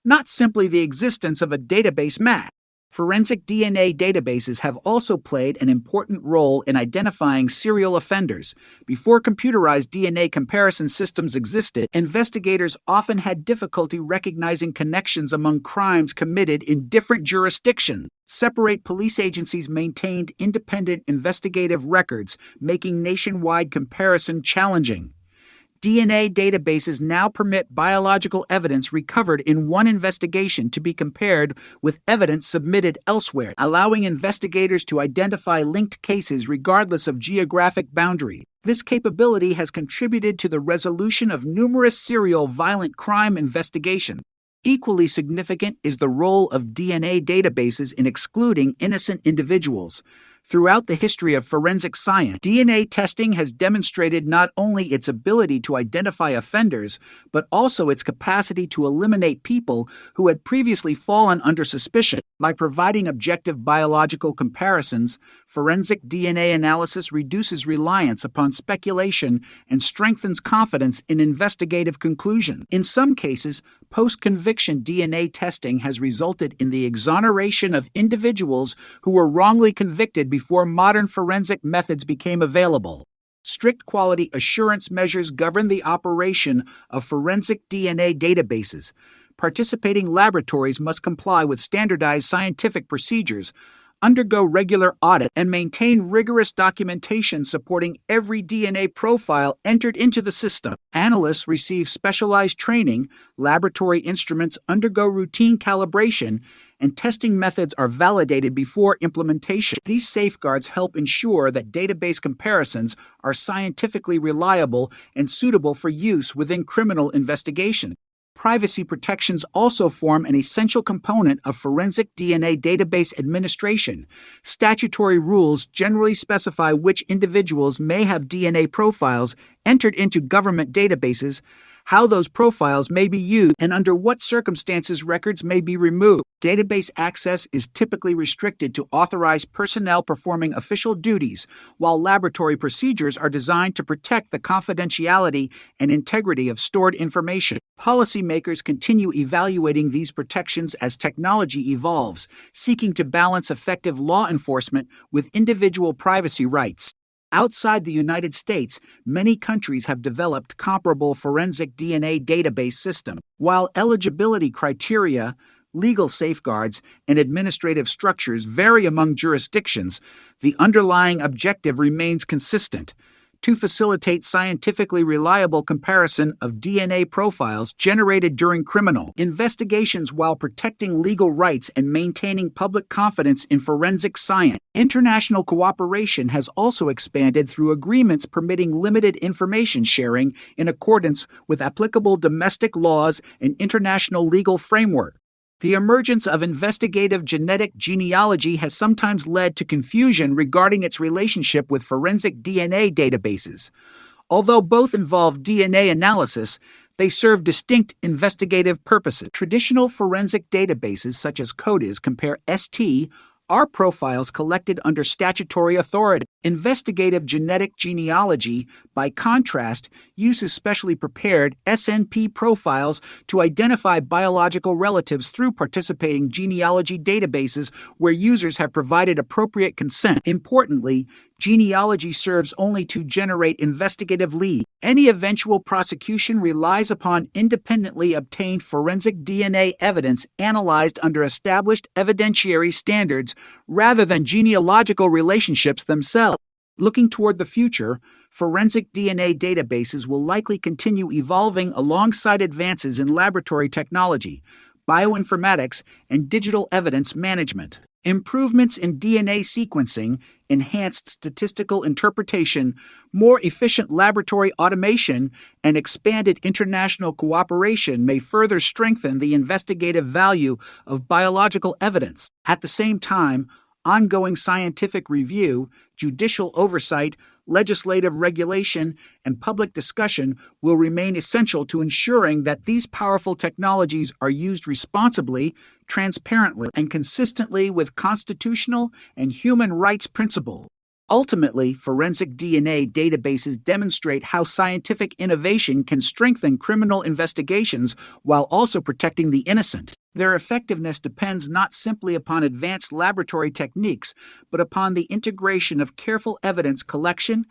not simply the existence of a database match. Forensic DNA databases have also played an important role in identifying serial offenders. Before computerized DNA comparison systems existed, investigators often had difficulty recognizing connections among crimes committed in different jurisdictions. Separate police agencies maintained independent investigative records, making nationwide comparison challenging. DNA databases now permit biological evidence recovered in one investigation to be compared with evidence submitted elsewhere, allowing investigators to identify linked cases regardless of geographic boundary. This capability has contributed to the resolution of numerous serial violent crime investigations. Equally significant is the role of DNA databases in excluding innocent individuals. Throughout the history of forensic science, DNA testing has demonstrated not only its ability to identify offenders, but also its capacity to eliminate people who had previously fallen under suspicion. By providing objective biological comparisons, forensic DNA analysis reduces reliance upon speculation and strengthens confidence in investigative conclusions. In some cases, post-conviction DNA testing has resulted in the exoneration of individuals who were wrongly convicted before modern forensic methods became available. Strict quality assurance measures govern the operation of forensic DNA databases. Participating laboratories must comply with standardized scientific procedures, undergo regular audit, and maintain rigorous documentation supporting every DNA profile entered into the system. Analysts receive specialized training, laboratory instruments undergo routine calibration, and testing methods are validated before implementation. These safeguards help ensure that database comparisons are scientifically reliable and suitable for use within criminal investigation. Privacy protections also form an essential component of forensic DNA database administration. Statutory rules generally specify which individuals may have DNA profiles entered into government databases, how those profiles may be used, and under what circumstances records may be removed. Database access is typically restricted to authorized personnel performing official duties, while laboratory procedures are designed to protect the confidentiality and integrity of stored information. Policymakers continue evaluating these protections as technology evolves, seeking to balance effective law enforcement with individual privacy rights. Outside the United States, many countries have developed comparable forensic DNA database systems. While eligibility criteria, legal safeguards, and administrative structures vary among jurisdictions, the underlying objective remains consistent: to facilitate scientifically reliable comparison of DNA profiles generated during criminal investigations while protecting legal rights and maintaining public confidence in forensic science. International cooperation has also expanded through agreements permitting limited information sharing in accordance with applicable domestic laws and international legal framework. The emergence of investigative genetic genealogy has sometimes led to confusion regarding its relationship with forensic DNA databases. Although both involve DNA analysis, they serve distinct investigative purposes. Traditional forensic databases such as CODIS compare ST, are profiles collected under statutory authority. Investigative genetic genealogy, by contrast, uses specially prepared SNP profiles to identify biological relatives through participating genealogy databases where users have provided appropriate consent. Importantly, genealogy serves only to generate investigative leads. Any eventual prosecution relies upon independently obtained forensic DNA evidence analyzed under established evidentiary standards rather than genealogical relationships themselves. Looking toward the future, forensic DNA databases will likely continue evolving alongside advances in laboratory technology, bioinformatics, and digital evidence management. Improvements in DNA sequencing, enhanced statistical interpretation, more efficient laboratory automation, and expanded international cooperation may further strengthen the investigative value of biological evidence. At the same time, ongoing scientific review, judicial oversight, legislative regulation, and public discussion will remain essential to ensuring that these powerful technologies are used responsibly, transparently, and consistently with constitutional and human rights principles. Ultimately, forensic DNA databases demonstrate how scientific innovation can strengthen criminal investigations while also protecting the innocent. Their effectiveness depends not simply upon advanced laboratory techniques, but upon the integration of careful evidence collection,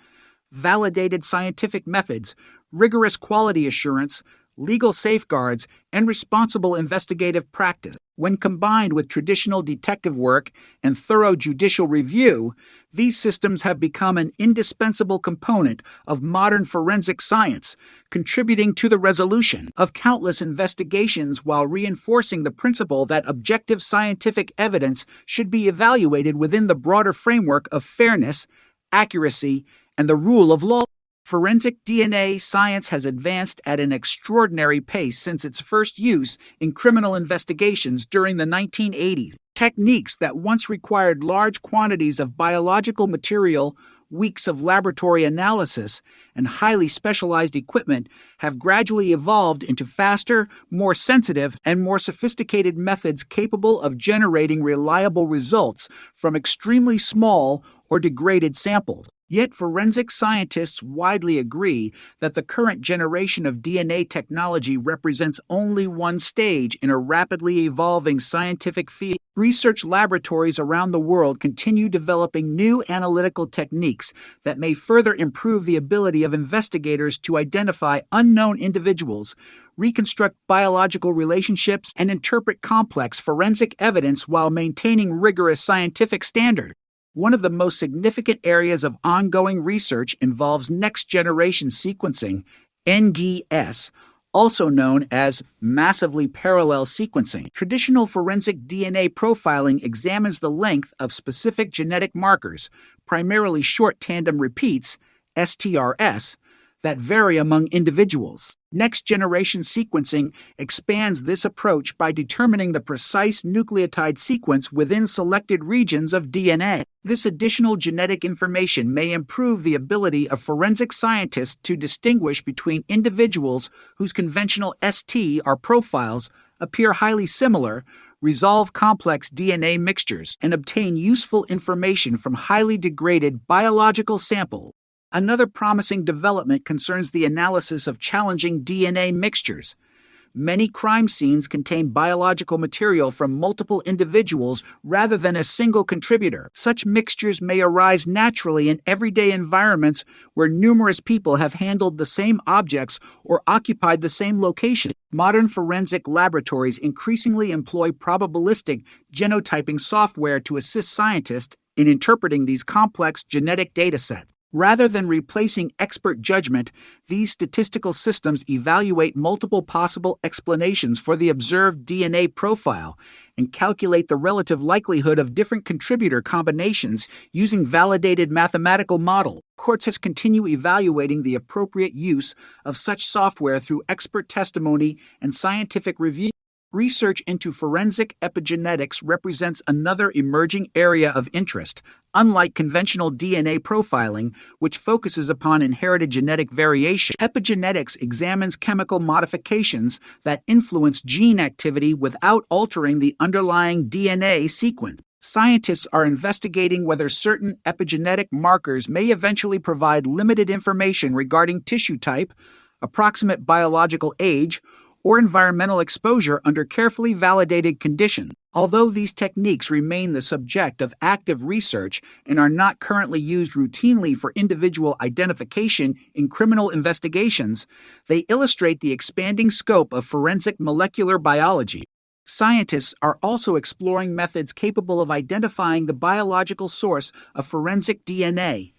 validated scientific methods, rigorous quality assurance, legal safeguards, and responsible investigative practice. When combined with traditional detective work and thorough judicial review, these systems have become an indispensable component of modern forensic science, contributing to the resolution of countless investigations while reinforcing the principle that objective scientific evidence should be evaluated within the broader framework of fairness, accuracy, and the rule of law. Forensic DNA science has advanced at an extraordinary pace since its first use in criminal investigations during the 1980s. Techniques that once required large quantities of biological material, weeks of laboratory analysis, and highly specialized equipment have gradually evolved into faster, more sensitive, and more sophisticated methods capable of generating reliable results from extremely small or degraded samples. Yet forensic scientists widely agree that the current generation of DNA technology represents only one stage in a rapidly evolving scientific field. Research laboratories around the world continue developing new analytical techniques that may further improve the ability of investigators to identify unknown individuals, reconstruct biological relationships, and interpret complex forensic evidence while maintaining rigorous scientific standards. One of the most significant areas of ongoing research involves next-generation sequencing, NGS, also known as massively parallel sequencing. Traditional forensic DNA profiling examines the length of specific genetic markers, primarily short tandem repeats, STRS, that vary among individuals. Next-generation sequencing expands this approach by determining the precise nucleotide sequence within selected regions of DNA. This additional genetic information may improve the ability of forensic scientists to distinguish between individuals whose conventional ST or profiles appear highly similar, resolve complex DNA mixtures, and obtain useful information from highly degraded biological samples. Another promising development concerns the analysis of challenging DNA mixtures. Many crime scenes contain biological material from multiple individuals rather than a single contributor. Such mixtures may arise naturally in everyday environments where numerous people have handled the same objects or occupied the same location. Modern forensic laboratories increasingly employ probabilistic genotyping software to assist scientists in interpreting these complex genetic datasets. Rather than replacing expert judgment, these statistical systems evaluate multiple possible explanations for the observed DNA profile and calculate the relative likelihood of different contributor combinations using validated mathematical models. Courts has continued evaluating the appropriate use of such software through expert testimony and scientific review. Research into forensic epigenetics represents another emerging area of interest. Unlike conventional DNA profiling, which focuses upon inherited genetic variation, epigenetics examines chemical modifications that influence gene activity without altering the underlying DNA sequence. Scientists are investigating whether certain epigenetic markers may eventually provide limited information regarding tissue type, approximate biological age, or environmental exposure under carefully validated conditions. Although these techniques remain the subject of active research and are not currently used routinely for individual identification in criminal investigations, they illustrate the expanding scope of forensic molecular biology. Scientists are also exploring methods capable of identifying the biological source of forensic DNA.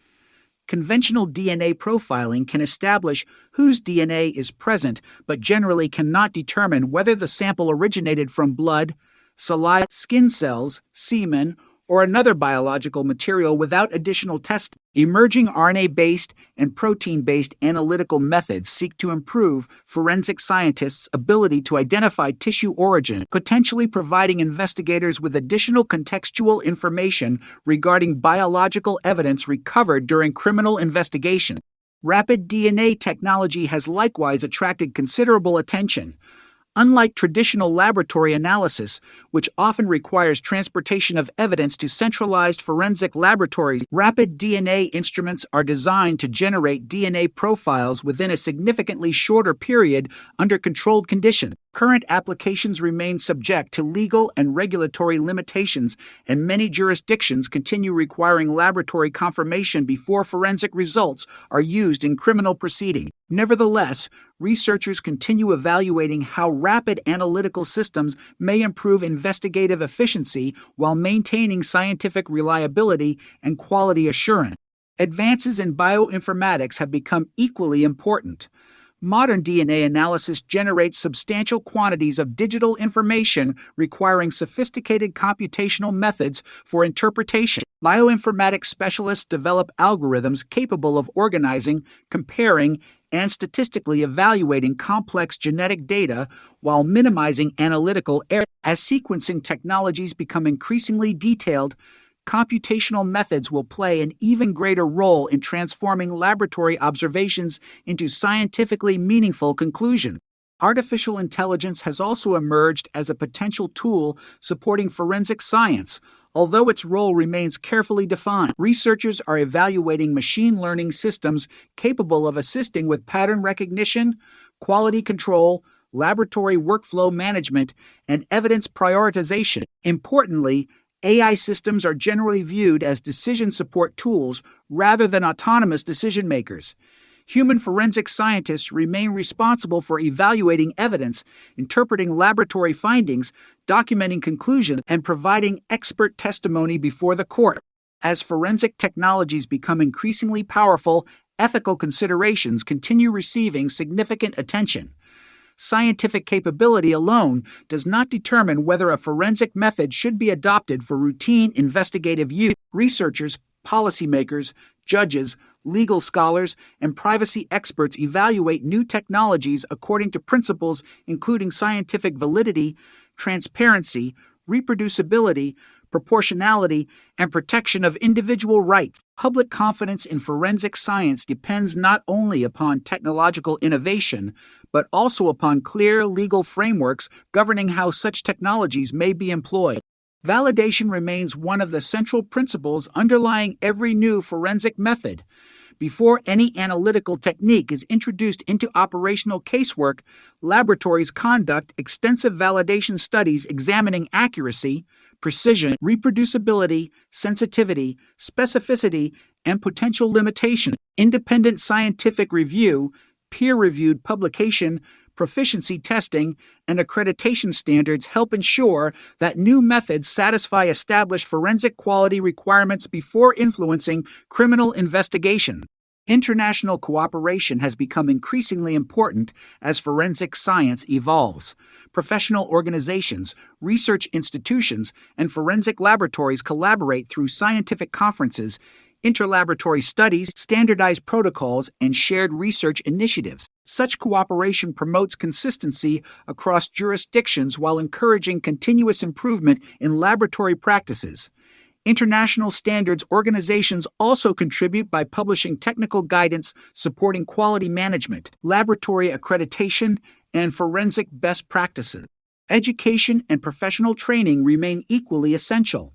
Conventional DNA profiling can establish whose DNA is present, but generally cannot determine whether the sample originated from blood, saliva, skin cells, semen, or another biological material without additional testing. Emerging RNA-based and protein-based analytical methods seek to improve forensic scientists' ability to identify tissue origin, potentially providing investigators with additional contextual information regarding biological evidence recovered during criminal investigation. Rapid DNA technology has likewise attracted considerable attention. Unlike traditional laboratory analysis, which often requires transportation of evidence to centralized forensic laboratories, rapid DNA instruments are designed to generate DNA profiles within a significantly shorter period under controlled conditions. Current applications remain subject to legal and regulatory limitations, and many jurisdictions continue requiring laboratory confirmation before forensic results are used in criminal proceedings. Nevertheless, researchers continue evaluating how rapid analytical systems may improve investigative efficiency while maintaining scientific reliability and quality assurance. Advances in bioinformatics have become equally important. Modern DNA analysis generates substantial quantities of digital information requiring sophisticated computational methods for interpretation. Bioinformatics specialists develop algorithms capable of organizing, comparing, and statistically evaluating complex genetic data while minimizing analytical error. As sequencing technologies become increasingly detailed, computational methods will play an even greater role in transforming laboratory observations into scientifically meaningful conclusions. Artificial intelligence has also emerged as a potential tool supporting forensic science, although its role remains carefully defined. Researchers are evaluating machine learning systems capable of assisting with pattern recognition, quality control, laboratory workflow management, and evidence prioritization. Importantly, AI systems are generally viewed as decision support tools rather than autonomous decision makers. Human forensic scientists remain responsible for evaluating evidence, interpreting laboratory findings, documenting conclusions, and providing expert testimony before the court. As forensic technologies become increasingly powerful, ethical considerations continue receiving significant attention. Scientific capability alone does not determine whether a forensic method should be adopted for routine investigative use. Researchers, policymakers, judges, legal scholars, and privacy experts evaluate new technologies according to principles including scientific validity, transparency, reproducibility, proportionality, and protection of individual rights. Public confidence in forensic science depends not only upon technological innovation, but also upon clear legal frameworks governing how such technologies may be employed. Validation remains one of the central principles underlying every new forensic method. Before any analytical technique is introduced into operational casework, laboratories conduct extensive validation studies examining accuracy, precision, reproducibility, sensitivity, specificity, and potential limitation. Independent scientific review, peer-reviewed publication, proficiency testing, and accreditation standards help ensure that new methods satisfy established forensic quality requirements before influencing criminal investigation. International cooperation has become increasingly important as forensic science evolves. Professional organizations, research institutions, and forensic laboratories collaborate through scientific conferences, interlaboratory studies, standardized protocols, and shared research initiatives. Such cooperation promotes consistency across jurisdictions while encouraging continuous improvement in laboratory practices. International standards organizations also contribute by publishing technical guidance supporting quality management, laboratory accreditation, and forensic best practices. Education and professional training remain equally essential.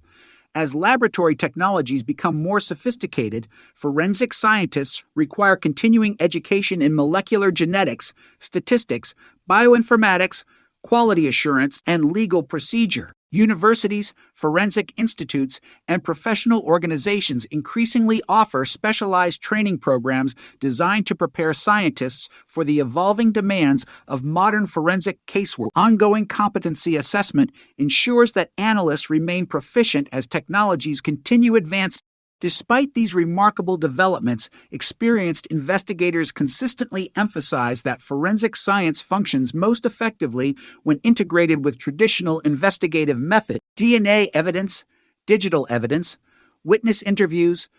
As laboratory technologies become more sophisticated, forensic scientists require continuing education in molecular genetics, statistics, bioinformatics, quality assurance, and legal procedure. Universities, forensic institutes, and professional organizations increasingly offer specialized training programs designed to prepare scientists for the evolving demands of modern forensic casework. Ongoing competency assessment ensures that analysts remain proficient as technologies continue advancing. Despite these remarkable developments, experienced investigators consistently emphasize that forensic science functions most effectively when integrated with traditional investigative methods: DNA evidence, digital evidence, witness interviews,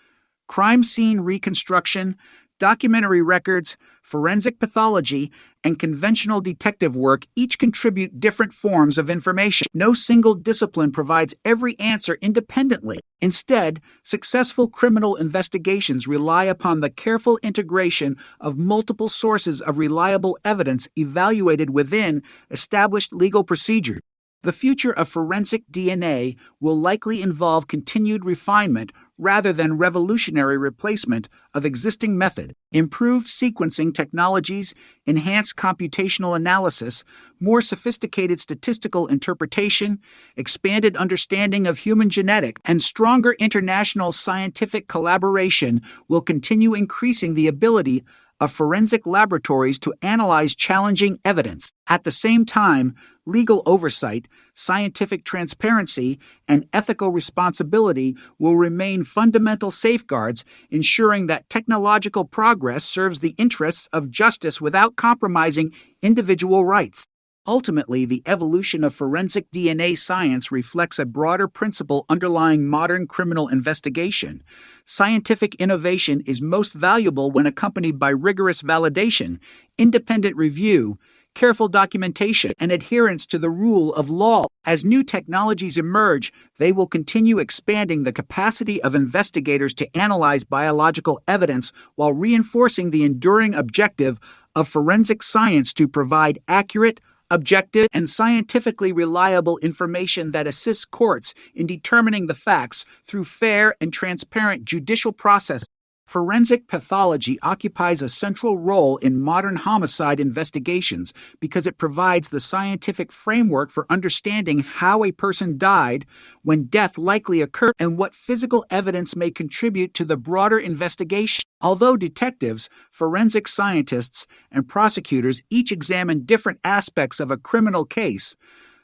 crime scene reconstruction, documentary records, forensic pathology, and conventional detective work each contribute different forms of information. No single discipline provides every answer independently. Instead, successful criminal investigations rely upon the careful integration of multiple sources of reliable evidence evaluated within established legal procedures. The future of forensic DNA will likely involve continued refinement rather than revolutionary replacement of existing methods. Improved sequencing technologies, enhanced computational analysis, more sophisticated statistical interpretation, expanded understanding of human genetics, and stronger international scientific collaboration will continue increasing the ability of forensic laboratories to analyze challenging evidence. At the same time, legal oversight, scientific transparency, and ethical responsibility will remain fundamental safeguards, ensuring that technological progress serves the interests of justice without compromising individual rights. Ultimately, the evolution of forensic DNA science reflects a broader principle underlying modern criminal investigation. Scientific innovation is most valuable when accompanied by rigorous validation, independent review, careful documentation, and adherence to the rule of law. As new technologies emerge, they will continue expanding the capacity of investigators to analyze biological evidence while reinforcing the enduring objective of forensic science to provide accurate, objective, and scientifically reliable information that assists courts in determining the facts through fair and transparent judicial process. Forensic pathology occupies a central role in modern homicide investigations because it provides the scientific framework for understanding how a person died, when death likely occurred, and what physical evidence may contribute to the broader investigation. Although detectives, forensic scientists, and prosecutors each examine different aspects of a criminal case,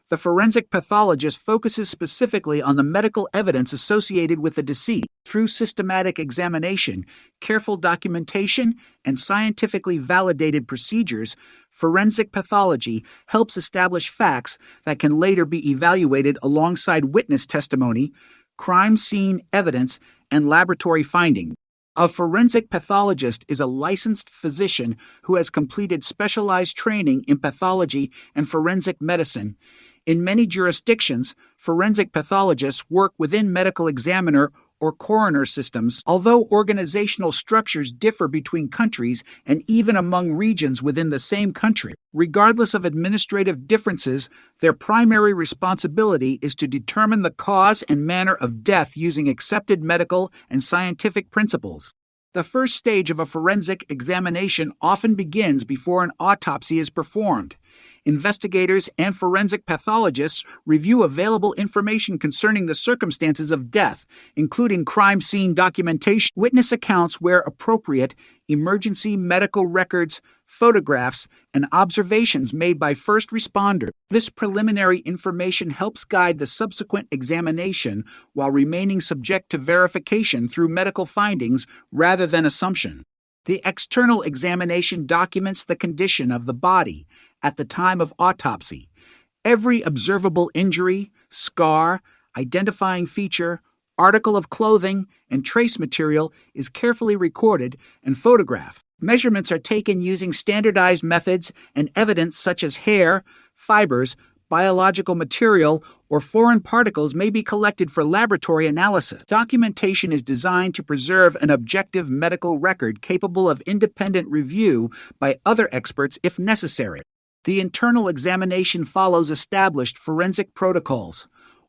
the forensic pathologist focuses specifically on the medical evidence associated with the deceased. Through systematic examination, careful documentation, and scientifically validated procedures, forensic pathology helps establish facts that can later be evaluated alongside witness testimony, crime scene evidence, and laboratory findings. A forensic pathologist is a licensed physician who has completed specialized training in pathology and forensic medicine. In many jurisdictions, forensic pathologists work within medical examiner or coroner systems, although organizational structures differ between countries and even among regions within the same country. Regardless of administrative differences, their primary responsibility is to determine the cause and manner of death using accepted medical and scientific principles. The first stage of a forensic examination often begins before an autopsy is performed. Investigators and forensic pathologists review available information concerning the circumstances of death, including crime scene documentation, witness accounts where appropriate, emergency medical records, photographs, and observations made by first responders. This preliminary information helps guide the subsequent examination while remaining subject to verification through medical findings rather than assumption. The external examination documents the condition of the body at the time of autopsy. Every observable injury, scar, identifying feature, article of clothing, and trace material is carefully recorded and photographed. Measurements are taken using standardized methods, and evidence such as hair, fibers, biological material, or foreign particles may be collected for laboratory analysis. Documentation is designed to preserve an objective medical record capable of independent review by other experts if necessary. The internal examination follows established forensic protocols.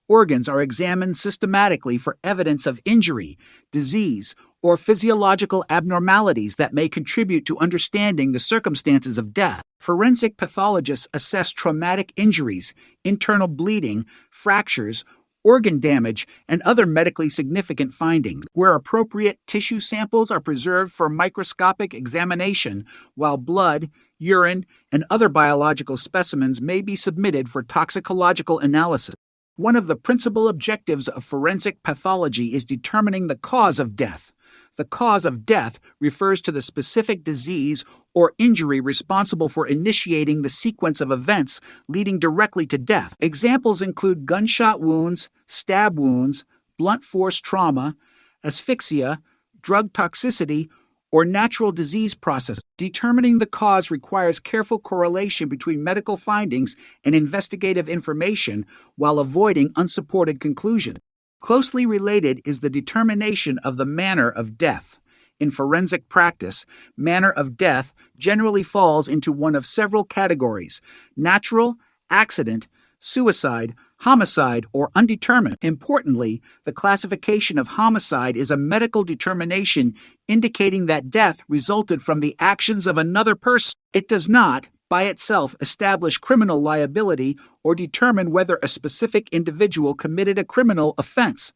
Organs are examined systematically for evidence of injury, disease, or physiological abnormalities that may contribute to understanding the circumstances of death. Forensic pathologists assess traumatic injuries, internal bleeding, fractures, organ damage, and other medically significant findings. Where appropriate, tissue samples are preserved for microscopic examination, while blood, urine, and other biological specimens may be submitted for toxicological analysis. One of the principal objectives of forensic pathology is determining the cause of death. The cause of death refers to the specific disease or injury responsible for initiating the sequence of events leading directly to death. Examples include gunshot wounds, stab wounds, blunt force trauma, asphyxia, drug toxicity, or natural disease process. Determining the cause requires careful correlation between medical findings and investigative information while avoiding unsupported conclusions. Closely related is the determination of the manner of death. In forensic practice, manner of death generally falls into one of several categories: natural, accident, suicide, homicide, or undetermined. Importantly, the classification of homicide is a medical determination indicating that death resulted from the actions of another person. It does not, by itself, establish criminal liability or determine whether a specific individual committed a criminal offense.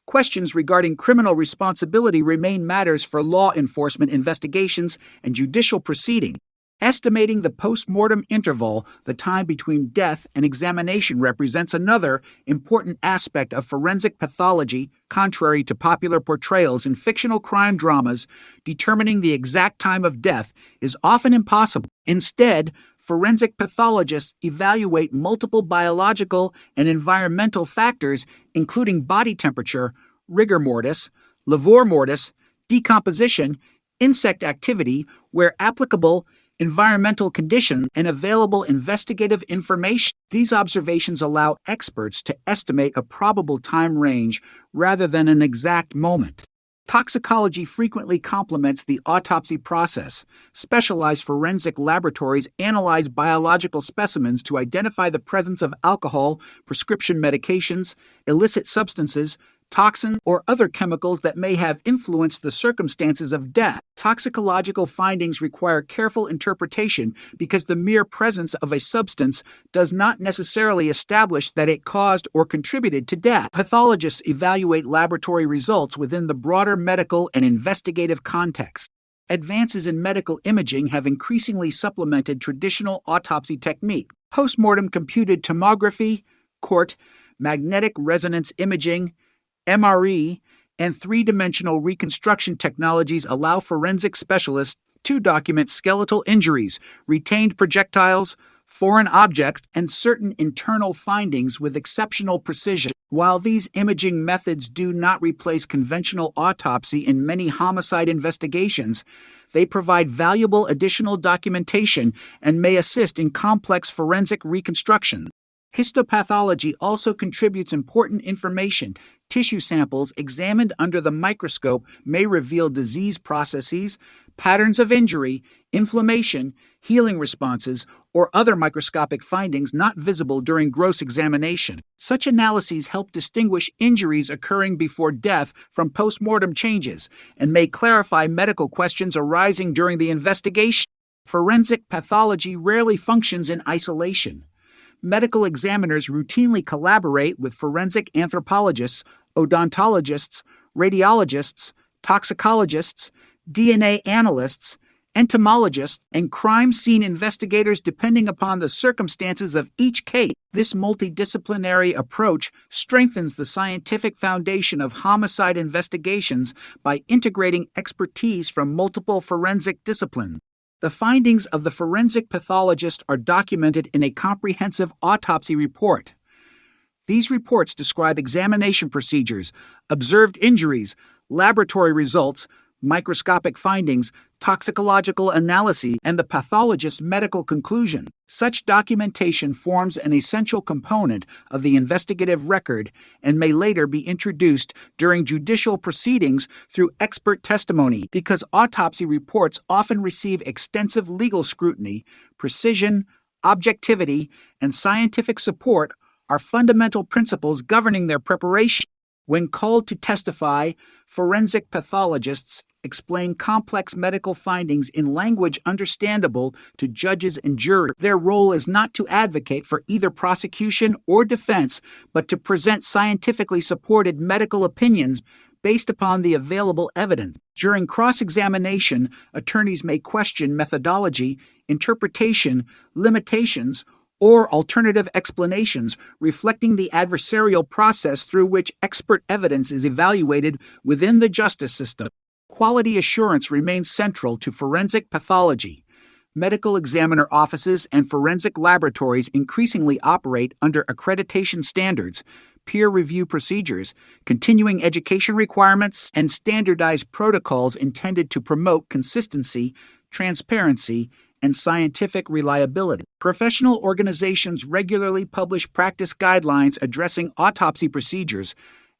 Questions regarding criminal responsibility remain matters for law enforcement investigations and judicial proceedings. Estimating the post-mortem interval, the time between death and examination, represents another important aspect of forensic pathology. Contrary to popular portrayals in fictional crime dramas, determining the exact time of death is often impossible. Instead, forensic pathologists evaluate multiple biological and environmental factors, including body temperature, rigor mortis, livor mortis, decomposition, insect activity, where applicable, environmental conditions, and available investigative information. These observations allow experts to estimate a probable time range rather than an exact moment. Toxicology frequently complements the autopsy process. Specialized forensic laboratories analyze biological specimens to identify the presence of alcohol, prescription medications, illicit substances, toxin, or other chemicals that may have influenced the circumstances of death. Toxicological findings require careful interpretation because the mere presence of a substance does not necessarily establish that it caused or contributed to death. Pathologists evaluate laboratory results within the broader medical and investigative context. Advances in medical imaging have increasingly supplemented traditional autopsy technique. Postmortem computed tomography, CORT, magnetic resonance imaging, MRE, and three-dimensional reconstruction technologies allow forensic specialists to document skeletal injuries, retained projectiles, foreign objects, and certain internal findings with exceptional precision. While these imaging methods do not replace conventional autopsy in many homicide investigations, they provide valuable additional documentation and may assist in complex forensic reconstruction. Histopathology also contributes important information. Tissue samples examined under the microscope may reveal disease processes, patterns of injury, inflammation, healing responses, or other microscopic findings not visible during gross examination. Such analyses help distinguish injuries occurring before death from postmortem changes and may clarify medical questions arising during the investigation. Forensic pathology rarely functions in isolation. Medical examiners routinely collaborate with forensic anthropologists, odontologists, radiologists, toxicologists, DNA analysts, entomologists, and crime scene investigators depending upon the circumstances of each case. This multidisciplinary approach strengthens the scientific foundation of homicide investigations by integrating expertise from multiple forensic disciplines. The findings of the forensic pathologist are documented in a comprehensive autopsy report. These reports describe examination procedures, observed injuries, laboratory results, microscopic findings, toxicological analyses, and the pathologist's medical conclusion. Such documentation forms an essential component of the investigative record and may later be introduced during judicial proceedings through expert testimony. Because autopsy reports often receive extensive legal scrutiny, precision, objectivity, and scientific support are fundamental principles governing their preparation. When called to testify, forensic pathologists explain complex medical findings in language understandable to judges and juries. Their role is not to advocate for either prosecution or defense, but to present scientifically supported medical opinions based upon the available evidence. During cross-examination, attorneys may question methodology, interpretation, limitations, or alternative explanations reflecting the adversarial process through which expert evidence is evaluated within the justice system. Quality assurance remains central to forensic pathology. Medical examiner offices and forensic laboratories increasingly operate under accreditation standards, peer review procedures, continuing education requirements, and standardized protocols intended to promote consistency, transparency, and scientific reliability. Professional organizations regularly publish practice guidelines addressing autopsy procedures,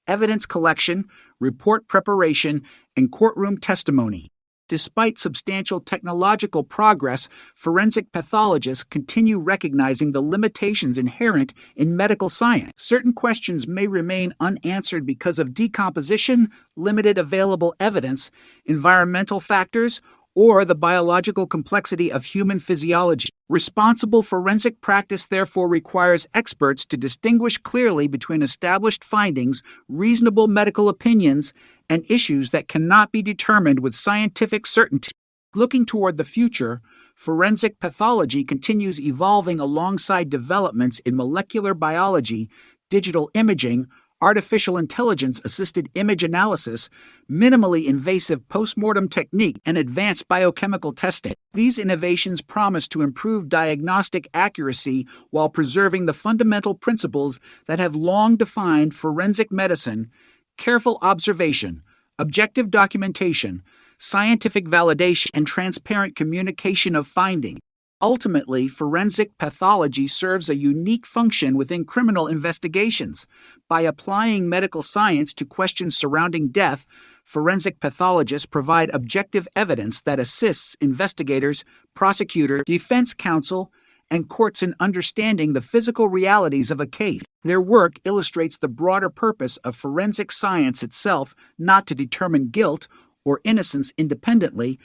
evidence collection, report preparation, and courtroom testimony. Despite substantial technological progress, forensic pathologists continue recognizing the limitations inherent in medical science. Certain questions may remain unanswered because of decomposition, limited available evidence, environmental factors, or the biological complexity of human physiology. Responsible forensic practice therefore requires experts to distinguish clearly between established findings, reasonable medical opinions, and issues that cannot be determined with scientific certainty. Looking toward the future, forensic pathology continues evolving alongside developments in molecular biology, digital imaging, artificial intelligence-assisted image analysis, minimally invasive postmortem technique, and advanced biochemical testing. These innovations promise to improve diagnostic accuracy while preserving the fundamental principles that have long defined forensic medicine: careful observation, objective documentation, scientific validation, and transparent communication of findings. Ultimately, forensic pathology serves a unique function within criminal investigations. By applying medical science to questions surrounding death, forensic pathologists provide objective evidence that assists investigators, prosecutors, defense counsel, and courts in understanding the physical realities of a case. Their work illustrates the broader purpose of forensic science itself, not to determine guilt or innocence independently,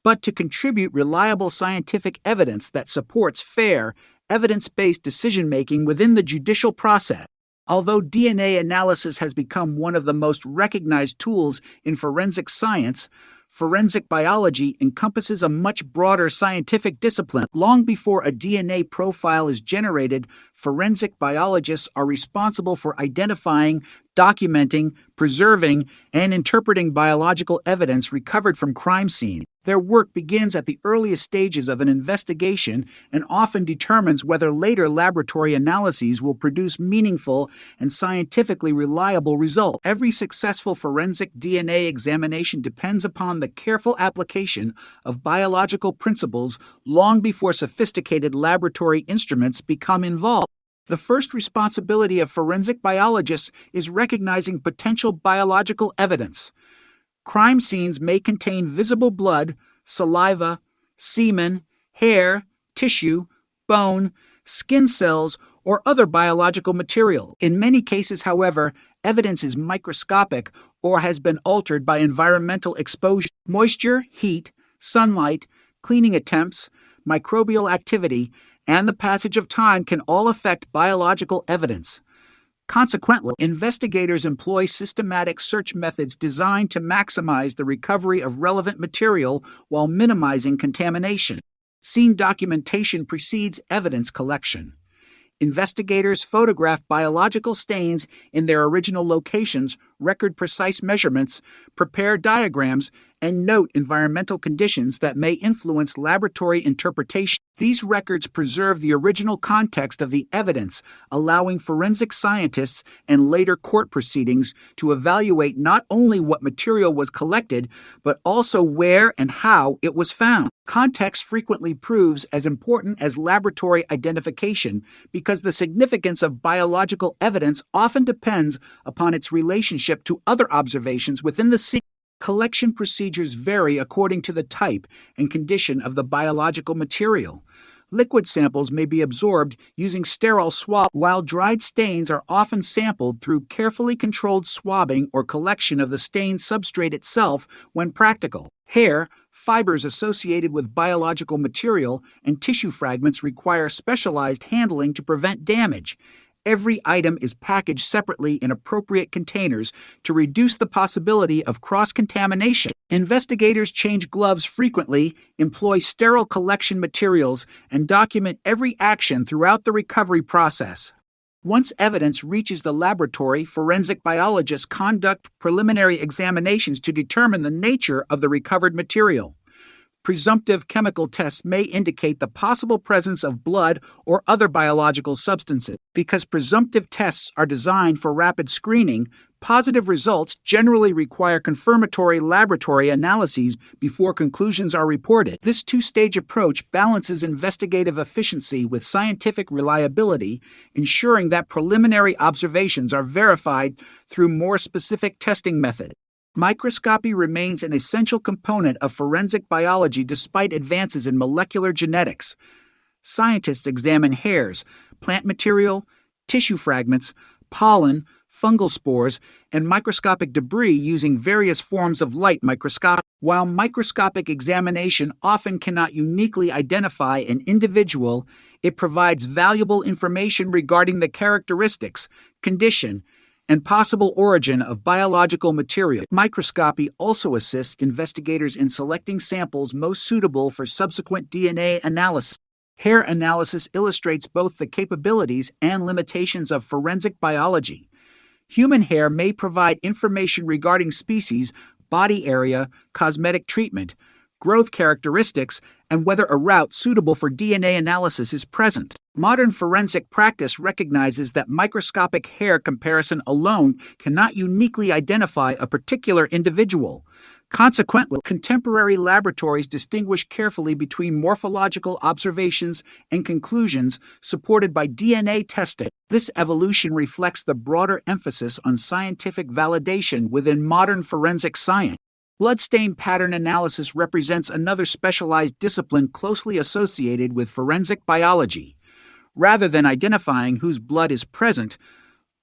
but to contribute reliable scientific evidence that supports fair, evidence-based decision-making within the judicial process. Although DNA analysis has become one of the most recognized tools in forensic science, forensic biology encompasses a much broader scientific discipline. Long before a DNA profile is generated, forensic biologists are responsible for identifying, documenting, preserving, and interpreting biological evidence recovered from crime scenes. Their work begins at the earliest stages of an investigation and often determines whether later laboratory analyses will produce meaningful and scientifically reliable results. Every successful forensic DNA examination depends upon the careful application of biological principles long before sophisticated laboratory instruments become involved. The first responsibility of forensic biologists is recognizing potential biological evidence. Crime scenes may contain visible blood, saliva, semen, hair, tissue, bone, skin cells, or other biological material. In many cases, however, evidence is microscopic or has been altered by environmental exposure. Moisture, heat, sunlight, cleaning attempts, microbial activity, and the passage of time can all affect biological evidence. Consequently, investigators employ systematic search methods designed to maximize the recovery of relevant material while minimizing contamination. Scene documentation precedes evidence collection. Investigators photograph biological stains in their original locations, record precise measurements, prepare diagrams, and note environmental conditions that may influence laboratory interpretation. These records preserve the original context of the evidence, allowing forensic scientists and later court proceedings to evaluate not only what material was collected, but also where and how it was found. Context frequently proves as important as laboratory identification because the significance of biological evidence often depends upon its relationship to other observations within the scene. Collection procedures vary according to the type and condition of the biological material. Liquid samples may be absorbed using sterile swab, while dried stains are often sampled through carefully controlled swabbing or collection of the stain substrate itself when practical. Hair, fibers associated with biological material, and tissue fragments require specialized handling to prevent damage. Every item is packaged separately in appropriate containers to reduce the possibility of cross-contamination. Investigators change gloves frequently, employ sterile collection materials, and document every action throughout the recovery process. Once evidence reaches the laboratory, forensic biologists conduct preliminary examinations to determine the nature of the recovered material. Presumptive chemical tests may indicate the possible presence of blood or other biological substances. Because presumptive tests are designed for rapid screening, positive results generally require confirmatory laboratory analyses before conclusions are reported. This two-stage approach balances investigative efficiency with scientific reliability, ensuring that preliminary observations are verified through more specific testing methods. Microscopy remains an essential component of forensic biology despite advances in molecular genetics. Scientists examine hairs, plant material, tissue fragments, pollen, fungal spores, and microscopic debris using various forms of light microscopy. While microscopic examination often cannot uniquely identify an individual, it provides valuable information regarding the characteristics, condition, and possible origin of biological material. Microscopy also assists investigators in selecting samples most suitable for subsequent DNA analysis. Hair analysis illustrates both the capabilities and limitations of forensic biology. Human hair may provide information regarding species, body area, cosmetic treatment, growth characteristics, and whether a route suitable for DNA analysis is present. Modern forensic practice recognizes that microscopic hair comparison alone cannot uniquely identify a particular individual. Consequently, contemporary laboratories distinguish carefully between morphological observations and conclusions supported by DNA testing. This evolution reflects the broader emphasis on scientific validation within modern forensic science. Bloodstain pattern analysis represents another specialized discipline closely associated with forensic biology. Rather than identifying whose blood is present,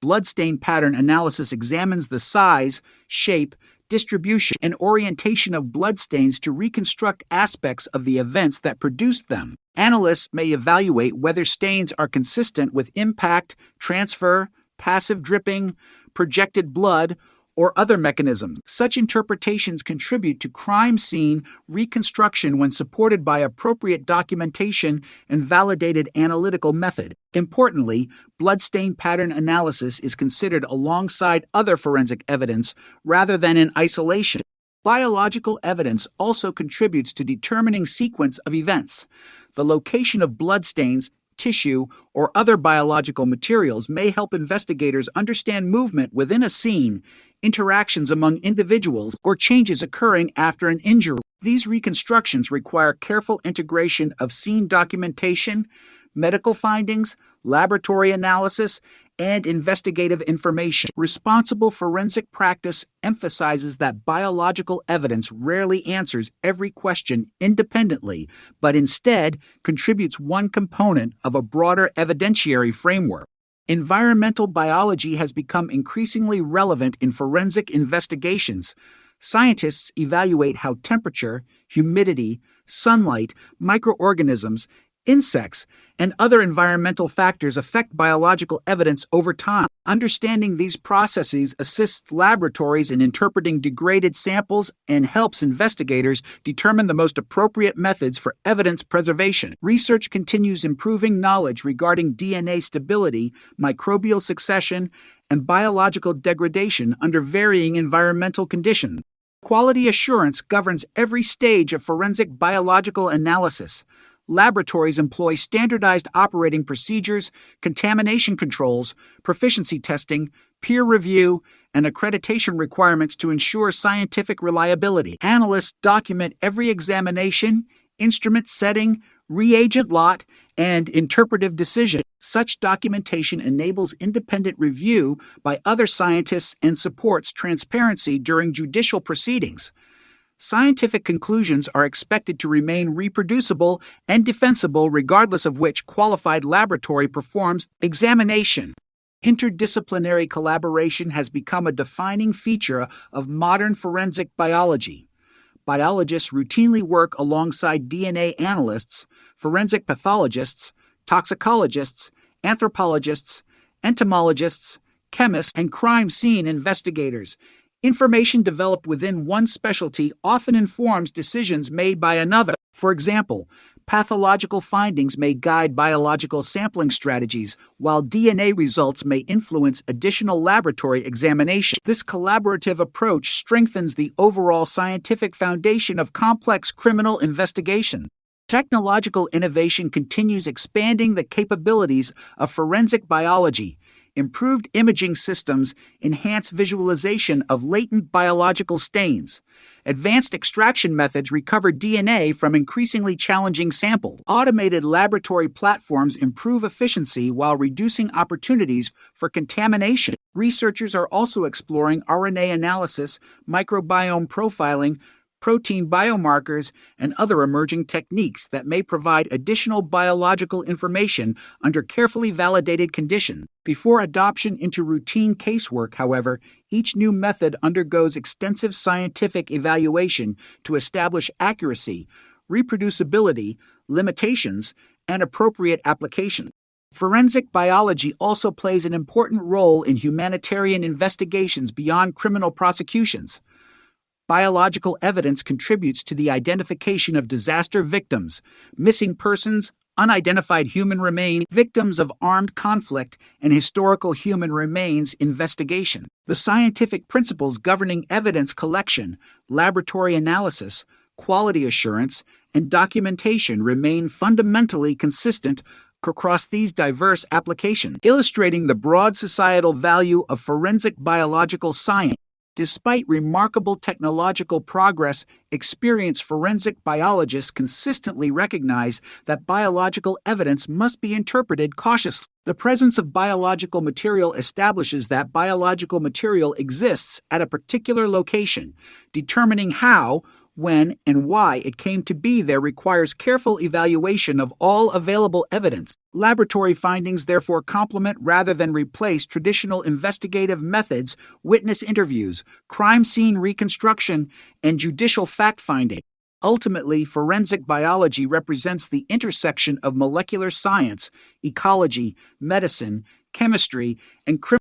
bloodstain pattern analysis examines the size, shape, distribution, and orientation of bloodstains to reconstruct aspects of the events that produced them. Analysts may evaluate whether stains are consistent with impact, transfer, passive dripping, projected blood, or other mechanisms. Such interpretations contribute to crime scene reconstruction when supported by appropriate documentation and validated analytical method. Importantly, bloodstain pattern analysis is considered alongside other forensic evidence rather than in isolation. Biological evidence also contributes to determining sequence of events. The location of bloodstains, tissue, or other biological materials may help investigators understand movement within a scene, interactions among individuals, or changes occurring after an injury. These reconstructions require careful integration of scene documentation, medical findings, laboratory analysis, and investigative information. Responsible forensic practice emphasizes that biological evidence rarely answers every question independently, but instead contributes one component of a broader evidentiary framework. Environmental biology has become increasingly relevant in forensic investigations. Scientists evaluate how temperature, humidity, sunlight, microorganisms, insects, and other environmental factors affect biological evidence over time. Understanding these processes assists laboratories in interpreting degraded samples and helps investigators determine the most appropriate methods for evidence preservation. Research continues improving knowledge regarding DNA stability, microbial succession, and biological degradation under varying environmental conditions. Quality assurance governs every stage of forensic biological analysis. Laboratories employ standardized operating procedures, contamination controls, proficiency testing, peer review, and accreditation requirements to ensure scientific reliability. Analysts document every examination, instrument setting, reagent lot, and interpretive decision. Such documentation enables independent review by other scientists and supports transparency during judicial proceedings. Scientific conclusions are expected to remain reproducible and defensible regardless of which qualified laboratory performs examination. Interdisciplinary collaboration has become a defining feature of modern forensic biology. Biologists routinely work alongside DNA analysts, forensic pathologists, toxicologists, anthropologists, entomologists, chemists, and crime scene investigators. Information developed within one specialty often informs decisions made by another. For example, pathological findings may guide biological sampling strategies, while DNA results may influence additional laboratory examination. This collaborative approach strengthens the overall scientific foundation of complex criminal investigation. Technological innovation continues expanding the capabilities of forensic biology. Improved imaging systems enhance visualization of latent biological stains. Advanced extraction methods recover DNA from increasingly challenging samples. Automated laboratory platforms improve efficiency while reducing opportunities for contamination. Researchers are also exploring RNA analysis, microbiome profiling, protein biomarkers, and other emerging techniques that may provide additional biological information under carefully validated conditions. Before adoption into routine casework, however, each new method undergoes extensive scientific evaluation to establish accuracy, reproducibility, limitations, and appropriate application. Forensic biology also plays an important role in humanitarian investigations beyond criminal prosecutions. Biological evidence contributes to the identification of disaster victims, missing persons, unidentified human remains, victims of armed conflict, and historical human remains investigation. The scientific principles governing evidence collection, laboratory analysis, quality assurance, and documentation remain fundamentally consistent across these diverse applications, illustrating the broad societal value of forensic biological science. Despite remarkable technological progress, experienced forensic biologists consistently recognize that biological evidence must be interpreted cautiously. The presence of biological material establishes that biological material exists at a particular location. Determining how, when, and why it came to be there requires careful evaluation of all available evidence. Laboratory findings therefore complement rather than replace traditional investigative methods, witness interviews, crime scene reconstruction, and judicial fact-finding. Ultimately, forensic biology represents the intersection of molecular science, ecology, medicine, chemistry, and criminology.